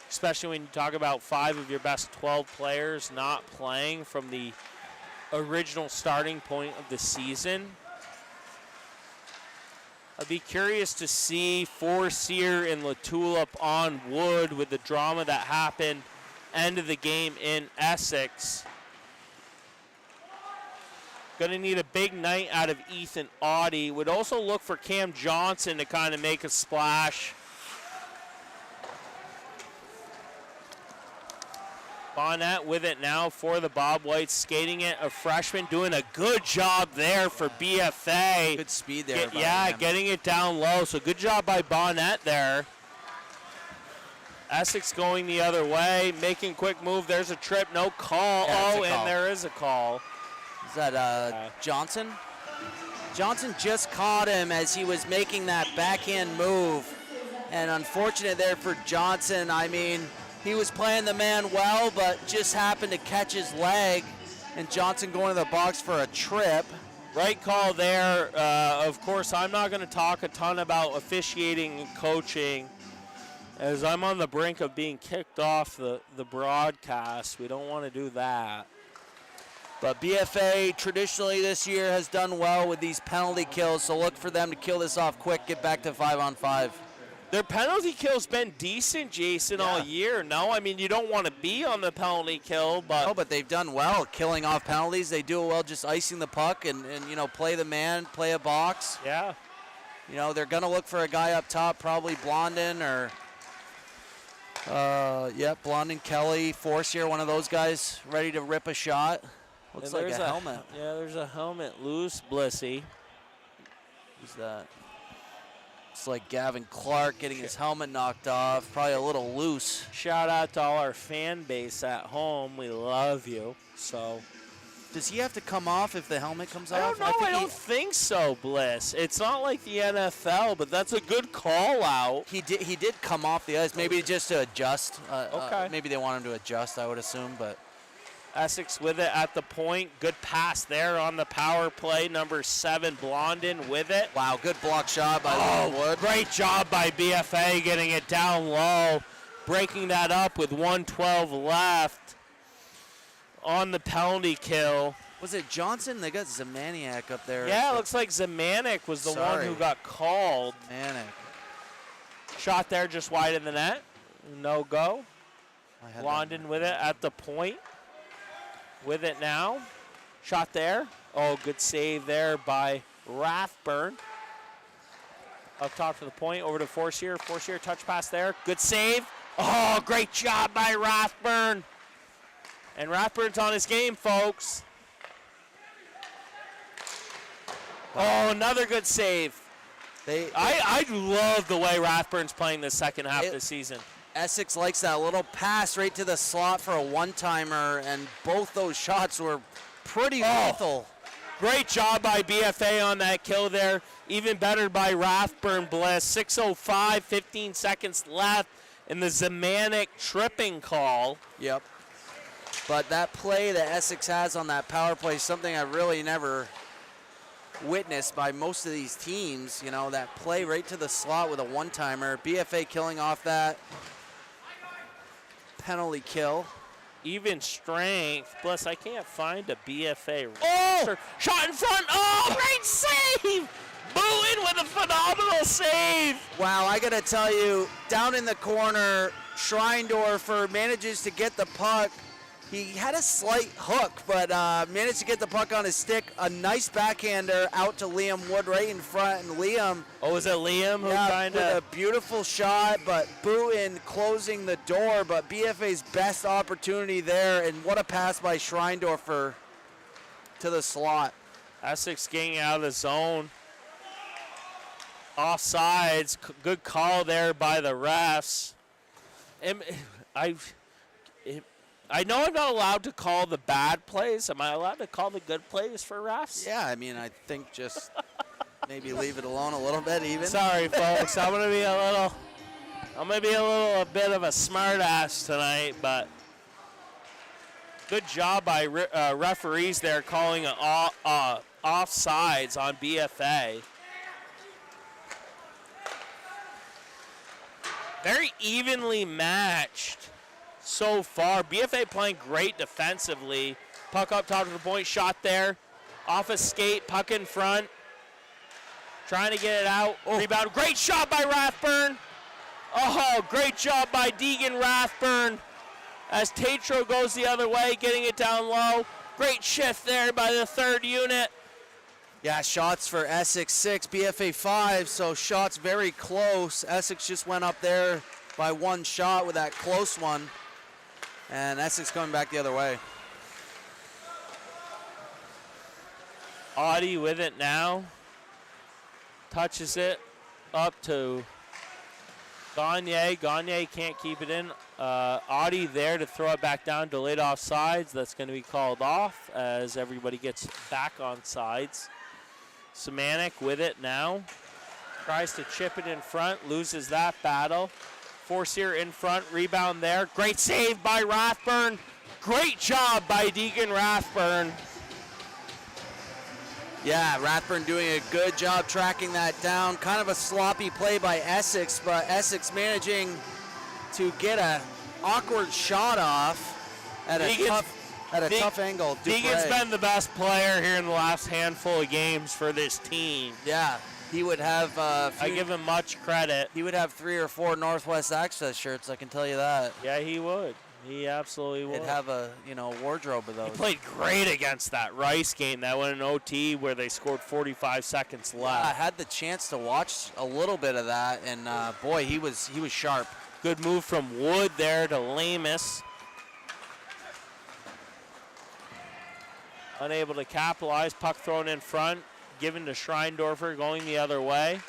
especially when you talk about 5 of your best 12 players not playing from the original starting point of the season. I'd be curious to see Forcier and Latulip on wood with the drama that happened end of the game in Essex. Going to need a big night out of Ethan Audie. Would also look for Cam Johnson to kind of make a splash. Bonnet with it now for the Bobwhites, skating it, a freshman doing a good job there for BFA. Good speed there. Getting it down low, so good job by Bonnet there. Essex going the other way, making quick move. There's a trip, no call. Yeah, and there is a call. Is that Johnson? Johnson just caught him as he was making that backhand move. And unfortunate there for Johnson. I mean, he was playing the man well, but just happened to catch his leg. And Johnson going to the box for a trip. Right call there. Of course, I'm not going to talk a ton about officiating and coaching, as I'm on the brink of being kicked off the broadcast. We don't want to do that. But BFA traditionally this year has done well with these penalty kills, so look for them to kill this off quick, get back to 5-on-5. Their penalty kill's been decent, Jason, all year. No, I mean, you don't want to be on the penalty kill, but... No, but they've done well killing off penalties. They do it well just icing the puck and you know, play the man, play a box. Yeah. You know, they're going to look for a guy up top, probably Blondin or... Blondin, Kelly, Forcier, one of those guys ready to rip a shot. Looks like a helmet. Yeah, there's a helmet loose, Blissy. Who's that? It's like Gavin Clark getting his helmet knocked off, probably a little loose. Shout out to all our fan base at home. We love you. So, does he have to come off if the helmet comes off? I don't know. I don't think so, Bliss. It's not like the NFL, but that's a good call out. He did come off the ice, maybe just to adjust. Okay. Maybe they want him to adjust, I would assume, but. Essex with it at the point. Good pass there on the power play. Number 7, Blondin with it. Wow, good block shot by Wood. Great job by BFA getting it down low. Breaking that up with 1:12 left on the penalty kill. Was it Johnson? They got Zemaniak up there. Yeah, it looks like Zemanek was the one who got called. Zemanek. Shot there just wide of the net. No go. Blondin with it at the point. With it now. Shot there. Oh, good save there by Rathburn. Up top to the point, over to Forcier. Forcier touch pass there. Good save. Oh, great job by Rathburn. And Rathburn's on his game, folks. Oh, another good save. I love the way Rathburn's playing the second half of the season. Essex likes that little pass right to the slot for a one-timer, and both those shots were pretty lethal. Great job by BFA on that kill there. Even better by Rathburn, Bliss. 6:05, 15 seconds left in the Zemanek tripping call. Yep. But that play that Essex has on that power play is something I really never witnessed by most of these teams. You know, that play right to the slot with a one-timer. BFA killing off that penalty kill. even strength. Plus, I can't find a BFA. Oh! Shot in front. Oh, great save! Bowen with a phenomenal save. Wow, I got to tell you, down in the corner, Schreindorfer manages to get the puck. He had a slight hook, but managed to get the puck on his stick. A nice backhander out to Liam Wood right in front, and Liam. Oh, was it Liam who kind with a of? beautiful shot, but Bowen closing the door. But BFA's best opportunity there, and what a pass by Schreindorfer to the slot. Essex getting out of the zone. Offsides, good call there by the refs. I know I'm not allowed to call the bad plays. Am I allowed to call the good plays for refs? Yeah, I mean, I think just maybe leave it alone a little bit even. Sorry, folks. I'm gonna be a bit of a smart ass tonight, but good job by referees there calling offsides on BFA. Very evenly matched so far. BFA playing great defensively. Puck up top of the point, shot there. Off a skate, puck in front. Trying to get it out. Oh. Rebound. Great shot by Rathburn. Oh, great job by Deegan Rathburn. As Tatro goes the other way, getting it down low. Great shift there by the third unit. Yeah, shots for Essex 6, BFA 5, so shots very close. Essex just went up there by one shot with that close one. And Essex coming back the other way. Audie with it now. Touches it up to Gagne. Gagne can't keep it in. Audie there to throw it back down. Delayed offsides. That's going to be called off as everybody gets back on sides. Semanek with it now. Tries to chip it in front. Loses that battle. Forcier in front, rebound there. Great save by Rathburn. Great job by Deegan Rathburn. Yeah, Rathburn doing a good job tracking that down. Kind of a sloppy play by Essex, but Essex managing to get a awkward shot off at a tough angle. Deegan's been the best player here in the last handful of games for this team. Yeah. He would have. I give him much credit. He would have 3 or 4 Northwest Access shirts. I can tell you that. Yeah, he would. He absolutely would. He'd have a wardrobe of those. He played great against that Rice game that went in OT where they scored 45 seconds left. Yeah, I had the chance to watch a little bit of that, and boy, he was sharp. Good move from Wood there to Lamus. Unable to capitalize. Puck thrown in front. Given to Schreindorfer, going the other way.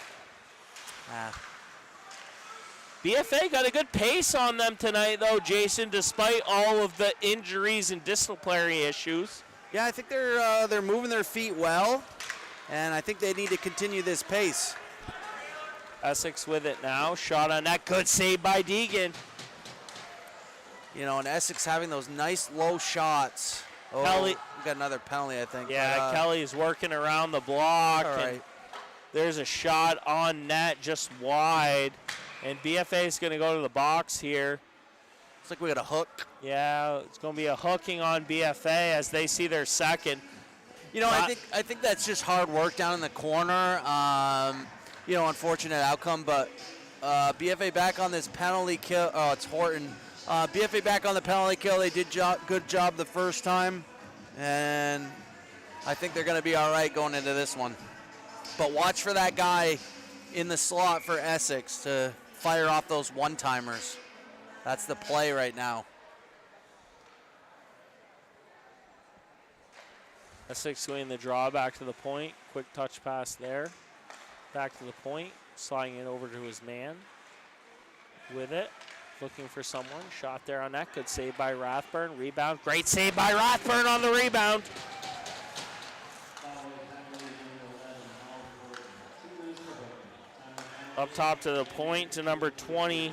BFA got a good pace on them tonight, though, Jason, despite all of the injuries and disciplinary issues. Yeah, I think they're moving their feet well, and I think they need to continue this pace. Essex with it now. Shot on net. Good save by Deegan. And Essex having those nice low shots. Oh, Kelly. We got another penalty, I think. Yeah, Kelly's working around the block. All right. And there's a shot on net just wide. And BFA is going to go to the box here. Looks like we got a hook. Yeah, it's going to be a hooking on BFA as they see their second. I think that's just hard work down in the corner. Unfortunate outcome, but BFA back on this penalty kill. Oh, it's Horton. BFA back on the penalty kill. They did good job the first time, and I think they're going to be all right going into this one. But watch for that guy in the slot for Essex to fire off those one-timers. That's the play right now. Essex winning the draw back to the point. Quick touch pass there. Back to the point. Sliding it over to his man. With it. Looking for someone. Shot there on that. Good save by Rathburn. Rebound. Great save by Rathburn on the rebound. Up top to the point to number 20,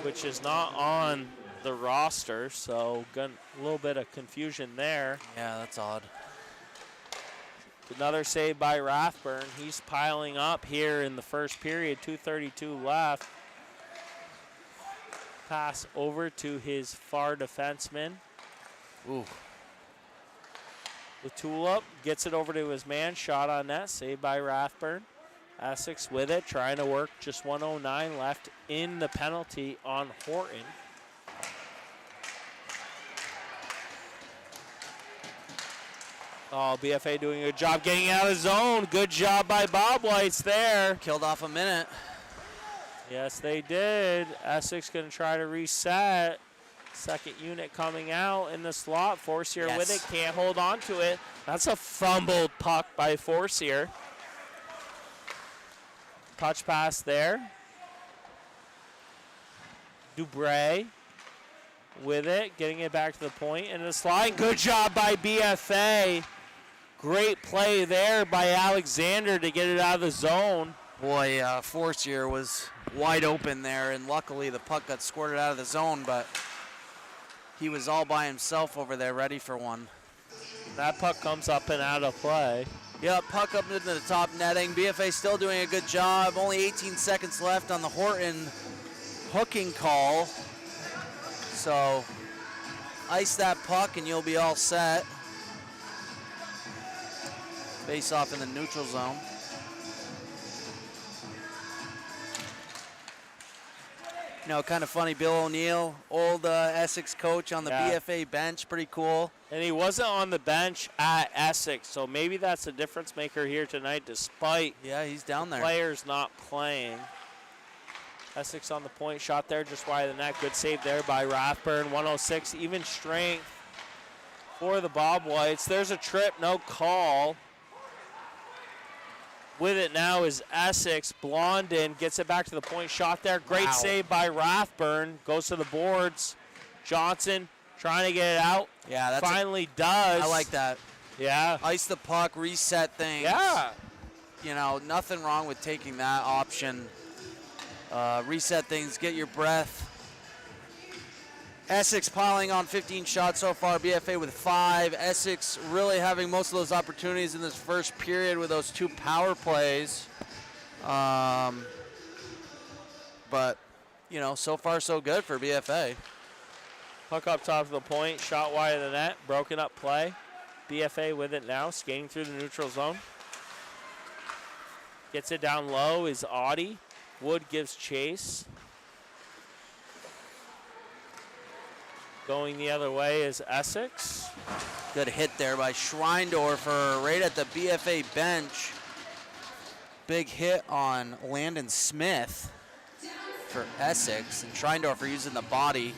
which is not on the roster. So a little bit of confusion there. Yeah, that's odd. Another save by Rathburn. He's piling up here in the first period. 2:32 left. Pass over to his far defenseman. Ooh. The tulip gets it over to his man. Shot on net. Saved by Rathburn. Essex with it. Trying to work. Just 1:09 left in the penalty on Horton. Oh, BFA doing a good job getting out of zone. Good job by Bobwhites there. Killed off a minute. Yes, they did. Essex going to try to reset. Second unit coming out in the slot. Forcier with it. Can't hold on to it. That's a fumbled puck by Forcier. Touch pass there. Dubray with it. Getting it back to the point in the slide. Good job by BFA. Great play there by Alexander to get it out of the zone. Boy, Forcier was wide open there, and luckily the puck got squirted out of the zone, but he was all by himself over there ready for one. That puck comes up and out of play. Yeah, puck up into the top netting. BFA still doing a good job. Only 18 seconds left on the Horton hooking call. So ice that puck and you'll be all set. Face off in the neutral zone. You know, kind of funny, Bill O'Neill, old Essex coach on the BFA bench, pretty cool. And he wasn't on the bench at Essex, so maybe that's a difference maker here tonight despite he's down there. Players not playing. Essex on the point, shot there just wide of the net. Good save there by Rathburn. 106, even strength for the Bobwhites. There's a trip, no call. With it now is Essex. Blondin gets it back to the point. Shot there. Great save by Rathburn. Goes to the boards. Johnson trying to get it out. Yeah, that's finally does. I like that. Yeah. Ice the puck, reset things. Yeah. You know, nothing wrong with taking that option. Reset things, get your breath. Essex piling on 15 shots so far, BFA with 5. Essex really having most of those opportunities in this first period with those 2 power plays. But, you know, so far so good for BFA. Puck up top of the point, shot wide of the net, broken up play. BFA with it now, skating through the neutral zone. Gets it down low is Audie. Wood gives chase. Going the other way is Essex. Good hit there by Schreindorfer right at the BFA bench. Big hit on Landon Smith for Essex, and Schreindorfer using the body.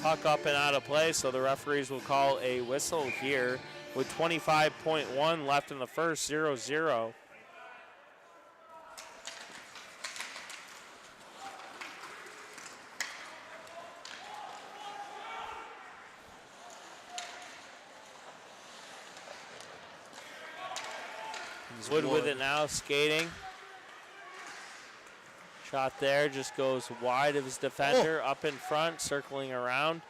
Puck up and out of play, so the referees will call a whistle here with 25.1 left in the first, 0-0. Wood with it now, skating. Shot there, just goes wide of his defender, up in front, circling around.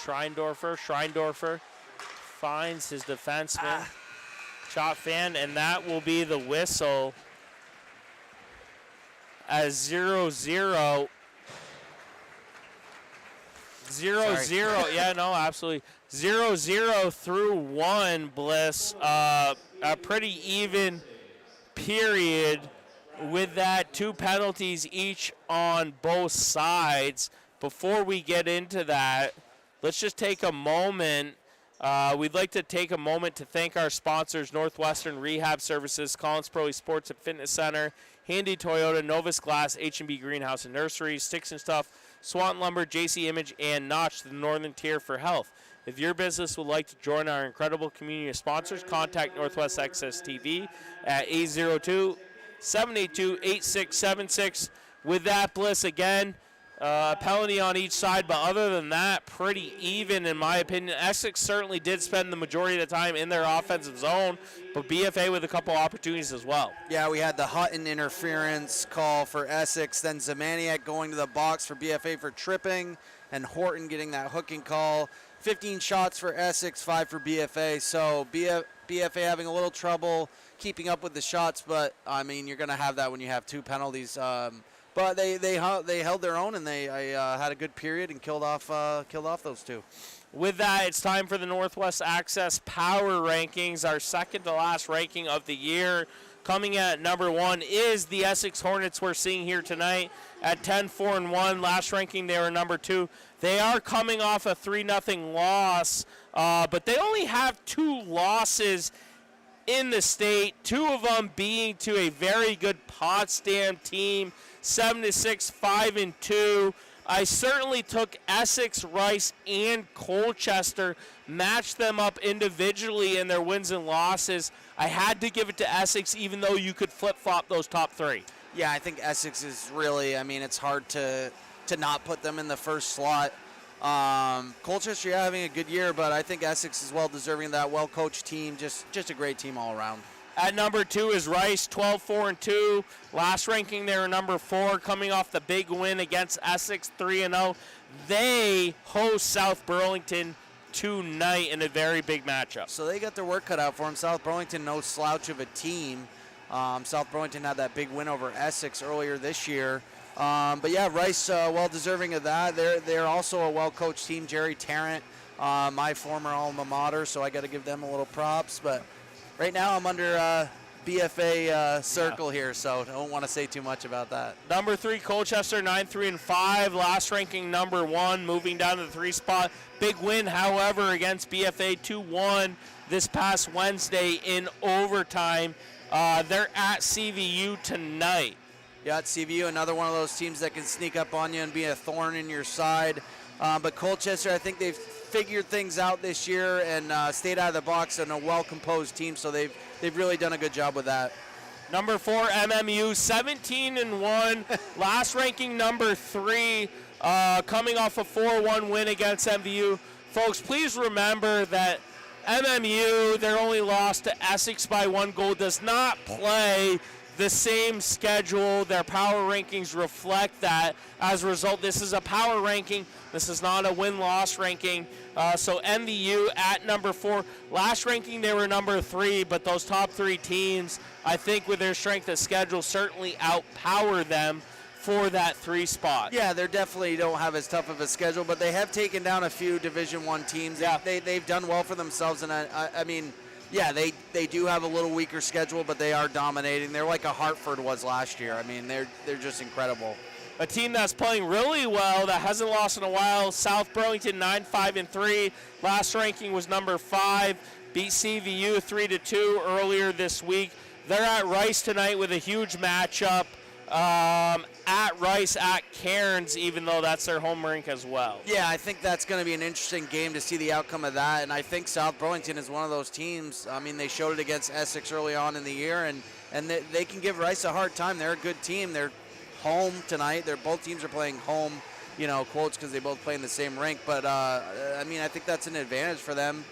Schreindorfer finds his defenseman. Shot fan, and that will be the whistle as 0-0. 0-0, yeah, no, absolutely. 0-0 through 1, Bliss. A pretty even period with that, 2 penalties each on both sides. Before we get into that, let's just take a moment. We'd like to take a moment to thank our sponsors, Northwestern Rehab Services, Collins Pro Sports and Fitness Center, Handy Toyota, Novus Glass, H&B Greenhouse and Nursery, Sticks and Stuff, Swanton Lumber, JC Image, and Notch, the Northern Tier for Health. If your business would like to join our incredible community of sponsors, contact Northwest Access TV at 802-782-8676. With that, Bliss, again, penalty on each side, but other than that, pretty even in my opinion. Essex certainly did spend the majority of the time in their offensive zone, but BFA with a couple opportunities as well. Yeah, we had the Hutton interference call for Essex, then Zamaniak going to the box for BFA for tripping, and Horton getting that hooking call. 15 shots for Essex, 5 for BFA. So BFA having a little trouble keeping up with the shots, but I mean, you're going to have that when you have 2 penalties. But but they held their own, and they had a good period and killed off those two. With that, it's time for the Northwest Access Power Rankings, our second to last ranking of the year. Coming at number 1 is the Essex Hornets we're seeing here tonight at 10-4-1. Last ranking, they were number 2. They are coming off a 3-0 loss, but they only have 2 losses in the state, 2 of them being to a very good Potsdam team, 7-6, 5-2. I certainly took Essex, Rice, and Colchester, matched them up individually in their wins and losses. I had to give it to Essex, even though you could flip-flop those top 3. Yeah, I think Essex is really, I mean, it's hard to not put them in the first slot. Colchester, yeah, having a good year, but I think Essex is well deserving of that well-coached team, just a great team all around. At number 2 is Rice, 12-4-2. Last ranking, they were number 4, coming off the big win against Essex, 3-0. They host South Burlington tonight in a very big matchup. So they got their work cut out for them. South Burlington, no slouch of a team. South Burlington had that big win over Essex earlier this year. But yeah, Rice, well deserving of that. They're also a well-coached team. Jerry Tarrant, my former alma mater, so I got to give them a little props. But right now I'm under BFA circle here, so I don't want to say too much about that. Number 3, Colchester, 9-3-5. Last ranking, number 1, moving down to the 3 spot. Big win, however, against BFA, 2-1 this past Wednesday in overtime. They're at CVU tonight. Yeah, at CVU, another one of those teams that can sneak up on you and be a thorn in your side. But Colchester, I think they've figured things out this year and stayed out of the box, and a well-composed team, so they've really done a good job with that. Number 4, MMU, 17-1. Last ranking, number 3, coming off a 4-1 win against MVU. Folks, please remember that MMU, their only loss to Essex by 1 goal, does not play the same schedule. Their power rankings reflect that. As a result, this is a power ranking. This is not a win-loss ranking. So MVU at number 4. Last ranking, they were number 3, but those top 3 teams, I think with their strength of schedule, certainly outpower them for that 3 spot. Yeah, they definitely don't have as tough of a schedule, but they have taken down a few Division I teams. Yeah. They've done well for themselves, and I mean, yeah, they do have a little weaker schedule, but they are dominating. They're like a Hartford was last year. I mean, they're just incredible. A team that's playing really well, that hasn't lost in a while, South Burlington 9-5-3. Last ranking was number 5. Beat CVU 3-2 earlier this week. They're at Rice tonight with a huge matchup. At Rice, at Cairns, even though that's their home rink as well. Yeah, I think that's going to be an interesting game to see the outcome of that, and I think South Burlington is one of those teams. I mean, they showed it against Essex early on in the year, and they can give Rice a hard time. They're a good team. They're home tonight. Both teams are playing home, quotes because they both play in the same rink, but I mean, I think that's an advantage for them,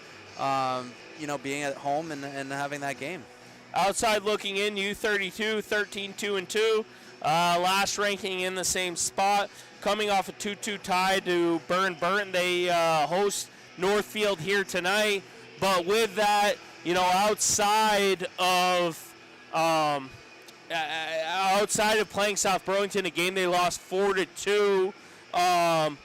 being at home and having that game. Outside looking in, U32, 13-2-2. Last ranking in the same spot. Coming off a 2-2 tie to Burton. They host Northfield here tonight. But with that, outside of playing South Burlington, a game they lost 4-2. Again,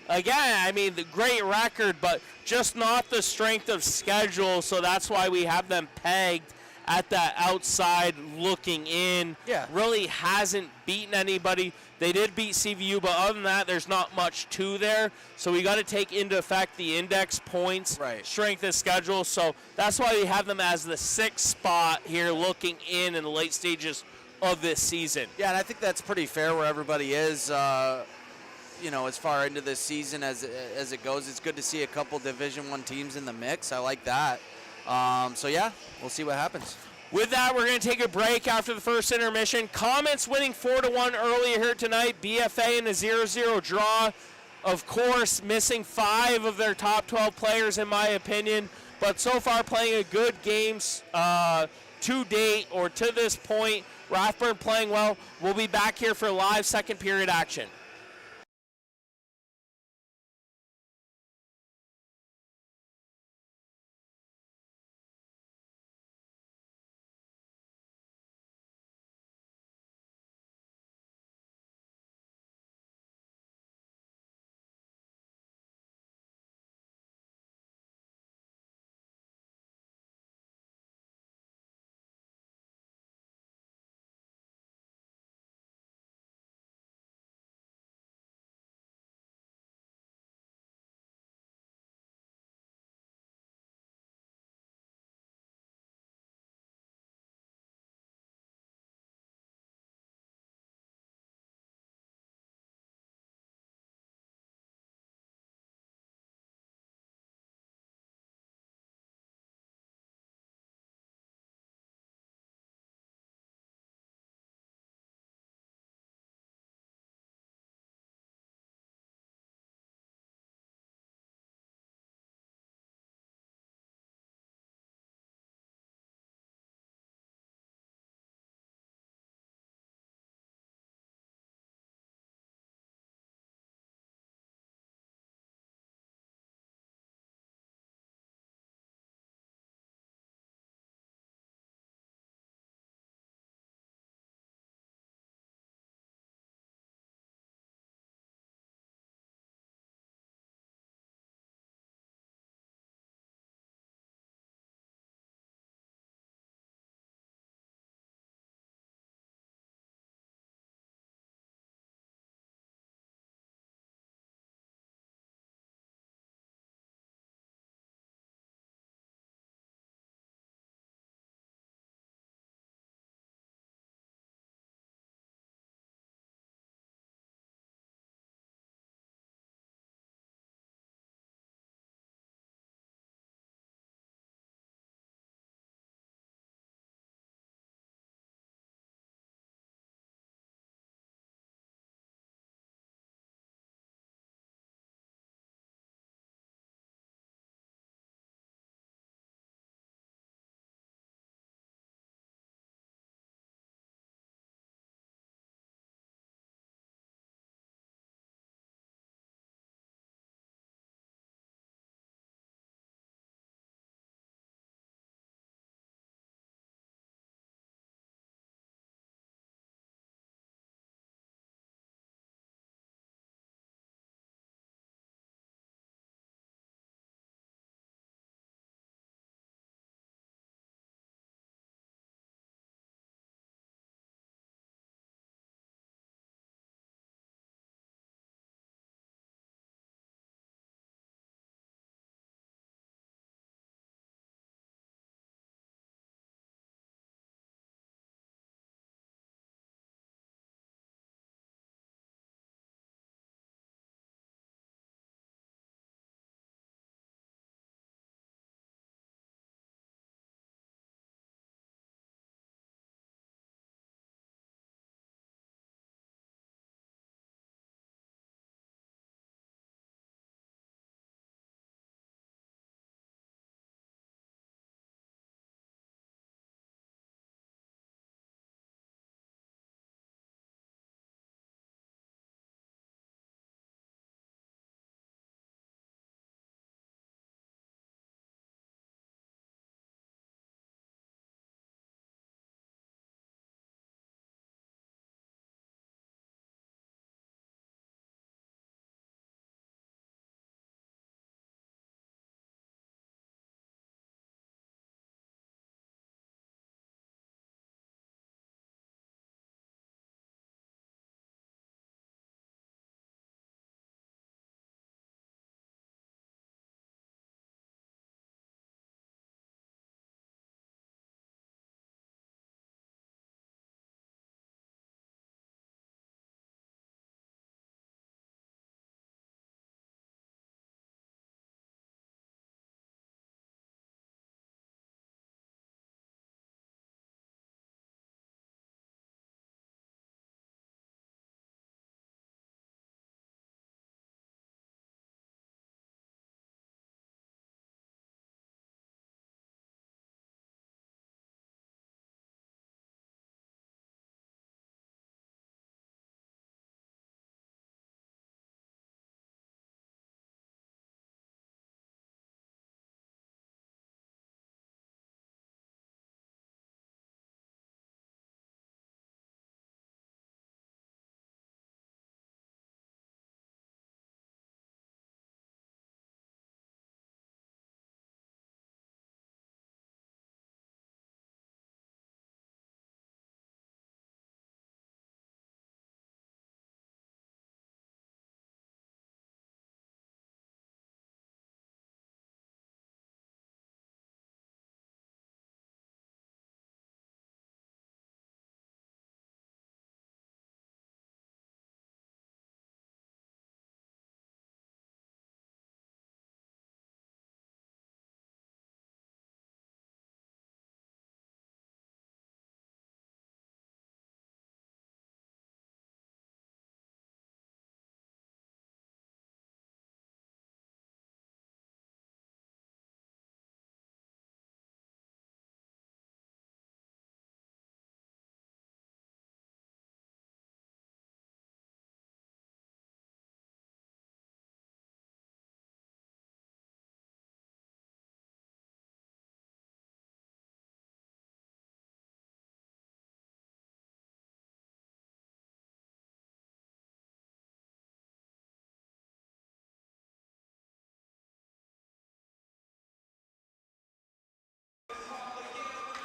I mean, the great record, but just not the strength of schedule. So that's why we have them pegged at that outside looking in. Yeah. Really hasn't beaten anybody. They did beat CVU, but other than that, there's not much to there. So we got to take into effect the index points, right, strength of schedule. So that's why we have them as the 6th spot here looking in the late stages of this season. Yeah, and I think that's pretty fair where everybody is, as far into this season as it goes. It's good to see a couple Division I teams in the mix. I like that. So yeah, we'll see what happens. With that, we're going to take a break after the first intermission. Comets winning 4-1 earlier here tonight. BFA in a 0-0 draw. Of course, missing 5 of their top 12 players, in my opinion. But so far, playing a good game to date or to this point. Rathburn playing well. We'll be back here for live second period action.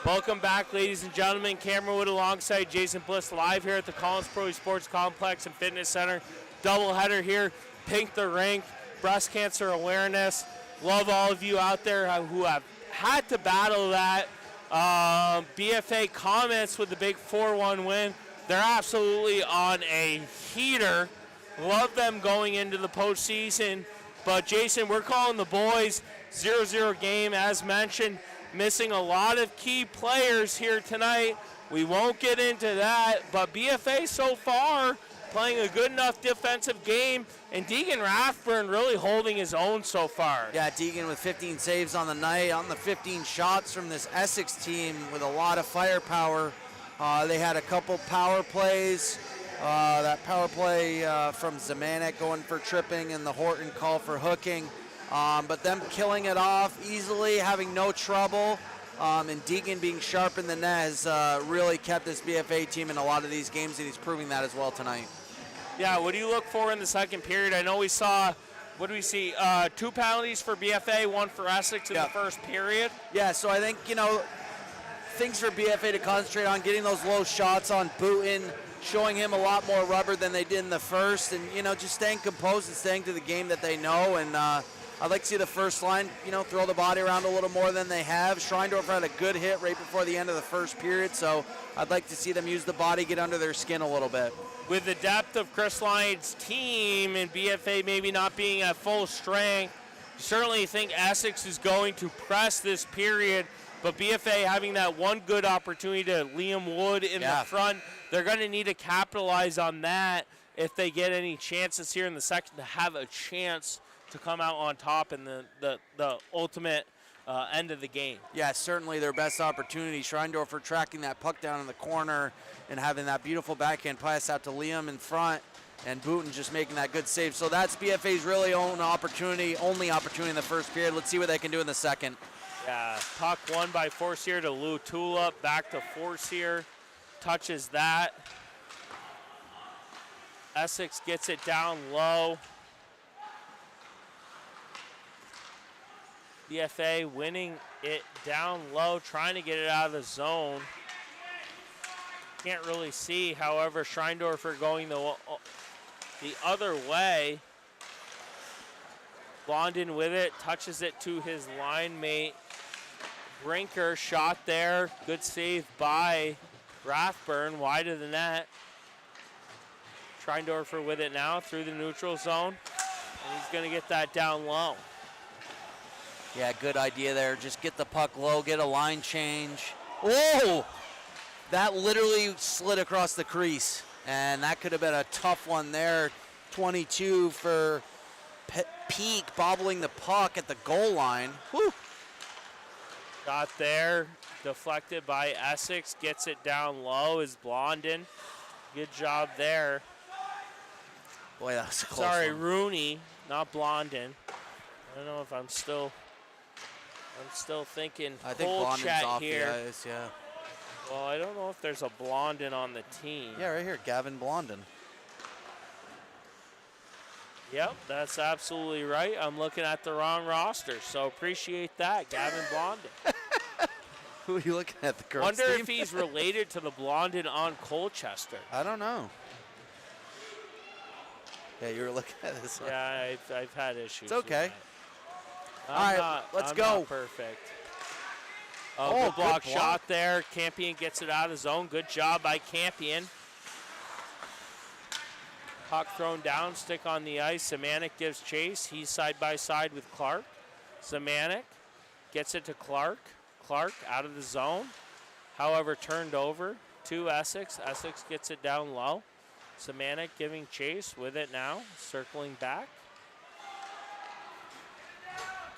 Welcome back, ladies and gentlemen. Cameron Wood alongside Jason Bliss live here at the Collins Pro Sports Complex and Fitness Center. Doubleheader here, Pink the Rink, breast cancer awareness. Love all of you out there who have had to battle that. BFA Comets with the big 4-1 win. They're absolutely on a heater. Love them going into the postseason. But Jason, we're calling the boys 0-0 game as mentioned. Missing a lot of key players here tonight. We won't get into that, but BFA so far playing a good enough defensive game, and Deegan Rathburn really holding his own so far. Yeah, Deegan with 15 saves on the night, on the 15 shots from this Essex team with a lot of firepower. They had a couple power plays. That power play from Zemanek going for tripping and the Horton call for hooking. But them killing it off easily, having no trouble, and Deegan being sharp in the net has really kept this BFA team in a lot of these games, and he's proving that as well tonight. Yeah, what do you look for in the second period? I know we saw, what do we see, 2 penalties for BFA, 1 for Essex in the first period. Yeah, so I think, things for BFA to concentrate on, getting those low shots on Booten, showing him a lot more rubber than they did in the first, and, just staying composed and staying to the game that they know, and I'd like to see the first line, throw the body around a little more than they have. Schreindorfer had a good hit right before the end of the first period, so I'd like to see them use the body, get under their skin a little bit. With the depth of Chris Lyon's team and BFA maybe not being at full strength, you certainly think Essex is going to press this period, but BFA having that one good opportunity to Liam Wood in the front, they're going to need to capitalize on that if they get any chances here in the second to have a chance to come out on top in the ultimate end of the game. Yeah, certainly their best opportunity. Schreindorfer tracking that puck down in the corner and having that beautiful backhand pass out to Liam in front, and Booten just making that good save. So that's BFA's really only opportunity in the first period. Let's see what they can do in the second. Yeah, puck won by Forcier to Lou Tulip, back to Forcier, touches that. Essex gets it down low. BFA winning it down low, trying to get it out of the zone. Can't really see, however, Schreindorfer going the other way. Blondin with it, touches it to his line mate. Brinker shot there, good save by Rathburn, wide of the net. Schreindorfer with it now through the neutral zone, and he's gonna get that down low. Yeah, good idea there. Just get the puck low, get a line change. Whoa! That literally slid across the crease, and that could have been a tough one there. 22 for Peak, bobbling the puck at the goal line. Whew. Got there, deflected by Essex, gets it down low is Blondin. Good job there. Boy, that was a close Sorry, one. Rooney, not Blondin. I don't know if I'm still thinking I think cold Blondin's chat off here. the ice, yeah. Well, I don't know if there's a Blondin on the team. Yeah, right here, Gavin Blondin. Yep, that's absolutely right. I'm looking at the wrong roster, so appreciate that, Gavin Blondin. Who are you looking at, the girls Wonder team? if he's related to the Blondin on Colchester. I don't know. Yeah, you were looking at this one. Yeah, I've had issues. It's okay. With that. All right, let's I'm go. Not perfect. Oh, good block good shot there. Campion gets it out of the zone. Good job by Campion. Puck thrown down, stick on the ice. Zemanek gives chase. He's side by side with Clark. Zemanek gets it to Clark. Clark out of the zone. However, turned over to Essex. Essex gets it down low. Zemanek giving chase with it now, circling back.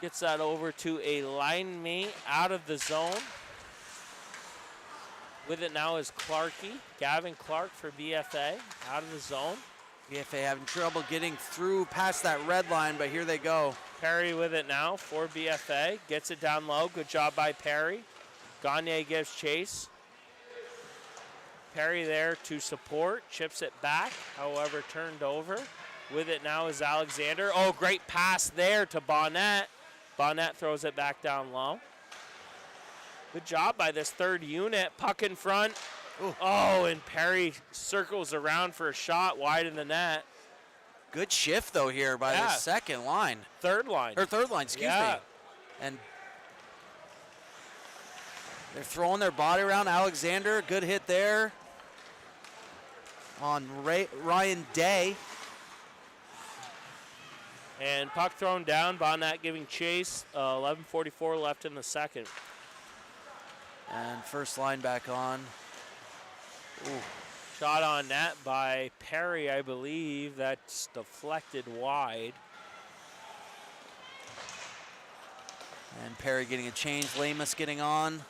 Gets that over to a line mate out of the zone. With it now is Clarkey. Gavin Clark for BFA out of the zone. BFA having trouble getting through past that red line, but here they go. Perry with it now for BFA. Gets it down low. Good job by Perry. Gagne gives chase. Perry there to support. Chips it back. However, turned over. With it now is Alexander. Oh, great pass there to Bonnet. Bonnet throws it back down low. Good job by this third unit. Puck in front. Ooh. Oh, and Perry circles around for a shot wide in the net. Good shift, though, here by the second line. Third line. Or third line, excuse me. And they're throwing their body around. Alexander, good hit there on Ryan Day. And puck thrown down. Bonnet giving chase. 11:44 left in the second. And first line back on. Ooh. Shot on net by Perry, I believe. That's deflected wide. And Perry getting a change. Lamus getting on.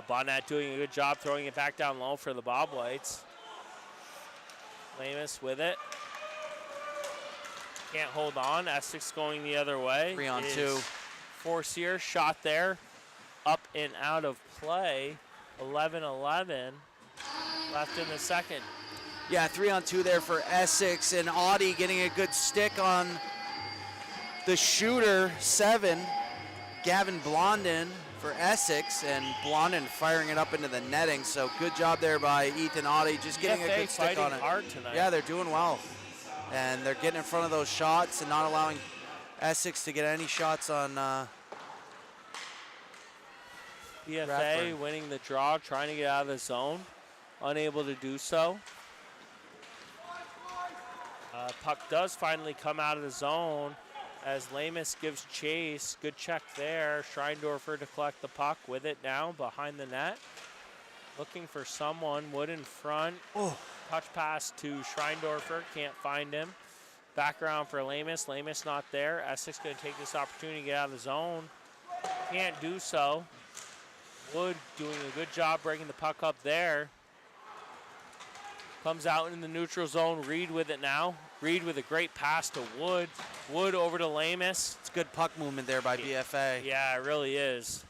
Bonnet doing a good job throwing it back down low for the Bobwhites. Lamus with it. Can't hold on. Essex going the other way. 3-on-2. Forcier shot there. Up and out of play. 11-11 left in the second. Yeah, 3-on-2 there for Essex, and Audie getting a good stick on the shooter, 7, Gavin Blondin for Essex, and Blondin firing it up into the netting. So good job there by Ethan Audie, just getting a good stick on it. Hard tonight. Yeah, they're doing well, and they're getting in front of those shots and not allowing Essex to get any shots on. BFA Radford. winning the draw, trying to get out of the zone. Unable to do so. Puck does finally come out of the zone as Lamus gives chase. Good check there. Schreindorfer to collect the puck with it now behind the net. Looking for someone. Wood in front. Oh. Touch pass to Schreindorfer. Can't find him. Back around for Lamus. Lamus not there. Essex going to take this opportunity to get out of the zone. Can't do so. Wood doing a good job bringing the puck up there. Comes out in the neutral zone. Reed with it now. Reed with a great pass to Wood. Wood over to Lamus. It's good puck movement there by BFA. Yeah, it really is.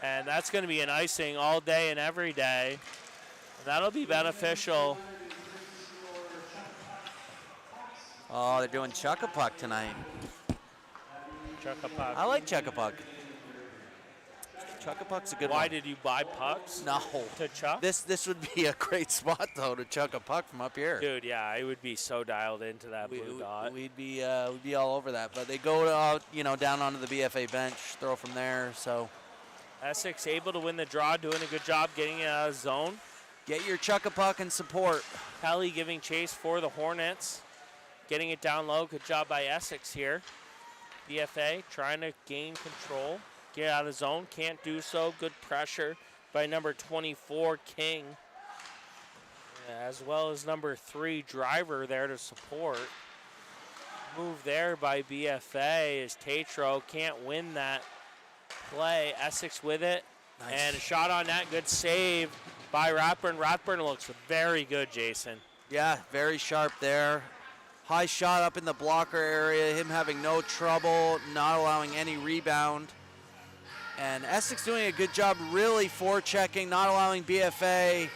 And that's going to be an icing all day and every day. That'll be beneficial. Oh, they're doing chuck-a-puck tonight. Chuck-a-puck. I like chuck-a-puck. Chuck-a-puck's a good one. Why did you buy pucks? No. To chuck? This would be a great spot, though, to chuck a puck from up here. Dude, yeah, I would be so dialed into that blue dot. We'd be all over that. But they go out, down onto the BFA bench, throw from there. So Essex able to win the draw, doing a good job getting it out of zone. get your chuck-a-puck and support. Kelly giving chase for the Hornets. Getting it down low. Good job by Essex here. BFA trying to gain control. Get out of zone. Can't do so. Good pressure by number 24, King. As well as number 3, Driver there to support. Move there by BFA as Tatro can't win that play. Essex with it. Nice. And a shot on that. Good save by Rathburn. Rathburn looks very good, Jason. Yeah, very sharp there. High shot up in the blocker area. Him having no trouble, not allowing any rebound. And Essex doing a good job really forechecking, not allowing BFA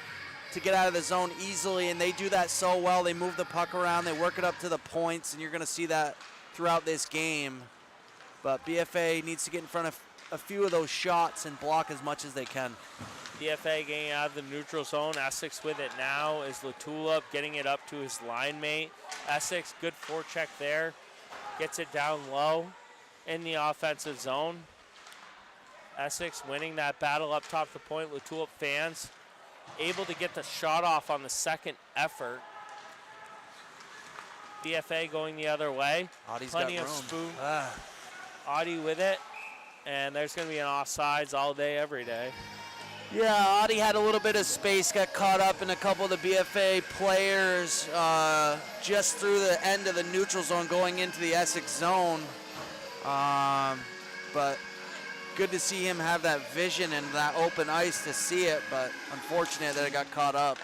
to get out of the zone easily, and they do that so well. They move the puck around, they work it up to the points, and you're going to see that throughout this game. But BFA needs to get in front of a few of those shots and block as much as they can. BFA getting out of the neutral zone. Essex with it now is Latula getting it up to his line mate. Essex, good forecheck there. Gets it down low in the offensive zone. Essex winning that battle up top the point. Latula fans able to get the shot off on the second effort. BFA going the other way. Audie's Plenty got of room. spoon. Ah. Audie with it. And there's going to be an offsides all day, every day. Yeah, Audie had a little bit of space, got caught up in a couple of the BFA players just through the end of the neutral zone going into the Essex zone. But good to see him have that vision and that open ice to see it, but unfortunate that it got caught up.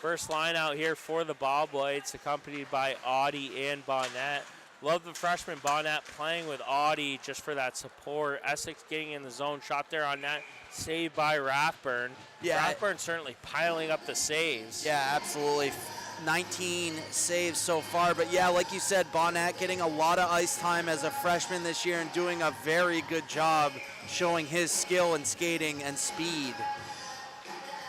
First line out here for the Bobwhites, accompanied by Audie and Bonnet. Love the freshman Bonnet playing with Audie just for that support. Essex getting in the zone, shot there on net, saved by Rathburn. Yeah. Rathburn certainly piling up the saves. Yeah, absolutely. 19 saves so far. But yeah, like you said, Bonnet getting a lot of ice time as a freshman this year and doing a very good job showing his skill and skating and speed.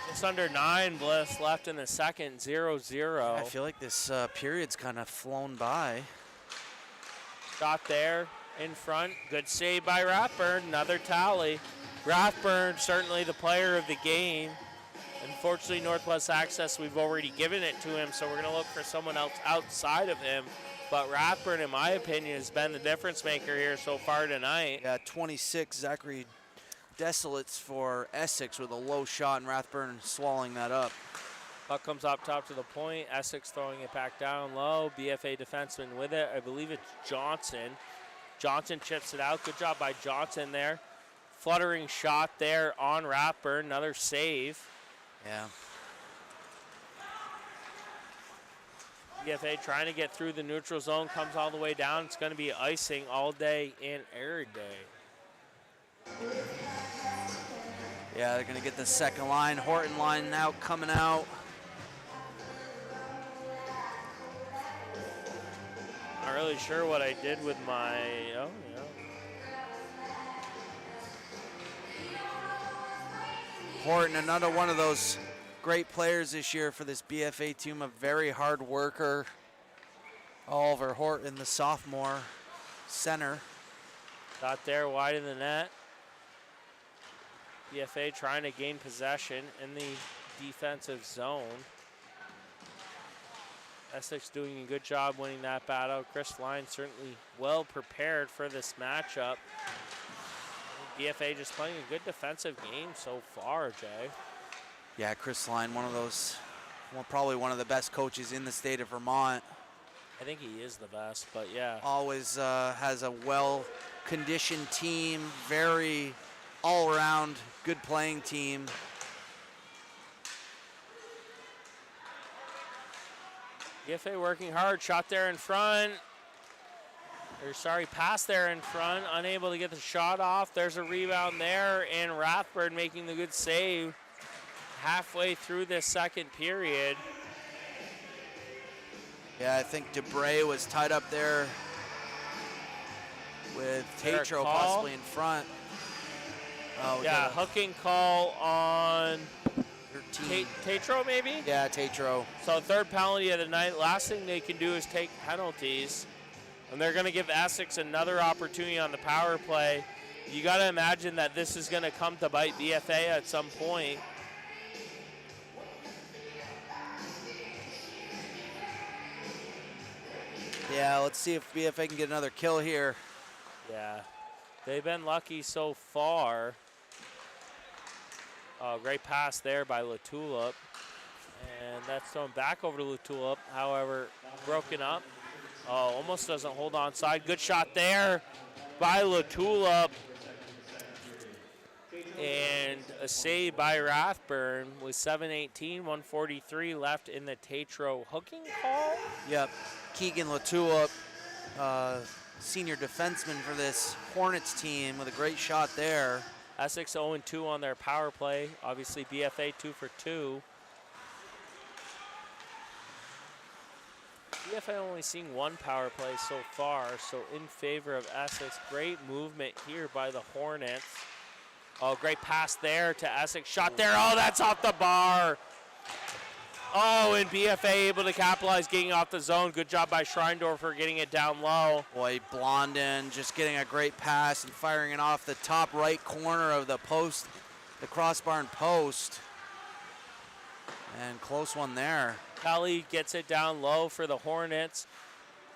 Just under 9 Bliss left in the second, 0-0. I feel like this period's kind of flown by. Shot there in front. Good save by Rathburn. Another tally. Rathburn, certainly the player of the game. Unfortunately, Northwest Access, we've already given it to him, so we're going to look for someone else outside of him. But Rathburn, in my opinion, has been the difference maker here so far tonight. Yeah, 26, Zachary Desolates for Essex with a low shot, and Rathburn swallowing that up. Puck comes up top to the point. Essex throwing it back down low. BFA defenseman with it. I believe it's Johnson. Johnson chips it out. Good job by Johnson there. Fluttering shot there on Rathburn. Another save. Yeah. BFA trying to get through the neutral zone. Comes all the way down. It's going to be icing all day and every day. Yeah, they're going to get the second line. Horton line now coming out. Not really sure what I did with my, oh, yeah. Horton, another one of those great players this year for this BFA team, a very hard worker. Oliver Horton, the sophomore center. Got there wide of the net. BFA trying to gain possession in the defensive zone. Essex doing a good job winning that battle. Chris Line certainly well prepared for this matchup. BFA just playing a good defensive game so far, Jay. Yeah, Chris Line, one of those, well, probably one of the best coaches in the state of Vermont. I think he is the best, but yeah. Always has a well-conditioned team, very all-around good playing team. BFA working hard, shot there in front. Pass there in front, unable to get the shot off. There's a rebound there, and Rathburn making the good save halfway through this second period. Yeah, I think DeBray was tied up there with Tatro possibly in front. Oh, yeah, hooking call on Tatro maybe? Yeah, Tatro. So third penalty of the night. Last thing they can do is take penalties. And they're going to give Essex another opportunity on the power play. You got to imagine that this is going to come to bite BFA at some point. Yeah, let's see if BFA can get another kill here. Yeah, they've been lucky so far. Oh, great pass there by Latulip. And that's thrown back over to Latulip. However, broken up. Oh, almost doesn't hold on side. Good shot there by Latulip. And a save by Rathburn with 7:18, 1:43 left in the Tatro hooking call. Yep, Keegan Latulip, senior defenseman for this Hornets team with a great shot there. Essex 0-2 on their power play. Obviously BFA 2 for 2. BFA only seen one power play so far, so in favor of Essex. Great movement here by the Hornets. Oh, great pass there to Essex. Shot there. Oh, that's off the bar. Oh, and BFA able to capitalize, getting off the zone. Good job by Schreindorfer getting it down low. Boy, Blondin just getting a great pass and firing it off the top right corner of the post, the crossbar and post. And close one there. Kelly gets it down low for the Hornets.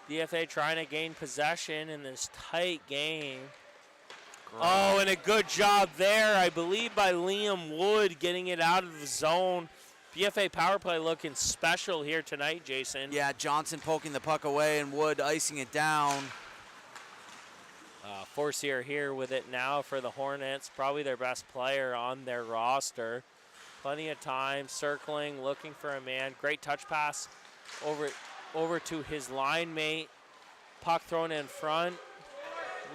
BFA trying to gain possession in this tight game. Great. Oh, and a good job there, I believe, by Liam Wood getting it out of the zone. BFA power play looking special here tonight, Jason. Yeah, Johnson poking the puck away and Wood icing it down. Forcier here with it now for the Hornets. Probably their best player on their roster. Plenty of time, circling, looking for a man. Great touch pass over to his line mate. Puck thrown in front.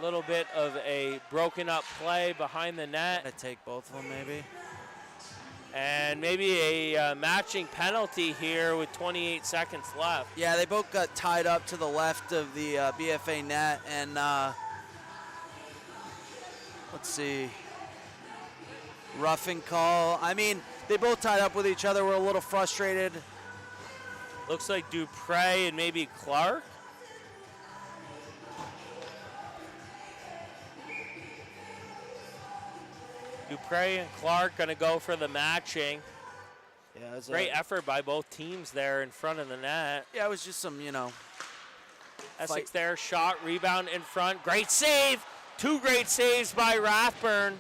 A little bit of a broken up play behind the net. Gonna take both of them maybe. And maybe a matching penalty here with 28 seconds left. Yeah, they both got tied up to the left of the BFA net, and let's see, roughing call. I mean, they both tied up with each other. We're a little frustrated. Looks like Dupre and maybe Clark. Dupre and Clark going to go for the matching. Yeah, great effort by both teams there in front of the net. Yeah, it was just some, Essex there, shot, rebound in front. Great save. 2 great saves by Rathburn.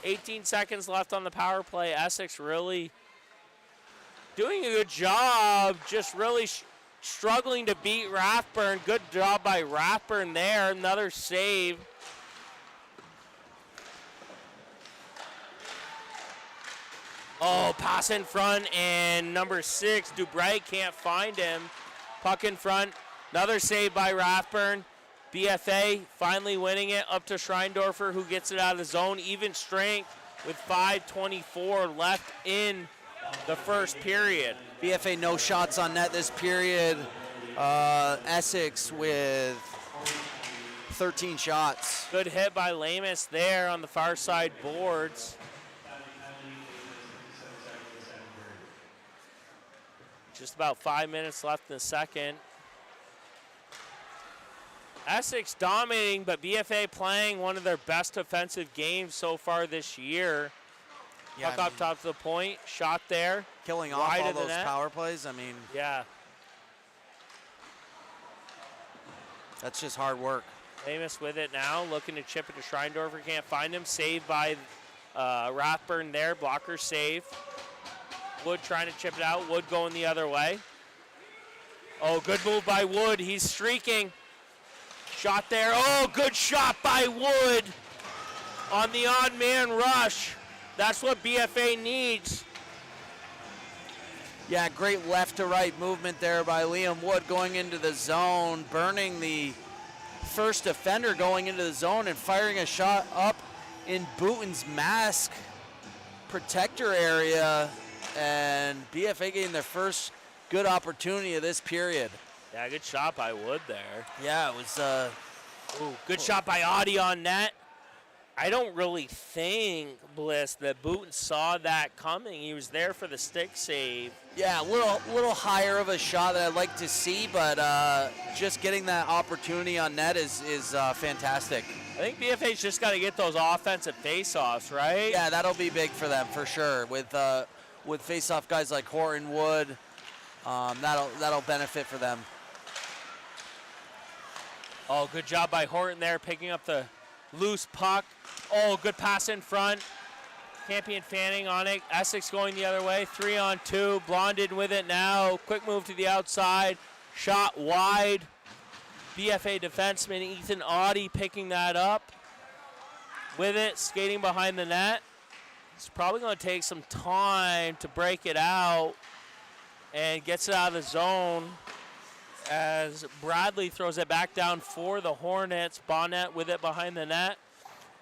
18 seconds left on the power play. Essex really doing a good job, just really struggling to beat Rathburn. Good job by Rathburn there. Another save. Oh, pass in front, and number 6, Dubray can't find him. Puck in front, another save by Rathburn. BFA finally winning it up to Schreindorfer, who gets it out of the zone. Even strength with 5:24 left in the first period. BFA no shots on net this period. Essex with 13 shots. Good hit by Lamus there on the far side boards. Just about 5 minutes left in the second. Essex dominating, but BFA playing one of their best offensive games so far this year. Yeah, Puck up top of the point, shot there. Killing off wide all of the those net. power plays, Yeah, that's just hard work. Lamus with it now, looking to chip it to Schreindorfer, can't find him. Saved by Rathburn there, blocker save. Wood trying to chip it out, Wood going the other way. Oh, good move by Wood, he's streaking. Shot there, oh, good shot by Wood on the odd man rush. That's what BFA needs. Yeah, great left to right movement there by Liam Wood going into the zone, burning the first defender going into the zone and firing a shot up in Booton's mask protector area, and BFA getting their first good opportunity of this period. Yeah, good shot by Wood there. Yeah, it was Ooh, good shot by Audie on net. I don't really think, Bliss, that Booton saw that coming. He was there for the stick save. yeah, a little higher of a shot that I'd like to see, but just getting that opportunity on net is fantastic. I think BFA's just got to get those offensive face-offs, right? Yeah, that'll be big for them for sure. With face-off guys like Horton, Wood, that'll benefit for them. Oh, good job by Horton there, picking up the loose puck. Oh, good pass in front. Campy and Fanning on it. Essex going the other way. 3-on-2. Blondin with it now. Quick move to the outside. Shot wide. BFA defenseman Ethan Audie picking that up. With it, skating behind the net. It's probably going to take some time to break it out and gets it out of the zone as Bradley throws it back down for the Hornets. Bonnet with it behind the net.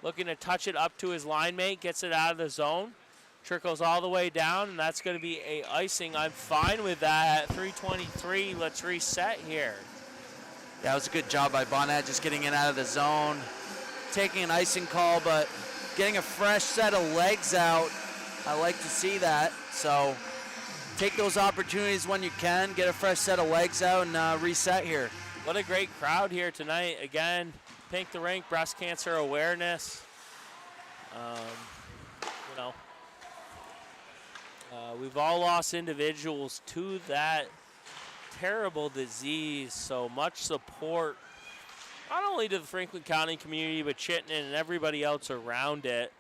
Looking to touch it up to his line mate. Gets it out of the zone. Trickles all the way down, and that's going to be a icing. I'm fine with that. At 3:23, let's reset here. Yeah, it was a good job by Bonnet just getting it out of the zone. Taking an icing call, but getting a fresh set of legs out. I like to see that. So take those opportunities when you can. Get a fresh set of legs out and reset here. What a great crowd here tonight. Again, Pink the Rink, breast cancer awareness. We've all lost individuals to that terrible disease, so much support, not only to the Franklin County community, but Chittenden and everybody else around it.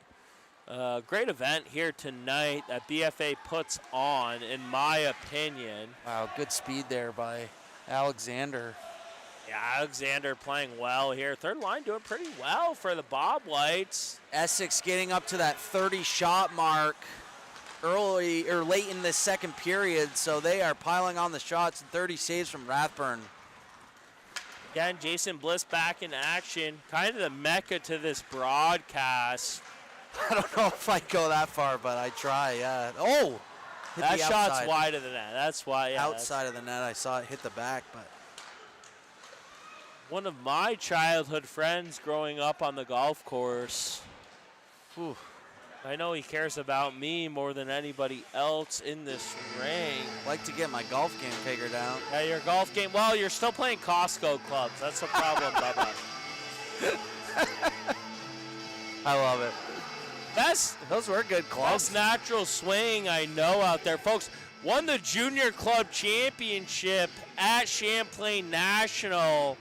Great event here tonight that BFA puts on, in my opinion. Wow, good speed there by Alexander. Yeah, Alexander playing well here. Third line doing pretty well for the Bobwhites. Essex getting up to that 30-shot mark early or late in the second period, so they are piling on the shots and 30 saves from Rathburn. Again, Jason Bliss back in action. Kind of the mecca to this broadcast. I don't know if I'd go that far, but I try. Yeah. Oh, hit That the shot's outside. wide of the net. That's why. Yeah, Outside of the net, I saw it hit the back, but one of my childhood friends growing up on the golf course. whew. I know he cares about me more than anybody else in this ring. Like to get my golf game figured out. Yeah, your golf game. Well, you're still playing Costco clubs. That's the problem, Bubba. I love it. Those were good clubs. Best natural swing I know out there. Folks, won the Junior Club Championship at Champlain National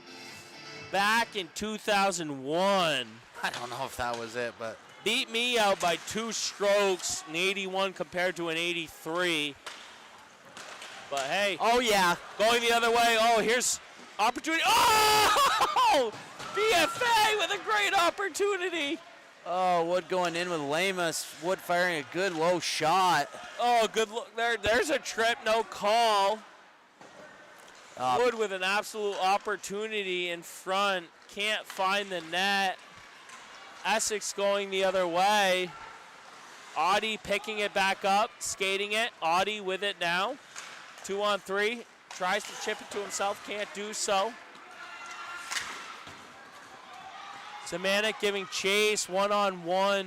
back in 2001. I don't know if that was it, but Beat me out by 2 strokes, an 81 compared to an 83. But hey, oh yeah, going the other way. Oh, here's opportunity. Oh! BFA with a great opportunity. oh, Wood going in with Lamus. Wood firing a good low shot. Oh, good look there. There's a trip, no call. Wood with an absolute opportunity in front. Can't find the net. Essex going the other way. Audie picking it back up, skating it. Audie with it now. 2-on-3. Tries to chip it to himself, can't do so. Zemanek giving chase, 1-on-1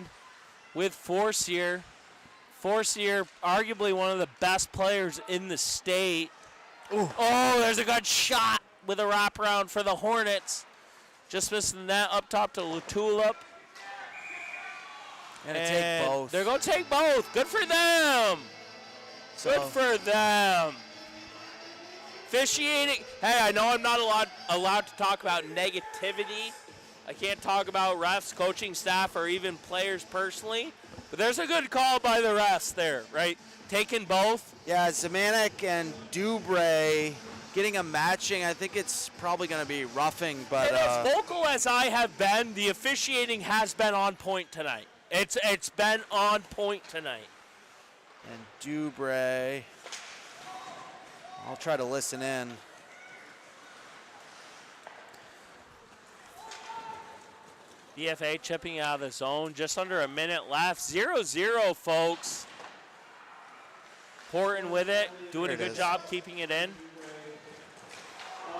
with Forcier. Forcier, arguably one of the best players in the state. Ooh. Oh, there's a good shot with a wraparound for the Hornets. Just missing the net up top to Lutulip. Gonna take both. They're going to take both. Good for them. Good for them. Officiating. Hey, I know I'm not allowed to talk about negativity. I can't talk about refs, coaching staff, or even players personally. But there's a good call by the refs there, right? Taking both. Yeah, Zemanek and Dubray getting a matching. I think it's probably going to be roughing, but And as vocal as I have been, the officiating has been on point tonight. It's been on point tonight. And Dubray, I'll try to listen in. BFA chipping out of the zone, just under a minute left. 0-0, folks. Horton with it, doing a good job keeping it in.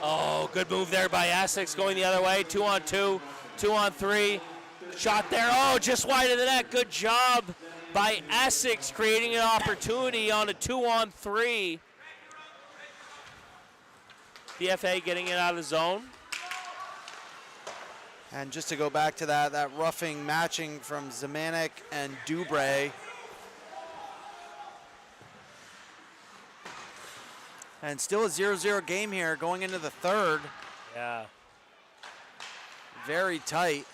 Oh, good move there by Essex, going the other way. 2-on-2, 2-on-3. Shot there, oh, just wide of the net. Good job by Essex, creating an opportunity on a 2-on-3. BFA getting it out of the zone. And just to go back to that roughing matching from Zemanek and Dubray. And still a 0-0 game here going into the third. Yeah. Very tight.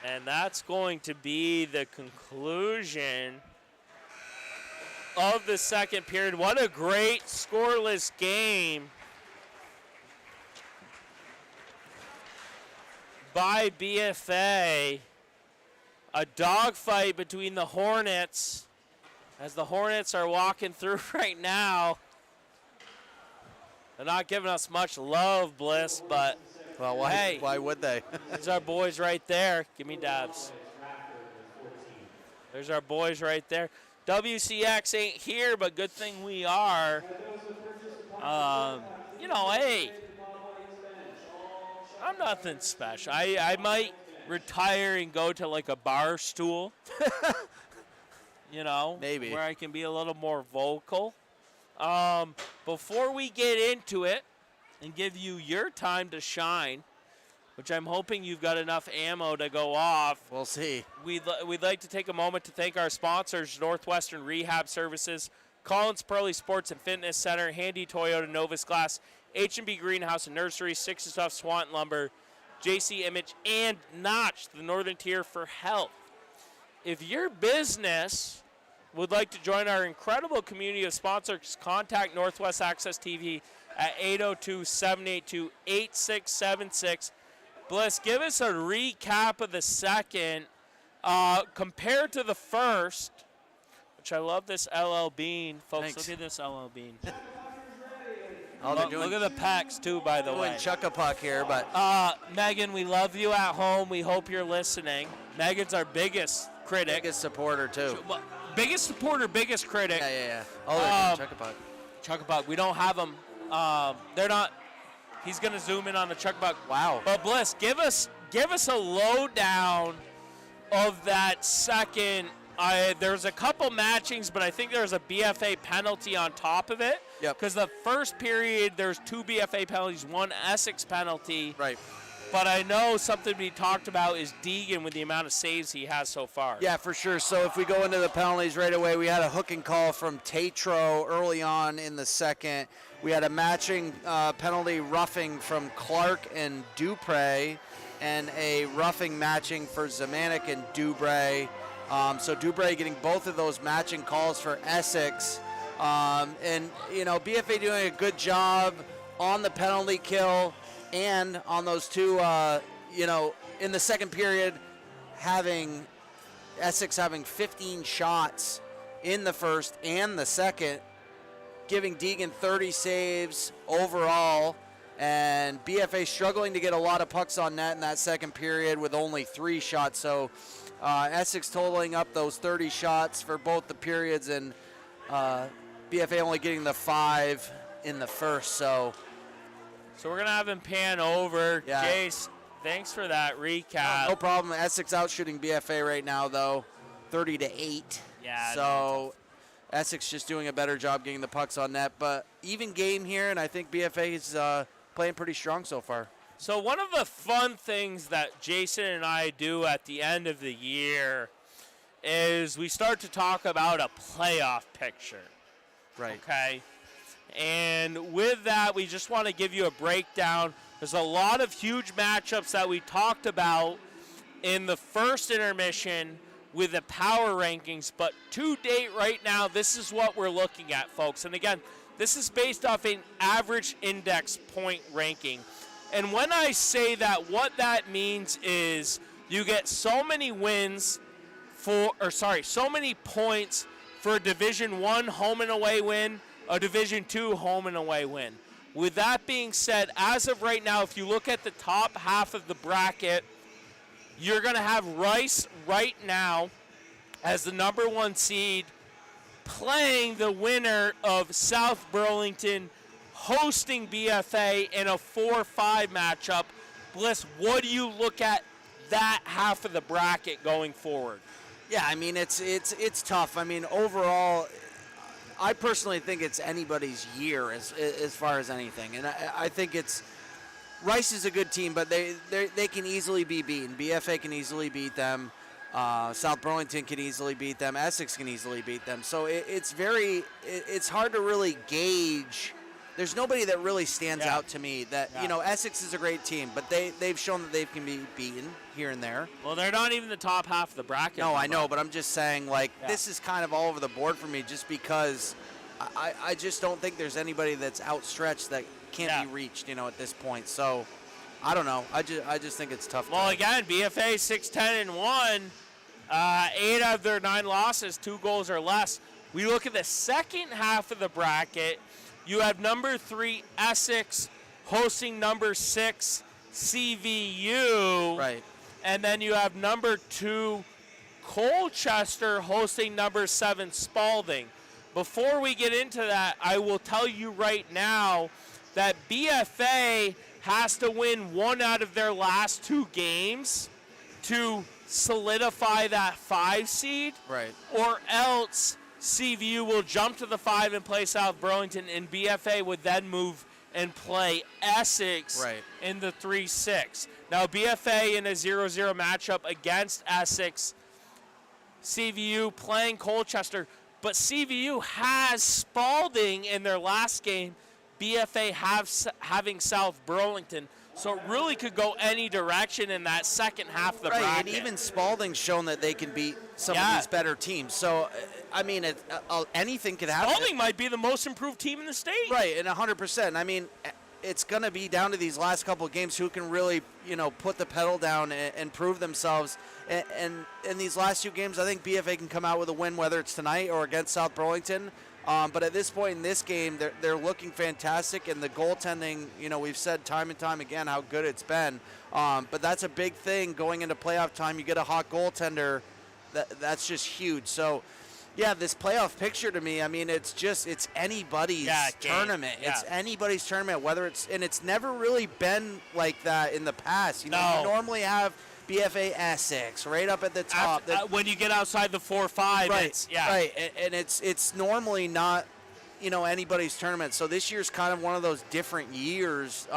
And that's going to be the conclusion of the second period. What a great scoreless game by BFA. A dogfight between the Hornets, as the Hornets are walking through right now. They're not giving us much love, Bliss, but well, why would they? There's our boys right there. Give me dabs. There's our boys right there. WCX ain't here, but good thing we are. Hey, I'm nothing special. I might retire and go to like a bar stool. Maybe. Where I can be a little more vocal. Before we get into it and give you your time to shine, which I'm hoping you've got enough ammo to go off. We'll see. We'd like to take a moment to thank our sponsors, Northwestern Rehab Services, Collins Pearly Sports and Fitness Center, Handy Toyota Novus Glass, H&B Greenhouse and Nursery, Six and Stuff Swanton Lumber, JC Image, and Notch, the Northern Tier for Health. If your business would like to join our incredible community of sponsors, contact Northwest Access TV at 802-782-8676. Bliss, give us a recap of the second. Compared to the first, which I love this LL Bean. Folks, Thanks. Look at this LL Bean. Oh, they're Look doing at the packs, too, by the way. chuck-a-puck here, but Megan, we love you at home. We hope you're listening. Megan's our biggest critic. biggest supporter, too. Biggest supporter, biggest critic. Yeah. Oh, they're doing chuck-a-puck. Chuck-a-puck. We don't have them. They're not. He's going to zoom in on the chuck-a-puck. Wow. But, Bliss, give us a lowdown of that second. There's a couple matchings, but I think there's a BFA penalty on top of it. Yep. Because the first period, there's 2 BFA penalties, 1 Essex penalty. Right. But I know something we talked about is Deegan with the amount of saves he has so far. Yeah, for sure. So if we go into the penalties right away, we had a hooking call from Tatro early on in the second. We had a matching penalty roughing from Clark and Dupre, and a roughing matching for Zemanek and Dubray. So Dubray getting both of those matching calls for Essex. And, BFA doing a good job on the penalty kill and on those two, in the second period, Essex having 15 shots in the first and the second, giving Deegan 30 saves overall. And BFA struggling to get a lot of pucks on net in that second period with only 3 shots. So Essex totaling up those 30 shots for both the periods, and BFA only getting the 5 in the first. So we're going to have him pan over. Yeah. Jace, thanks for that recap. no problem. Essex out shooting BFA right now, though, 30-8. Yeah. So Essex just doing a better job getting the pucks on net. But even game here, and I think BFA is playing pretty strong so far. So one of the fun things that Jason and I do at the end of the year is we start to talk about a playoff picture. Right. Okay. And with that, we just want to give you a breakdown. There's a lot of huge matchups that we talked about in the first intermission with the power rankings, but to date right now, this is what we're looking at, folks. And again, this is based off an average index point ranking. And when I say that, what that means is you get so many so many points for a Division I home and away win, a Division II home and away win. With that being said, as of right now, if you look at the top half of the bracket, you're going to have Rice right now as the number 1 seed playing the winner of South Burlington hosting BFA in a 4-5 matchup. Bliss, what do you look at that half of the bracket going forward? Yeah, I mean, it's tough. I mean, overall, I personally think it's anybody's year as far as anything. And I think Rice is a good team, but they can easily be beaten. BFA can easily beat them. South Burlington can easily beat them. Essex can easily beat them. So it's hard to really gauge. There's nobody that really stands out to me that, Essex is a great team, but they've shown that they can be beaten here and there. Well, they're not even the top half of the bracket. No, I know, but I'm just saying, this is kind of all over the board for me just because I just don't think there's anybody that's outstretched that can't be reached, at this point. So, I don't know. I just think it's tough. Well, again, BFA 6-10-1, 8 out of their 9 losses, 2 goals or less. We look at the second half of the bracket. You have number 3 Essex hosting number 6 CVU. Right. And then you have number 2 Colchester hosting number 7 Spalding. Before we get into that, I will tell you right now that BFA has to win 1 out of their last 2 games to solidify that 5 seed. Right. Or else CVU will jump to the 5 and play South Burlington, and BFA would then move and play Essex in the 3-6. Now, BFA in a 0-0 matchup against Essex, CVU playing Colchester, but CVU has Spalding in their last game, BFA having South Burlington. So it really could go any direction in that second half of the bracket. And even Spalding's shown that they can beat some of these better teams. So, I mean, anything could happen. Spalding might be the most improved team in the state. Right, and 100%. I mean, it's going to be down to these last couple of games who can really, put the pedal down and prove themselves. And in these last 2 games, I think BFA can come out with a win, whether it's tonight or against South Burlington. But at this point in this game, they're looking fantastic, and the goaltending, we've said time and time again how good it's been. But that's a big thing going into playoff time. You get a hot goaltender, that's just huge. So, yeah, this playoff picture to me, I mean, it's anybody's tournament. Yeah. It's anybody's tournament, and it's never really been like that in the past. You normally have BFA Essex right up at the top. When you get outside the 4-5, right, and it's normally not, anybody's tournament. So this year's kind of one of those different years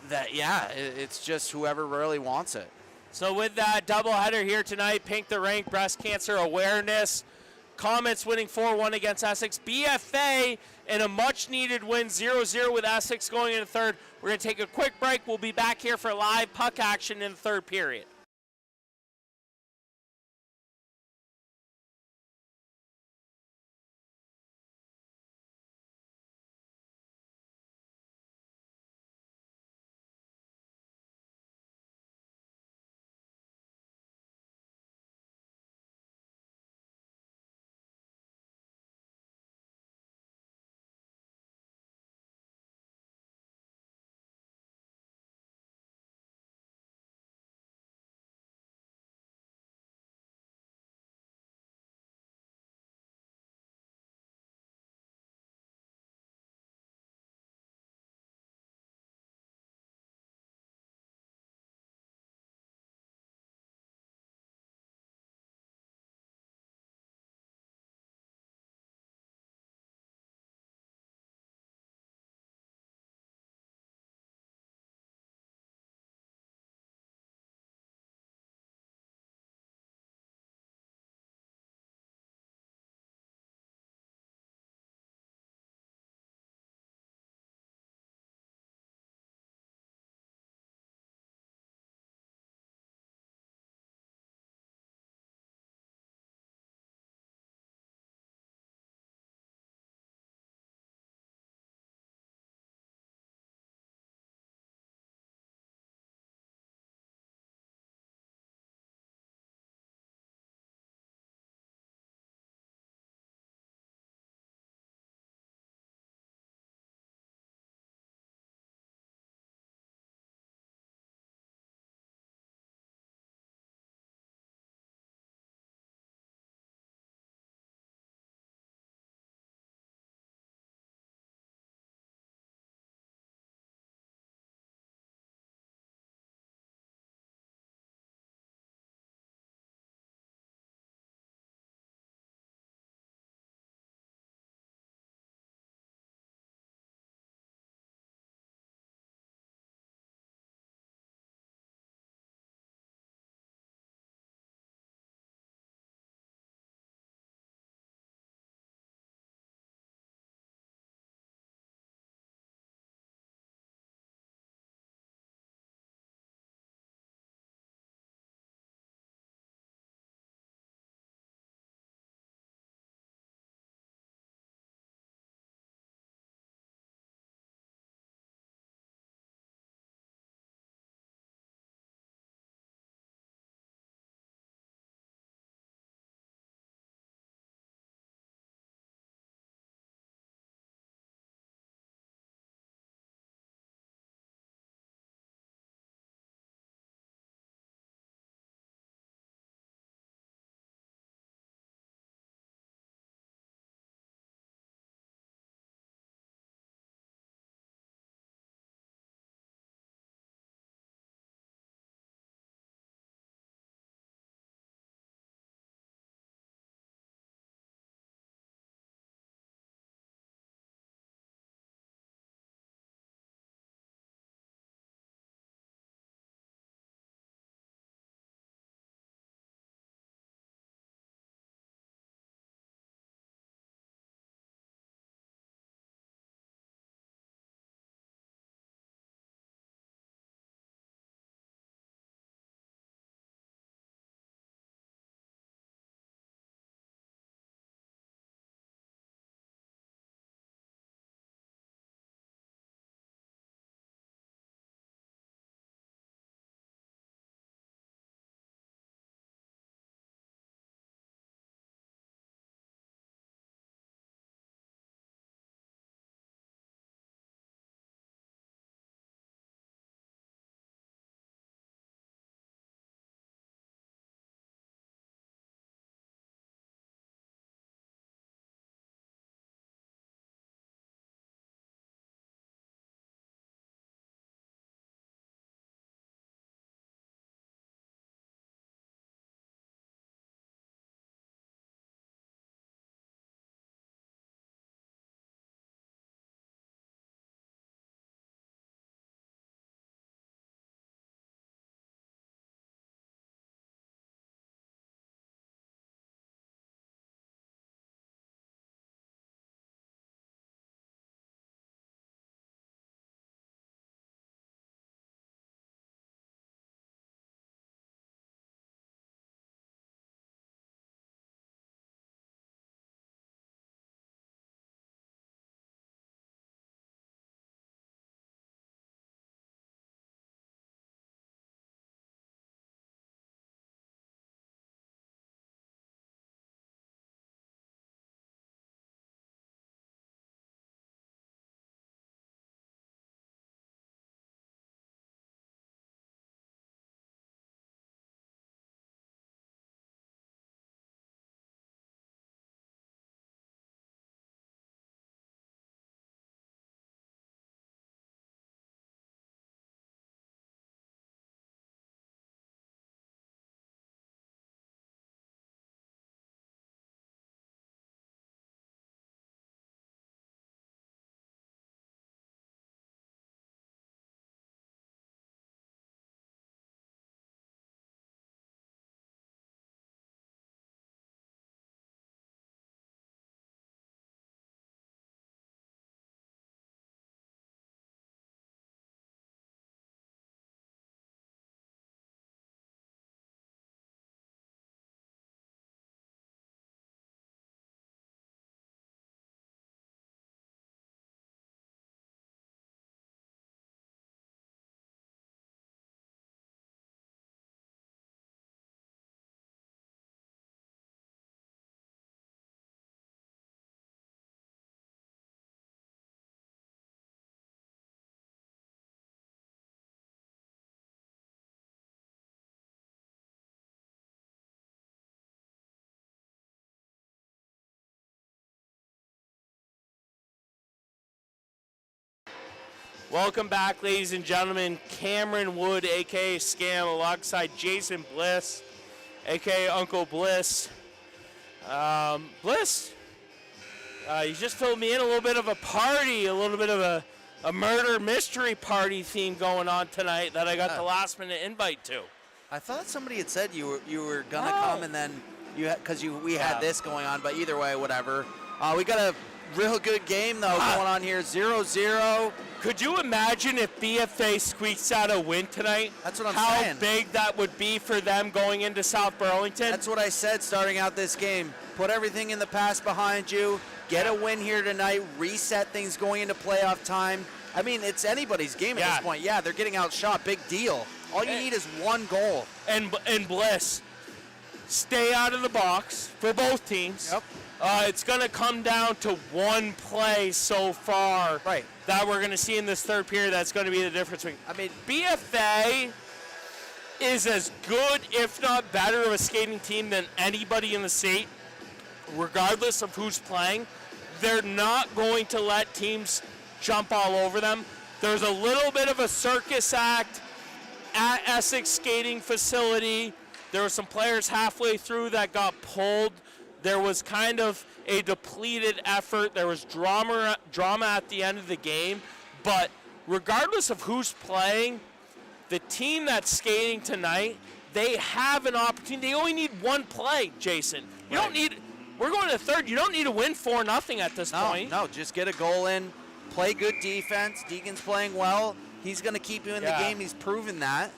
it's just whoever really wants it. So with that doubleheader here tonight, Pink the Rank, Breast Cancer Awareness, Comets winning 4-1 against Essex. BFA in a much-needed win, 0-0 with Essex going into third. We're going to take a quick break. We'll be back here for live puck action in the third period. Welcome back, ladies and gentlemen. Cameron Wood, a.k.a. Scam, alongside Jason Bliss, a.k.a. Uncle Bliss. Bliss, you just filled me in a little bit of a party, a little bit of a murder mystery party theme going on tonight that I got the last-minute invite to. I thought somebody had said you were going to come, and then we had this going on, but either way, whatever. We got a real good game, though, going on here, 0-0. Could you imagine if BFA squeaks out a win tonight? That's what I'm How saying. big that would be for them going into South Burlington? That's what I said starting out this game. Put everything in the past behind you. Get a win here tonight. Reset things going into playoff time. I mean, it's anybody's game at this point. Yeah, they're getting outshot. Big deal. All you need is one goal. And Bliss, stay out of the box for both teams. Yep. It's going to come down to one play so far that we're going to see in this third period that's going to be the difference. I mean, BFA is as good, if not better, of a skating team than anybody in the state, regardless of who's playing. They're not going to let teams jump all over them. There's a little bit of a circus act at Essex skating facility. There were some players halfway through that got pulled. There was kind of a depleted effort. There was drama at the end of the game. But regardless of who's playing, the team that's skating tonight, they have an opportunity. They only need one play, Jason. You don't need. We're going to the third. You don't need to win 4-0 at this point. No, just get a goal in. Play good defense. Deegan's playing well. He's going to keep you in the game. He's proven that.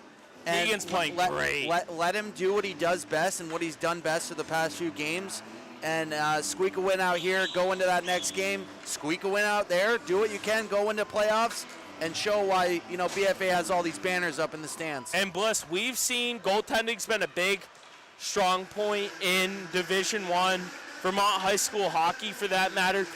And Deegan's playing great. Let him do what he does best and what he's done best for the past few games. And squeak a win out here, go into that next game. Squeak a win out there. Do what you can. Go into playoffs and show why BFA has all these banners up in the stands. And Bliss, we've seen goaltending's been a big, strong point in Division I, Vermont high school hockey for that matter.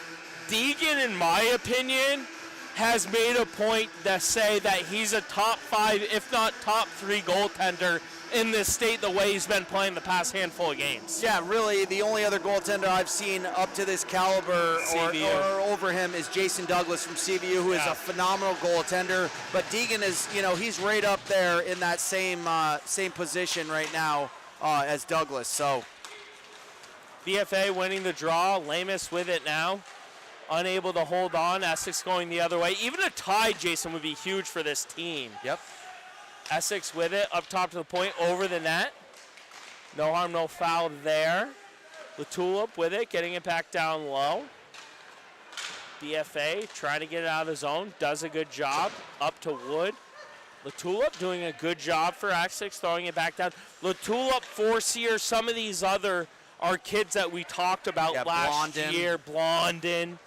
Deegan, in my opinion, has made a point to say that he's a top 5, if not top 3 goaltender in this state the way he's been playing the past handful of games. Yeah, really, the only other goaltender I've seen up to this caliber or over him is Jason Douglas from CVU, who is a phenomenal goaltender. But Deegan is, he's right up there in that same position right now as Douglas. So BFA winning the draw. Lamus with it now. Unable to hold on. Essex going the other way. Even a tie, Jason, would be huge for this team. Yep. Essex with it, up top to the point, over the net. No harm, no foul there. Latulip with it, getting it back down low. BFA trying to get it out of the zone, does a good job. Up to Wood. Latulip doing a good job for Essex, throwing it back down. Latulip, Forcier, some of these other are kids that we talked about last year. Blondin.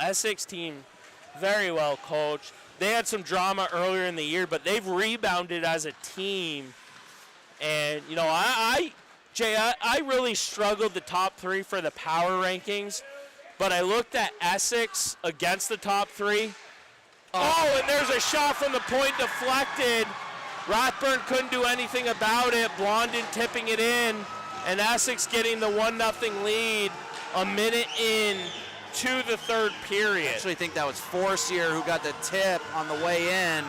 Essex team very well coached. They had some drama earlier in the year, but they've rebounded as a team. And, I really struggled the top 3 for the power rankings, but I looked at Essex against the top 3. Oh, and there's a shot from the point deflected. Rathburn couldn't do anything about it. Blondin tipping it in, and Essex getting the 1-0 lead a minute in to the third period. I actually think that was Forcier who got the tip on the way in,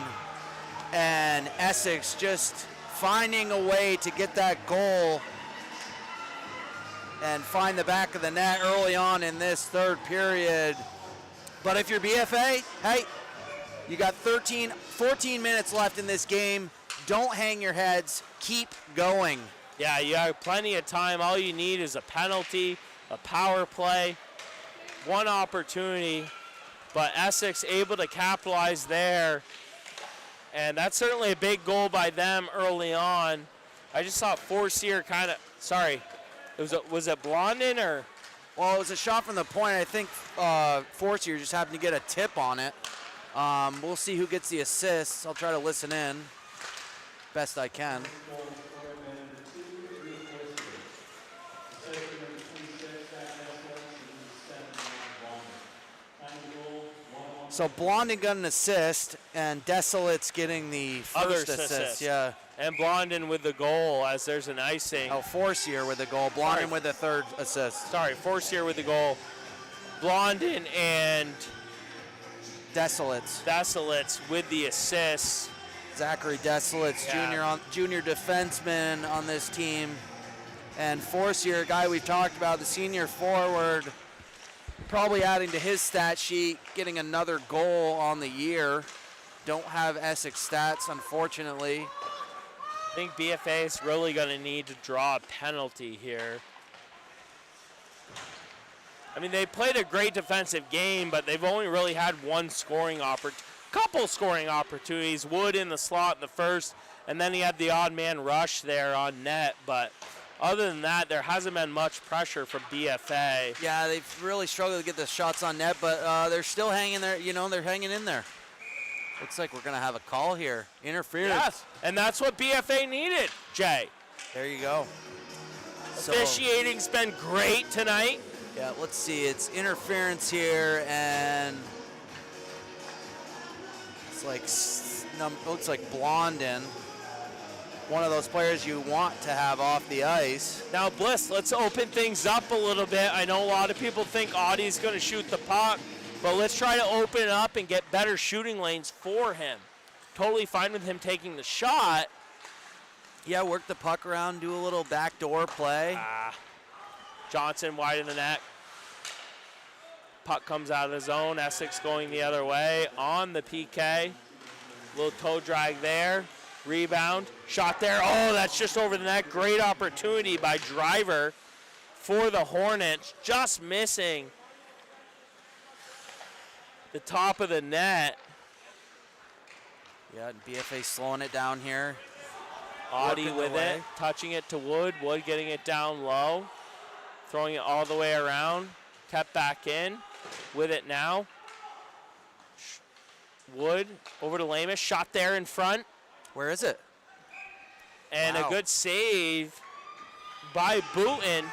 and Essex just finding a way to get that goal and find the back of the net early on in this third period. But if you're BFA, hey, you got 14 minutes left in this game. Don't hang your heads. Keep going. Yeah, you have plenty of time. All you need is a penalty, a power play, one opportunity, but Essex able to capitalize there. And that's certainly a big goal by them early on. I just saw Forcier was it Blondin or? Well, it was a shot from the point. I think Forcier just happened to get a tip on it. We'll see who gets the assists. I'll try to listen in best I can. So Blondin got an assist, and Desolate's getting the first assist. Yeah. And Blondin with the goal as there's an icing. Oh, Forcier with the goal. Blondin with the third assist. Sorry, Forcier with the goal. Blondin and Desolates with the assists. Zachary Desolates, Yeah. junior defenseman on this team. And Forcier, a guy we've talked about, the senior forward, probably adding to his stat sheet, getting another goal on the year. Don't have Essex stats, unfortunately. I think BFA is really going to need to draw a penalty here. I mean, they played a great defensive game, but they've only really had couple scoring opportunities. Wood in the slot in the first, and then he had the odd man rush there on net. But other than that, there hasn't been much pressure from BFA. Yeah, they've really struggled to get the shots on net, but they're still hanging there. They're hanging in there. Looks like we're going to have a call here. Interference. Yes, and that's what BFA needed, Jay. There you go. Officiating's been great tonight. Yeah, let's see. It's interference here, and it's like looks like Blondin, one of those players you want to have off the ice. Now, Bliss, let's open things up a little bit. I know a lot of people think Audie's going to shoot the puck, but let's try to open it up and get better shooting lanes for him. Totally fine with him taking the shot. Yeah, work the puck around, do a little backdoor play. Johnson wide in the net. Puck comes out of the zone. Essex going the other way on the PK. Little toe drag there. Rebound. Shot there. Oh, that's just over the net. Great opportunity by Driver for the Hornets. Just missing the top of the net. Yeah, BFA slowing it down here. Audie with it. Touching it to Wood. Wood getting it down low. Throwing it all the way around. Kept back in. With it now. Wood over to Lamus. Shot there in front. Where is it? And wow. A good save by Booten.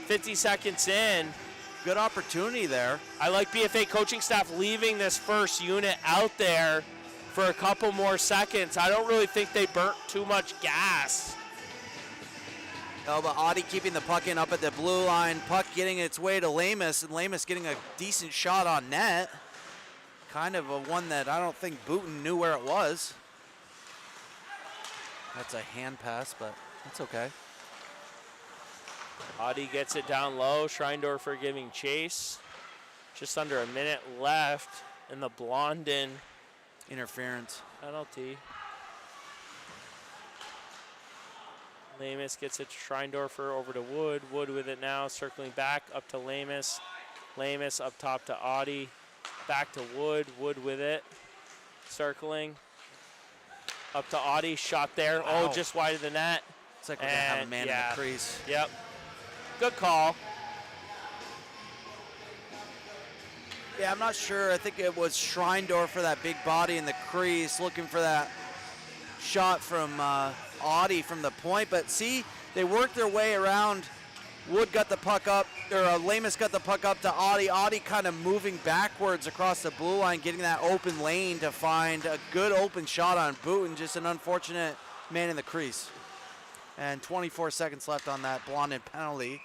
50 seconds in. Good opportunity there. I like BFA coaching staff leaving this first unit out there for a couple more seconds. I don't really think they burnt too much gas. Oh, but Audie keeping the puck in up at the blue line. Puck getting its way to Lamus, and Lamus getting a decent shot on net. Kind of a one that I don't think Booten knew where it was. That's a hand pass, but that's okay. Audie gets it down low. Schreindorfer giving chase. Just under a minute left in the Blondin interference penalty. Lamus gets it to Schreindorfer over to Wood. Wood with it now, circling back up to Lamus. Lamus up top to Audie. Back to Wood. Wood with it. Circling. Up to Audie. Shot there. Wow. Oh, just wide of the net. It's like we're going to have a man in the crease. Yep. Good call. Yeah, I'm not sure. I think it was Schreindorfer, that big body in the crease, looking for that shot from Audie from the point. But see, they worked their way around. Wood got the puck up, or Lamus got the puck up to Audie. Audie kind of moving backwards across the blue line, getting that open lane to find a good open shot on Booten. Just an unfortunate man in the crease. And 24 seconds left on that Blondin penalty.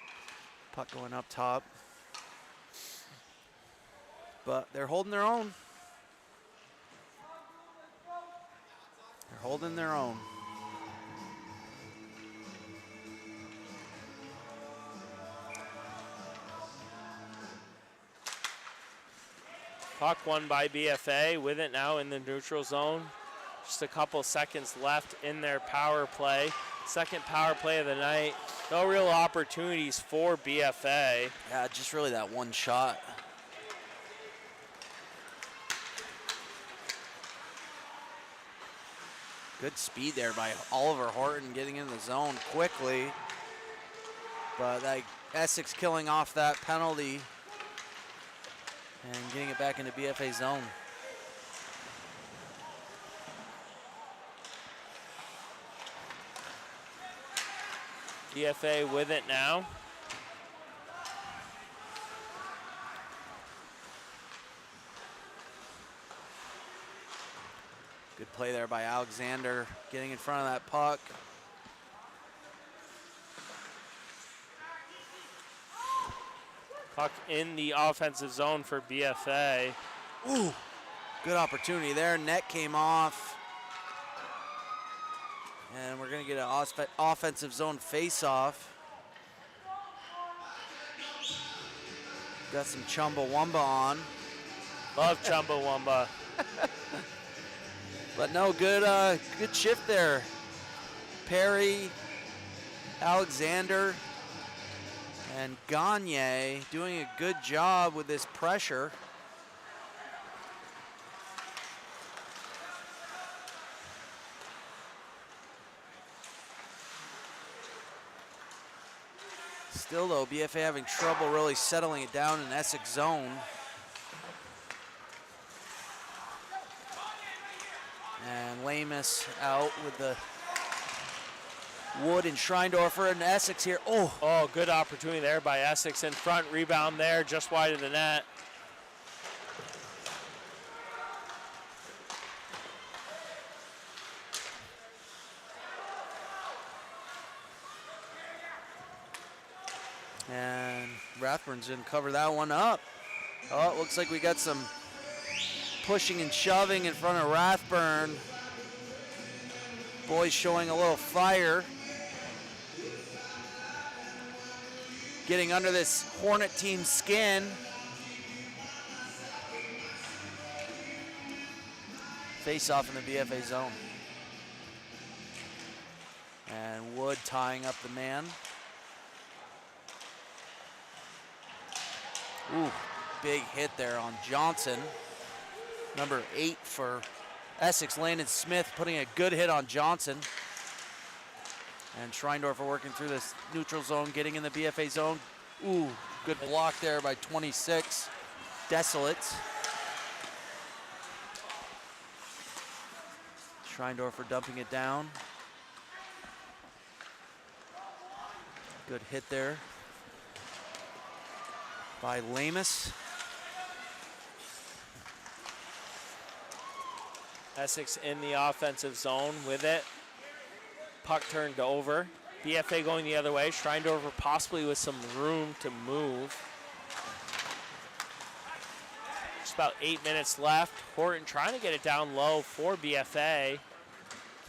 Puck going up top. But they're holding their own. They're holding their own. Puck won by BFA. With it now in the neutral zone. Just a couple seconds left in their power play. Second power play of the night. No real opportunities for BFA. Yeah, just really that one shot. Good speed there by Oliver Horton getting in the zone quickly. But that Essex killing off that penalty and getting it back into BFA zone. BFA with it now. Good play there by Alexander, getting in front of that puck. Puck in the offensive zone for BFA. Ooh, good opportunity there. Net came off. And we're going to get an offensive zone face-off. Got some Chumbawamba on. Love Chumbawamba. But no, good shift there. Perry, Alexander, and Gagne doing a good job with this pressure. Still though, BFA having trouble really settling it down in Essex zone. And Lamus out with the Wood and Schreindorfer and Essex here. Oh, good opportunity there by Essex in front. Rebound there, just wide of the net. And Rathburn's gonna cover that one up. Oh, it looks like we got some pushing and shoving in front of Rathburn. Boys showing a little fire. Getting under this Hornet team's skin. Face off in the BFA zone. And Wood tying up the man. Ooh, big hit there on Johnson. Number 8 for Essex, Landon Smith putting a good hit on Johnson. And Schreindorfer working through this neutral zone, getting in the BFA zone. Ooh, good block there by 26. Desolate. Schreindorfer dumping it down. Good hit there by Lamus. Essex in the offensive zone with it. Puck turned over. BFA going the other way. Schreindorfer possibly with some room to move. Just about 8 minutes left. Horton trying to get it down low for BFA.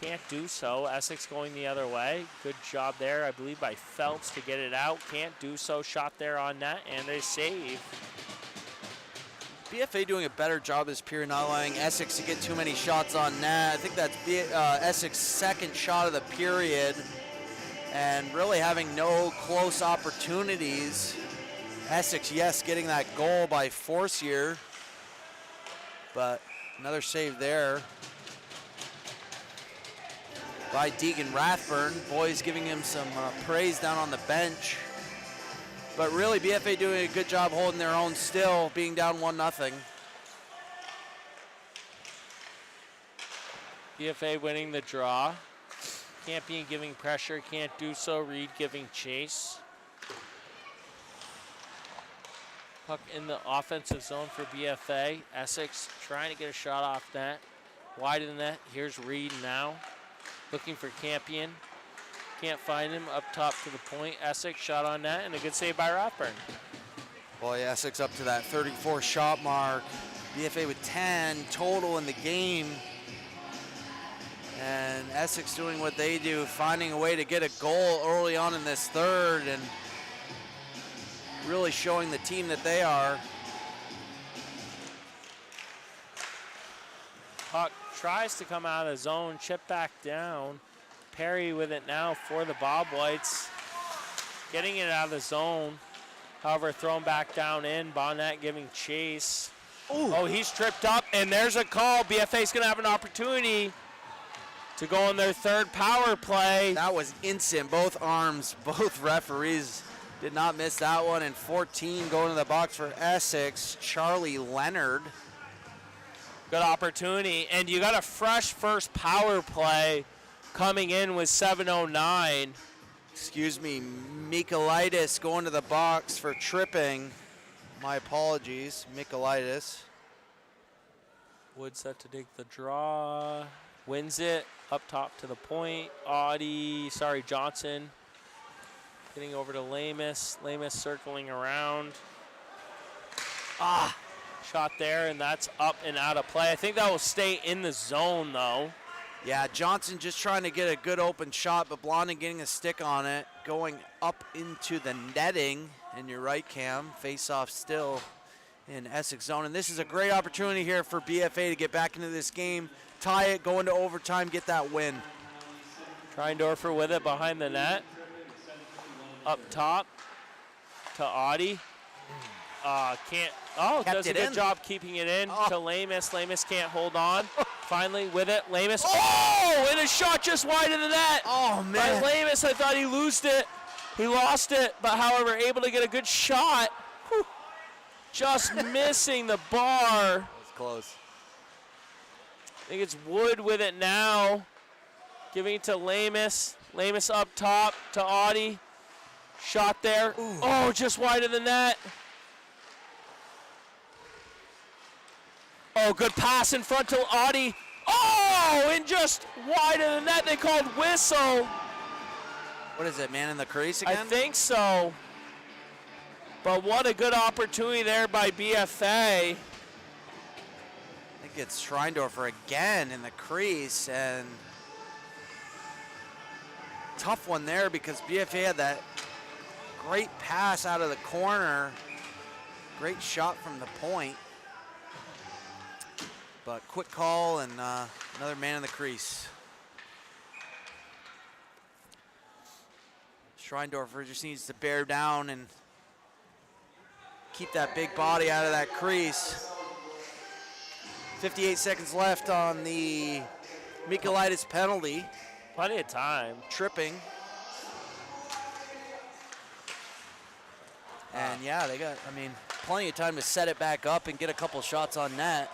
Can't do so. Essex going the other way. Good job there, I believe, by Phelps to get it out. Can't do so. Shot there on net, and a save. BFA doing a better job this period, not allowing Essex to get too many shots on net. I think that's Essex's second shot of the period, and really having no close opportunities. Essex, yes, getting that goal by Forcier, but another save there by Deegan Rathburn. Boys giving him some praise down on the bench. But really, BFA doing a good job holding their own still, being down 1-0. BFA winning the draw. Campion giving pressure, can't do so. Reed giving chase. Puck in the offensive zone for BFA. Essex trying to get a shot off net. Wide of the net. Here's Reed now. Looking for Campion. Can't find him. Up top to the point. Essex shot on net, and a good save by Rathburn. Boy, Essex up to that 34 shot mark. BFA with 10 total in the game. And Essex doing what they do, finding a way to get a goal early on in this third and really showing the team that they are. Puck tries to come out of zone, chip back down. Perry with it now for the Bobwhites. Getting it out of the zone. However, thrown back down in. Bonnet giving chase. Ooh. Oh, he's tripped up, and there's a call. BFA's going to have an opportunity to go on their third power play. That was instant. Both arms, both referees did not miss that one. And 14 going to the box for Essex. Charlie Leonard. Good opportunity. And you got a fresh first power play coming in with 7:09. Excuse me, Michaelitis going to the box for tripping. My apologies, Michaelitis. Wood set to take the draw. Wins it up top to the point. Johnson getting over to Lamus. Lamus circling around. Shot there, and that's up and out of play. I think that will stay in the zone, though. Yeah, Johnson just trying to get a good open shot, but Blondin getting a stick on it, going up into the netting. And you're right, Cam, face-off still in Essex zone. And this is a great opportunity here for BFA to get back into this game, tie it, go into overtime, get that win. Treindorfer with it behind the net. Up top to Audie. Does a good job keeping it in to Lamus. Lamus can't hold on. Finally with it, Lamus. Oh, and a shot just wide of the net. Oh, man. By Lamus, I thought he lost it. He lost it, but however, able to get a good shot. Whew. Just missing the bar. That was close. I think it's Wood with it now. Giving it to Lamus. Lamus up top to Audie. Shot there. Ooh. Oh, just wide of the net. Oh, good pass in front to Audie. Oh, and just wide of the net. They called whistle. What is it, man in the crease again? I think so. But what a good opportunity there by BFA. I think it's Schreindorfer again in the crease, and tough one there because BFA had that great pass out of the corner. Great shot from the point. But quick call and another man in the crease. Schreindorfer just needs to bear down and keep that big body out of that crease. 58 seconds left on the Michaelitis penalty. Plenty of time. Tripping. And yeah, they got, plenty of time to set it back up and get a couple shots on net.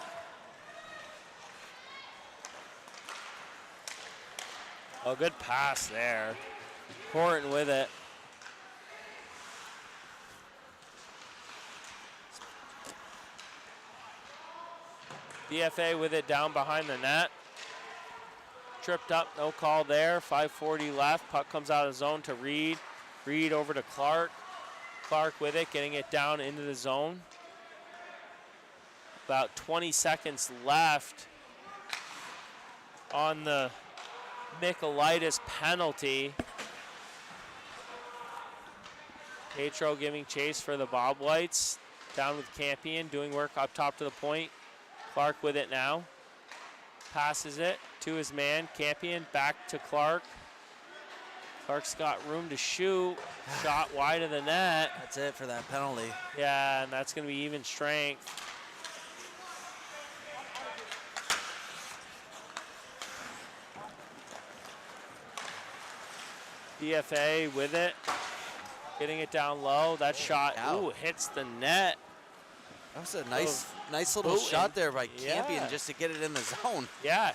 Oh, good pass there. Horton with it. BFA with it down behind the net. Tripped up, no call there. 5:40 left. Puck comes out of zone to Reed. Reed over to Clark. Clark with it, getting it down into the zone. About 20 seconds left on the Michaelitis penalty. Petro giving chase for the Bobwhites. Down with Campion, doing work up top to the point. Clark with it now. Passes it to his man. Campion back to Clark. Clark's got room to shoot. Shot wide of the net. That's it for that penalty. Yeah, and that's going to be even strength. BFA with it. Getting it down low. That shot, hits the net. That was a nice little shot there by Campion just to get it in the zone. Yeah.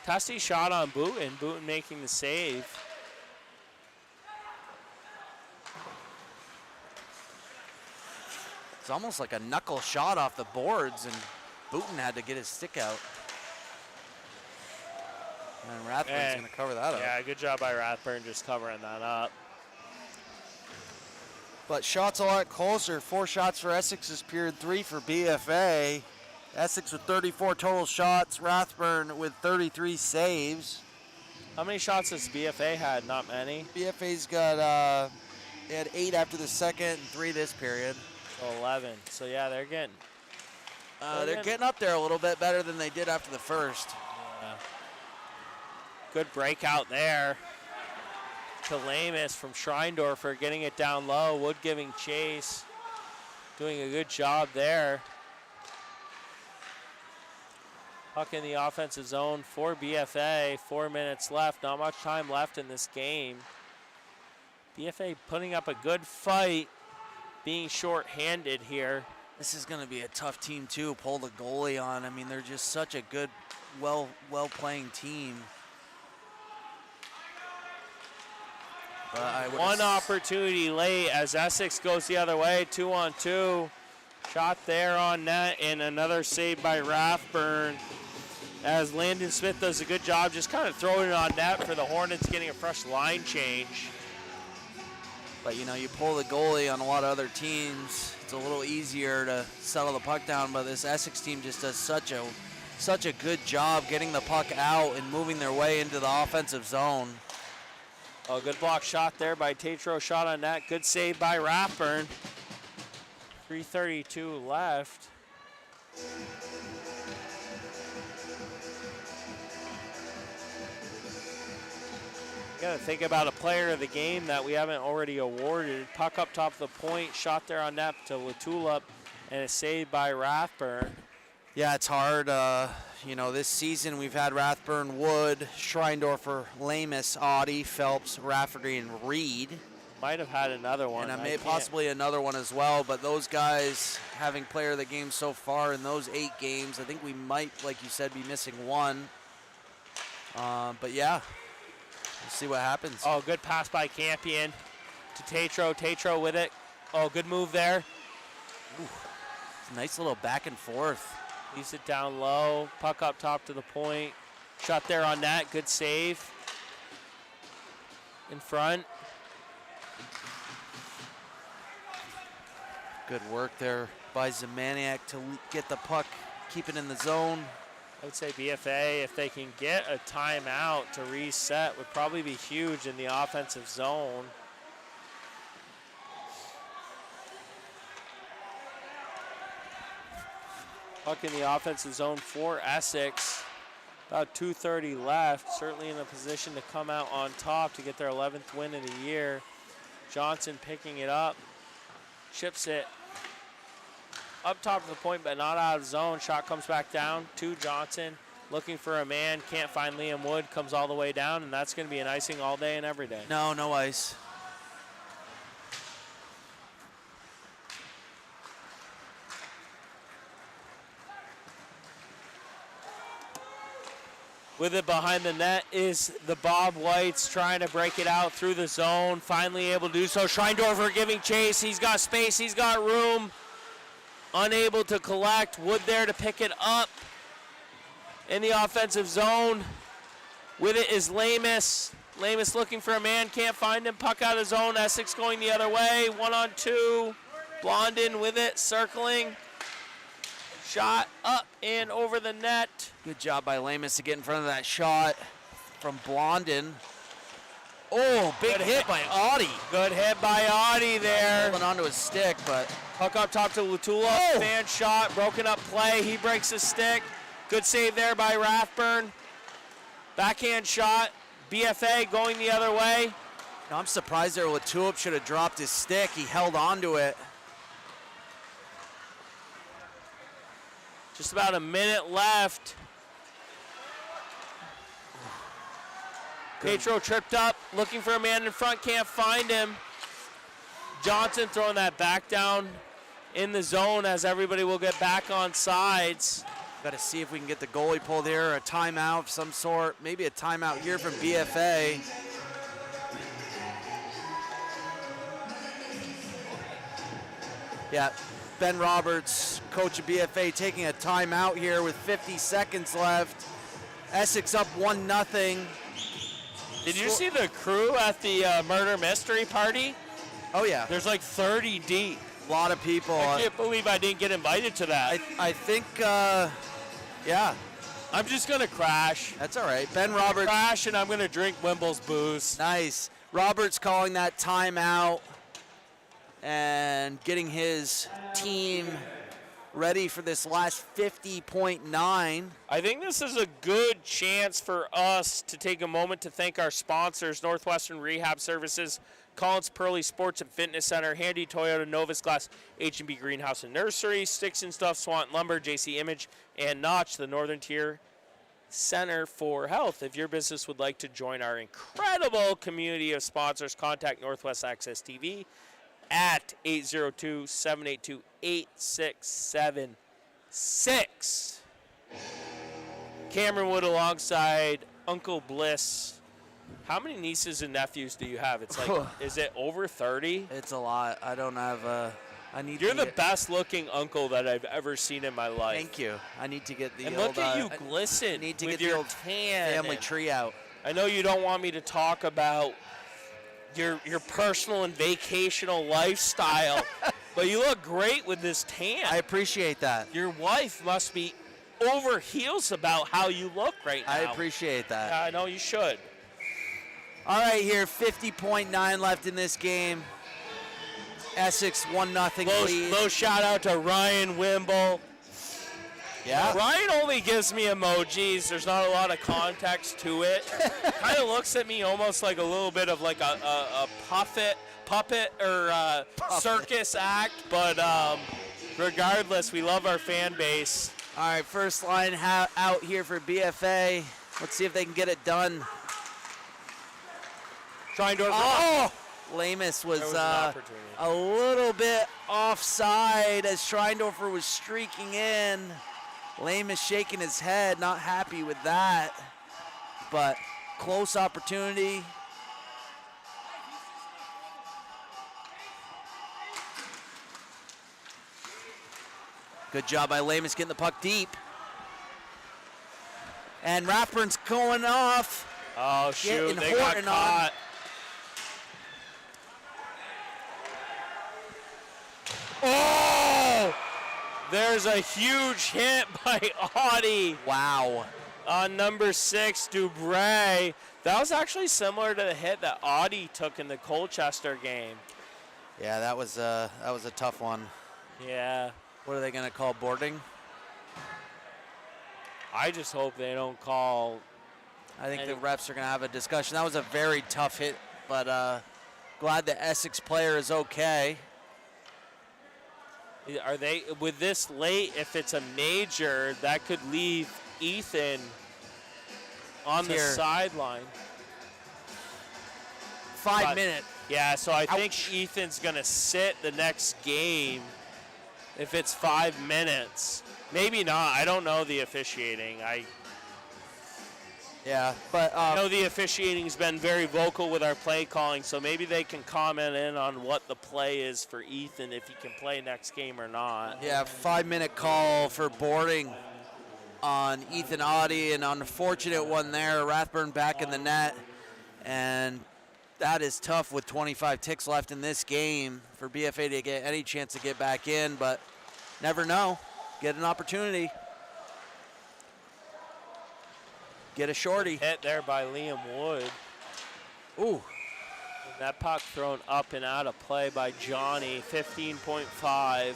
Testy shot on Booten. Booten making the save. It's almost like a knuckle shot off the boards, and Booten had to get his stick out. And Rathburn's going to cover that up. Yeah, good job by Rathburn just covering that up. But shots a lot closer. 4 shots for Essex's period, 3 for BFA. Essex with 34 total shots. Rathburn with 33 saves. How many shots has BFA had? Not many. BFA's got, they had 8 after the second and 3 this period. So 11. So yeah, they're getting. They're getting up there a little bit better than they did after the first. Yeah. Good breakout there to Lamus from Schreindorfer, getting it down low. Wood giving chase, doing a good job there. Puck in the offensive zone for BFA. 4 minutes left. Not much time left in this game. BFA putting up a good fight, being short-handed here. This is going to be a tough team too. Pull the goalie on. They're just such a good, well-playing team. One opportunity late as Essex goes the other way. 2-on-2. Shot there on net, and another save by Rathburn as Landon Smith does a good job just kind of throwing it on net for the Hornets, getting a fresh line change. But, you know, you pull the goalie on a lot of other teams, it's a little easier to settle the puck down. But this Essex team just does such a good job getting the puck out and moving their way into the offensive zone. Oh, good block shot there by Tatro. Shot on net. Good save by Rathburn. 3:32 left. Got to think about a player of the game that we haven't already awarded. Puck up top of the point, shot there on net to Latulip, and a save by Rathburn. Yeah, it's hard. You know, this season we've had Rathburn, Wood, Schreindorfer, Lamus, Audie, Phelps, Rafferty, and Reed. Might have had another one. And possibly another one as well. But those guys having player of the game so far in those 8 games, I think we might, like you said, be missing one. But yeah. We'll see what happens. Oh, good pass by Campion to Tatro. Tatro with it. Oh, good move there. Ooh, nice little back and forth. Leaves it down low. Puck up top to the point. Shot there on net. Good save. In front. Good work there by Zemaniak to get the puck, keep it in the zone. I would say BFA, if they can get a timeout to reset, would probably be huge in the offensive zone. Puck in the offensive zone for Essex. About 2:30 left. Certainly in a position to come out on top to get their 11th win of the year. Johnson picking it up. Chips it up top of the point, but not out of zone. Shot comes back down to Johnson. Looking for a man. Can't find Liam Wood. Comes all the way down, and that's going to be an icing all day and every day. No ice. With it behind the net is the Bobwhites trying to break it out through the zone. Finally able to do so. Schreindorfer giving chase. He's got space. He's got room. Unable to collect. Wood there to pick it up in the offensive zone. With it is Lamus. Lamus looking for a man. Can't find him. Puck out of zone. Essex going the other way. 1-on-2. Blondin with it. Circling. Shot up and over the net. Good job by Lamus to get in front of that shot from Blondin. Oh, big hit by Audie. Good hit by Audie there. Holding onto his stick, but Puck up top to Latula. Fan shot, broken up play. He breaks his stick. Good save there by Rathburn. Backhand shot. BFA going the other way. No, I'm surprised there. Latulip should have dropped his stick. He held onto it. Just about a minute left. Petro tripped up, looking for a man in front, can't find him. Johnson throwing that back down in the zone as everybody will get back on sides. Got to see if we can get the goalie pulled here, a timeout of some sort, maybe a timeout here from BFA. Yeah, Ben Roberts, coach of BFA, taking a timeout here with 50 seconds left. Essex up 1-0. Did you see the crew at the murder mystery party? Oh, yeah. There's like 30 deep. A lot of people. I can't believe I didn't get invited to that. I think, yeah. I'm just going to crash. That's all right. Ben Roberts. Crash, and I'm going to drink Wimble's booze. Nice. Roberts calling that timeout and getting his team ready for this last 50.9. I think this is a good chance for us to take a moment to thank our sponsors, Northwestern Rehab Services, Collins Pearly Sports and Fitness Center, Handy Toyota, Novus Glass, H&B Greenhouse and Nursery, Sticks and Stuff, Swanton Lumber, JC Image, and Notch, the Northern Tier Center for Health. If your business would like to join our incredible community of sponsors, contact Northwest Access TV at 802-782-8676. Cameron Wood alongside Uncle Bliss. How many nieces and nephews do you have? It's like, is it over 30? It's a lot. I don't have I need. You're the best looking uncle that I've ever seen in my life. Thank you. I need to get the and old, look at you glisten. I need to with get your the old tan family tree out. I know you don't want me to talk about your personal and vacational lifestyle. But you look great with this tan. I appreciate that. Your wife must be over heels about how you look right now. I appreciate that. I know you should. All right, here, 50.9 left in this game. Essex 1-0 lead. Low shout out to Ryan Wimble. Yeah. Ryan only gives me emojis. There's not a lot of context to it. Kind of looks at me almost like a little bit of like a puppet or circus act. But regardless, we love our fan base. All right, first line out here for BFA. Let's see if they can get it done. Trying to. Oh! Lamus was a little bit offside as Schreindorfer was streaking in. Lamus shaking his head, not happy with that. But close opportunity. Good job by Lamus getting the puck deep. And Rathburn's going off. Oh, shoot, they Horton got caught. Oh! There's a huge hit by Audie. Wow. On number 6, Dubray. That was actually similar to the hit that Audie took in the Colchester game. Yeah, that was a tough one. Yeah. What are they going to call, boarding? I just hope they don't call. I think the refs are going to have a discussion. That was a very tough hit, but glad the Essex player is okay. Are they, with this late, if it's a major, that could leave Ethan on the sideline. 5 minutes. Yeah, so I think Ethan's going to sit the next game if it's 5 minutes. Maybe not. I don't know the officiating. Yeah, but I know the officiating's been very vocal with our play calling, so maybe they can comment in on what the play is for Ethan, if he can play next game or not. Yeah, 5 minute call for boarding on Ethan Audie, an unfortunate one there. Rathburn back in the net, and that is tough with 25 ticks left in this game for BFA to get any chance to get back in, but never know. Get an opportunity. Get a shorty. Hit there by Liam Wood. Ooh. And that puck thrown up and out of play by Johnny, 15.5.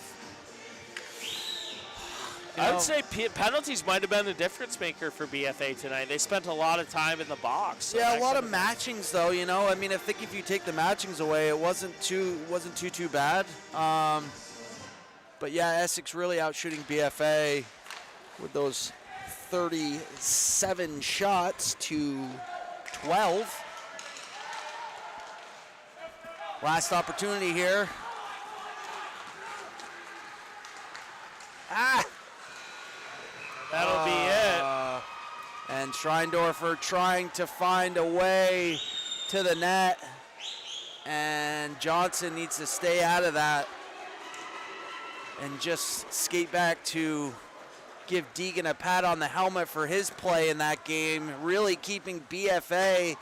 I would say penalties might have been the difference maker for BFA tonight. They spent a lot of time in the box. So yeah, a lot of matchings though. You know, I mean, I think if you take the matchings away, it wasn't too bad. But yeah, Essex really out shooting BFA with those 37 shots to 12. Last opportunity here. That'll be it. And Schreindorfer trying to find a way to the net. And Johnson needs to stay out of that and just skate back to give Deegan a pat on the helmet for his play in that game, really keeping BFA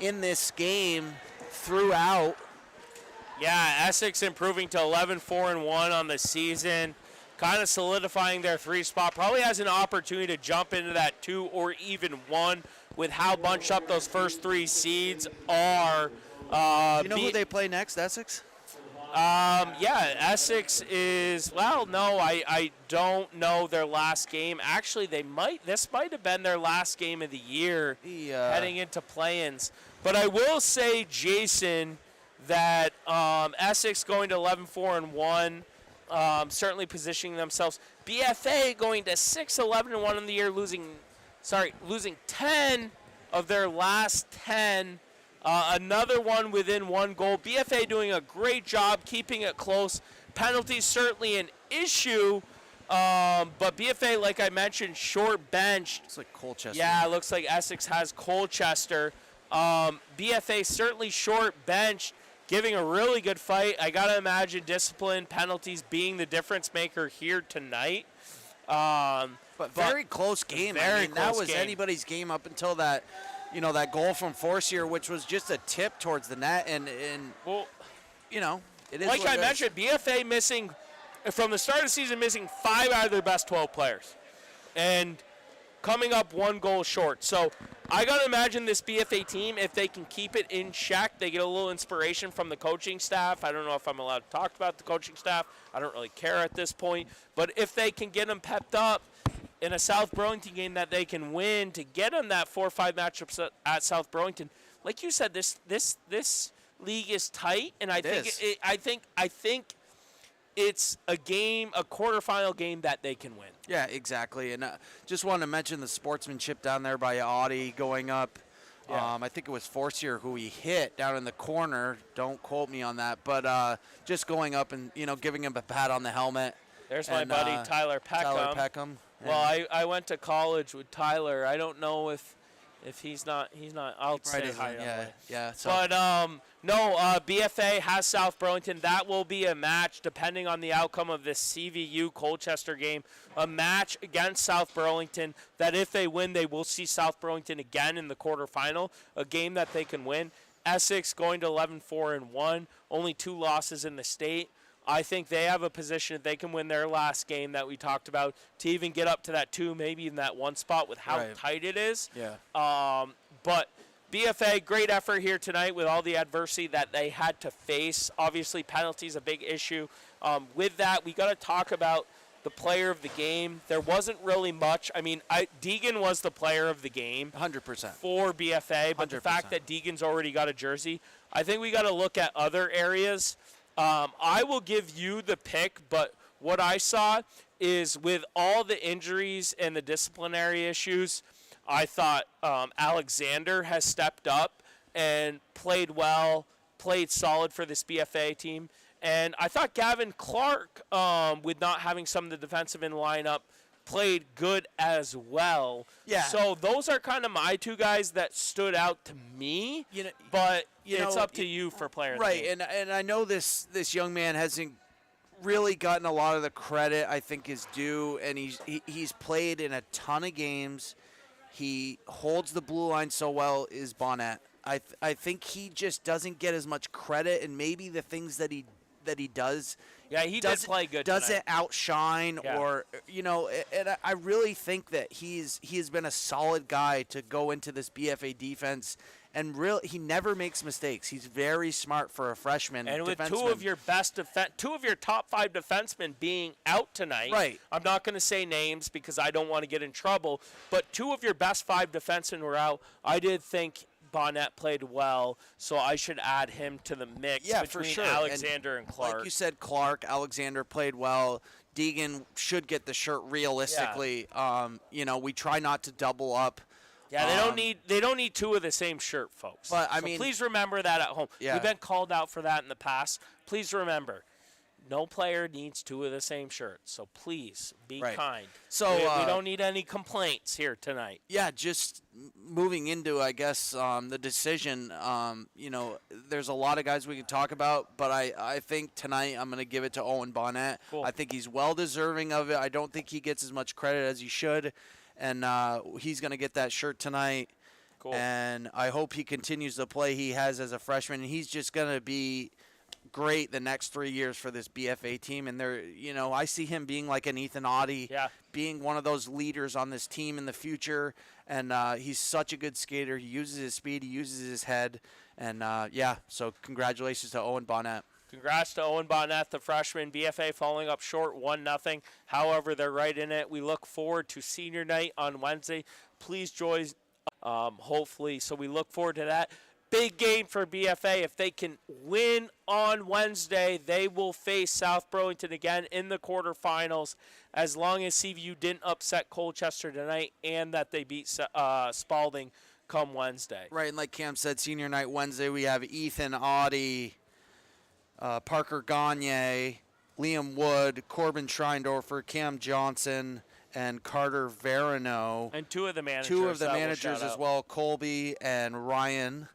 in this game throughout. Yeah, Essex improving to 11-4-1 on the season, kind of solidifying their 3 spot. Probably has an opportunity to jump into that 2 or even 1 with how bunched up those first 3 seeds are. You know who they play next, Essex? Yeah, Essex is, well, no, I don't know their last game. Actually, this might have been their last game of the year heading into play-ins. But I will say, Jason, that Essex going to 11-4-1, certainly positioning themselves. BFA going to 6-11-1 in the year, losing 10 of their last 10. Another one within 1 goal. BFA doing a great job keeping it close. Penalties certainly an issue, but BFA, like I mentioned, short benched. It's like Colchester. Yeah, it looks like Essex has Colchester. BFA certainly short benched, giving a really good fight. I got to imagine discipline, penalties being the difference maker here tonight. But very close game. Very I mean, that close was game. anybody's game up until that that goal from Forcier, which was just a tip towards the net, and well, it is like what I it is. mentioned, BFA missing from the start of the season, missing 5 out of their best 12 players, and coming up 1 goal short. So I got to imagine this BFA team, if they can keep it in check, they get a little inspiration from the coaching staff. I don't know if I'm allowed to talk about the coaching staff. I don't really care at this point. But if they can get them pepped up in a South Burlington game that they can win to get them that 4-5 matchups at South Burlington, like you said, this league is tight, and I think it's a quarterfinal game that they can win. Yeah, exactly. And just wanted to mention the sportsmanship down there by Audie going up. Yeah. I think it was Forcier who he hit down in the corner. Don't quote me on that. But just going up and, giving him a pat on the helmet. There's my buddy Tyler Peckham. Tyler Peckham. Well, I went to college with Tyler. I don't know if he's not. I'll say hi. Yeah. So. But no, BFA has South Burlington. That will be a match, depending on the outcome of this CVU Colchester game. A match against South Burlington that, if they win, they will see South Burlington again in the quarterfinal. A game that they can win. Essex going to 11-4-1. Only 2 losses in the state. I think they have a position if they can win their last game that we talked about to even get up to that 2, maybe even that 1 spot with how tight it is. Yeah. But BFA, great effort here tonight with all the adversity that they had to face. Obviously, penalties a big issue. With that, we got to talk about the player of the game. There wasn't really much. I mean, Deegan was the player of the game. 100%. For BFA, but 100%. the fact that Deegan's already got a jersey, I think we got to look at other areas. I will give you the pick, but what I saw is with all the injuries and the disciplinary issues, I thought Alexander has stepped up and played well, played solid for this BFA team. And I thought Gavin Clark, with not having some of the defensive in lineup, played good as well. Yeah. So those are kind of my 2 guys that stood out to me. But it's up to you for player. Right, and I know this young man hasn't really gotten a lot of the credit I think is due, and he's played in a ton of games. He holds the blue line so well, is Bonnet. I think he just doesn't get as much credit, and maybe the things that he does. Yeah, he did play good tonight. Doesn't outshine or, and I really think that he has been a solid guy to go into this BFA defense, and really he never makes mistakes. He's very smart for a freshman. And with defenseman. two of your top 5 defensemen being out tonight, right. I'm not going to say names because I don't want to get in trouble, but 2 of your best 5 defensemen were out. I did think Bonnet played well, so I should add him to the mix between for sure. Alexander and Clark. Like you said, Alexander played well. Deegan should get the shirt realistically. Yeah. We try not to double up. Yeah, they don't need 2 of the same shirt, folks. But I so mean, please remember that at home. Yeah. We've been called out for that in the past. Please remember, no player needs 2 of the same shirts. So please be kind. So we don't need any complaints here tonight. Yeah, just moving into, I guess, the decision. There's a lot of guys we can talk about, but I think tonight I'm going to give it to Owen Bonnet. Cool. I think he's well deserving of it. I don't think he gets as much credit as he should, and he's going to get that shirt tonight. Cool. And I hope he continues the play he has as a freshman. And he's just going to be great the next 3 years for this BFA team, and I see him being like an Ethan Audie, being one of those leaders on this team in the future, and he's such a good skater. He uses his speed, he uses his head, and so congratulations to Owen Bonnet. Congrats to Owen Bonnet, the freshman. BFA following up short 1-0. However, they're right in it. We look forward to senior night on Wednesday. Please join, hopefully, so we look forward to that. Big game for BFA. If they can win on Wednesday, they will face South Burlington again in the quarterfinals, as long as CVU didn't upset Colchester tonight and that they beat Spalding come Wednesday. Right, and like Cam said, senior night Wednesday, we have Ethan Audie, Parker Gagne, Liam Wood, Corbin Schreindorfer, Cam Johnson, and Carter Verino. And 2 of the managers. 2 of the managers as well, Colby and Ryan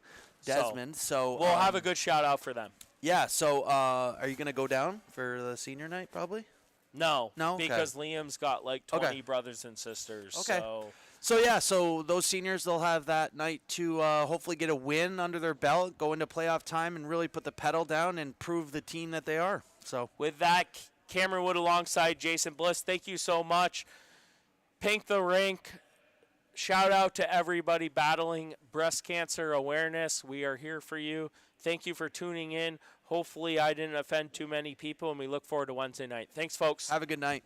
Desmond. So we'll have a good shout out for them. Yeah. So are you going to go down for the senior night probably? No. No? Because Liam's got like 20 brothers and sisters. Okay. So So those seniors, they'll have that night to hopefully get a win under their belt, go into playoff time, and really put the pedal down and prove the team that they are. So with that, Cameron Wood alongside Jason Bliss, thank you so much. Pink the Rink. Shout out to everybody battling breast cancer awareness. We are here for you. Thank you for tuning in. Hopefully I didn't offend too many people, and we look forward to Wednesday night. Thanks, folks. Have a good night.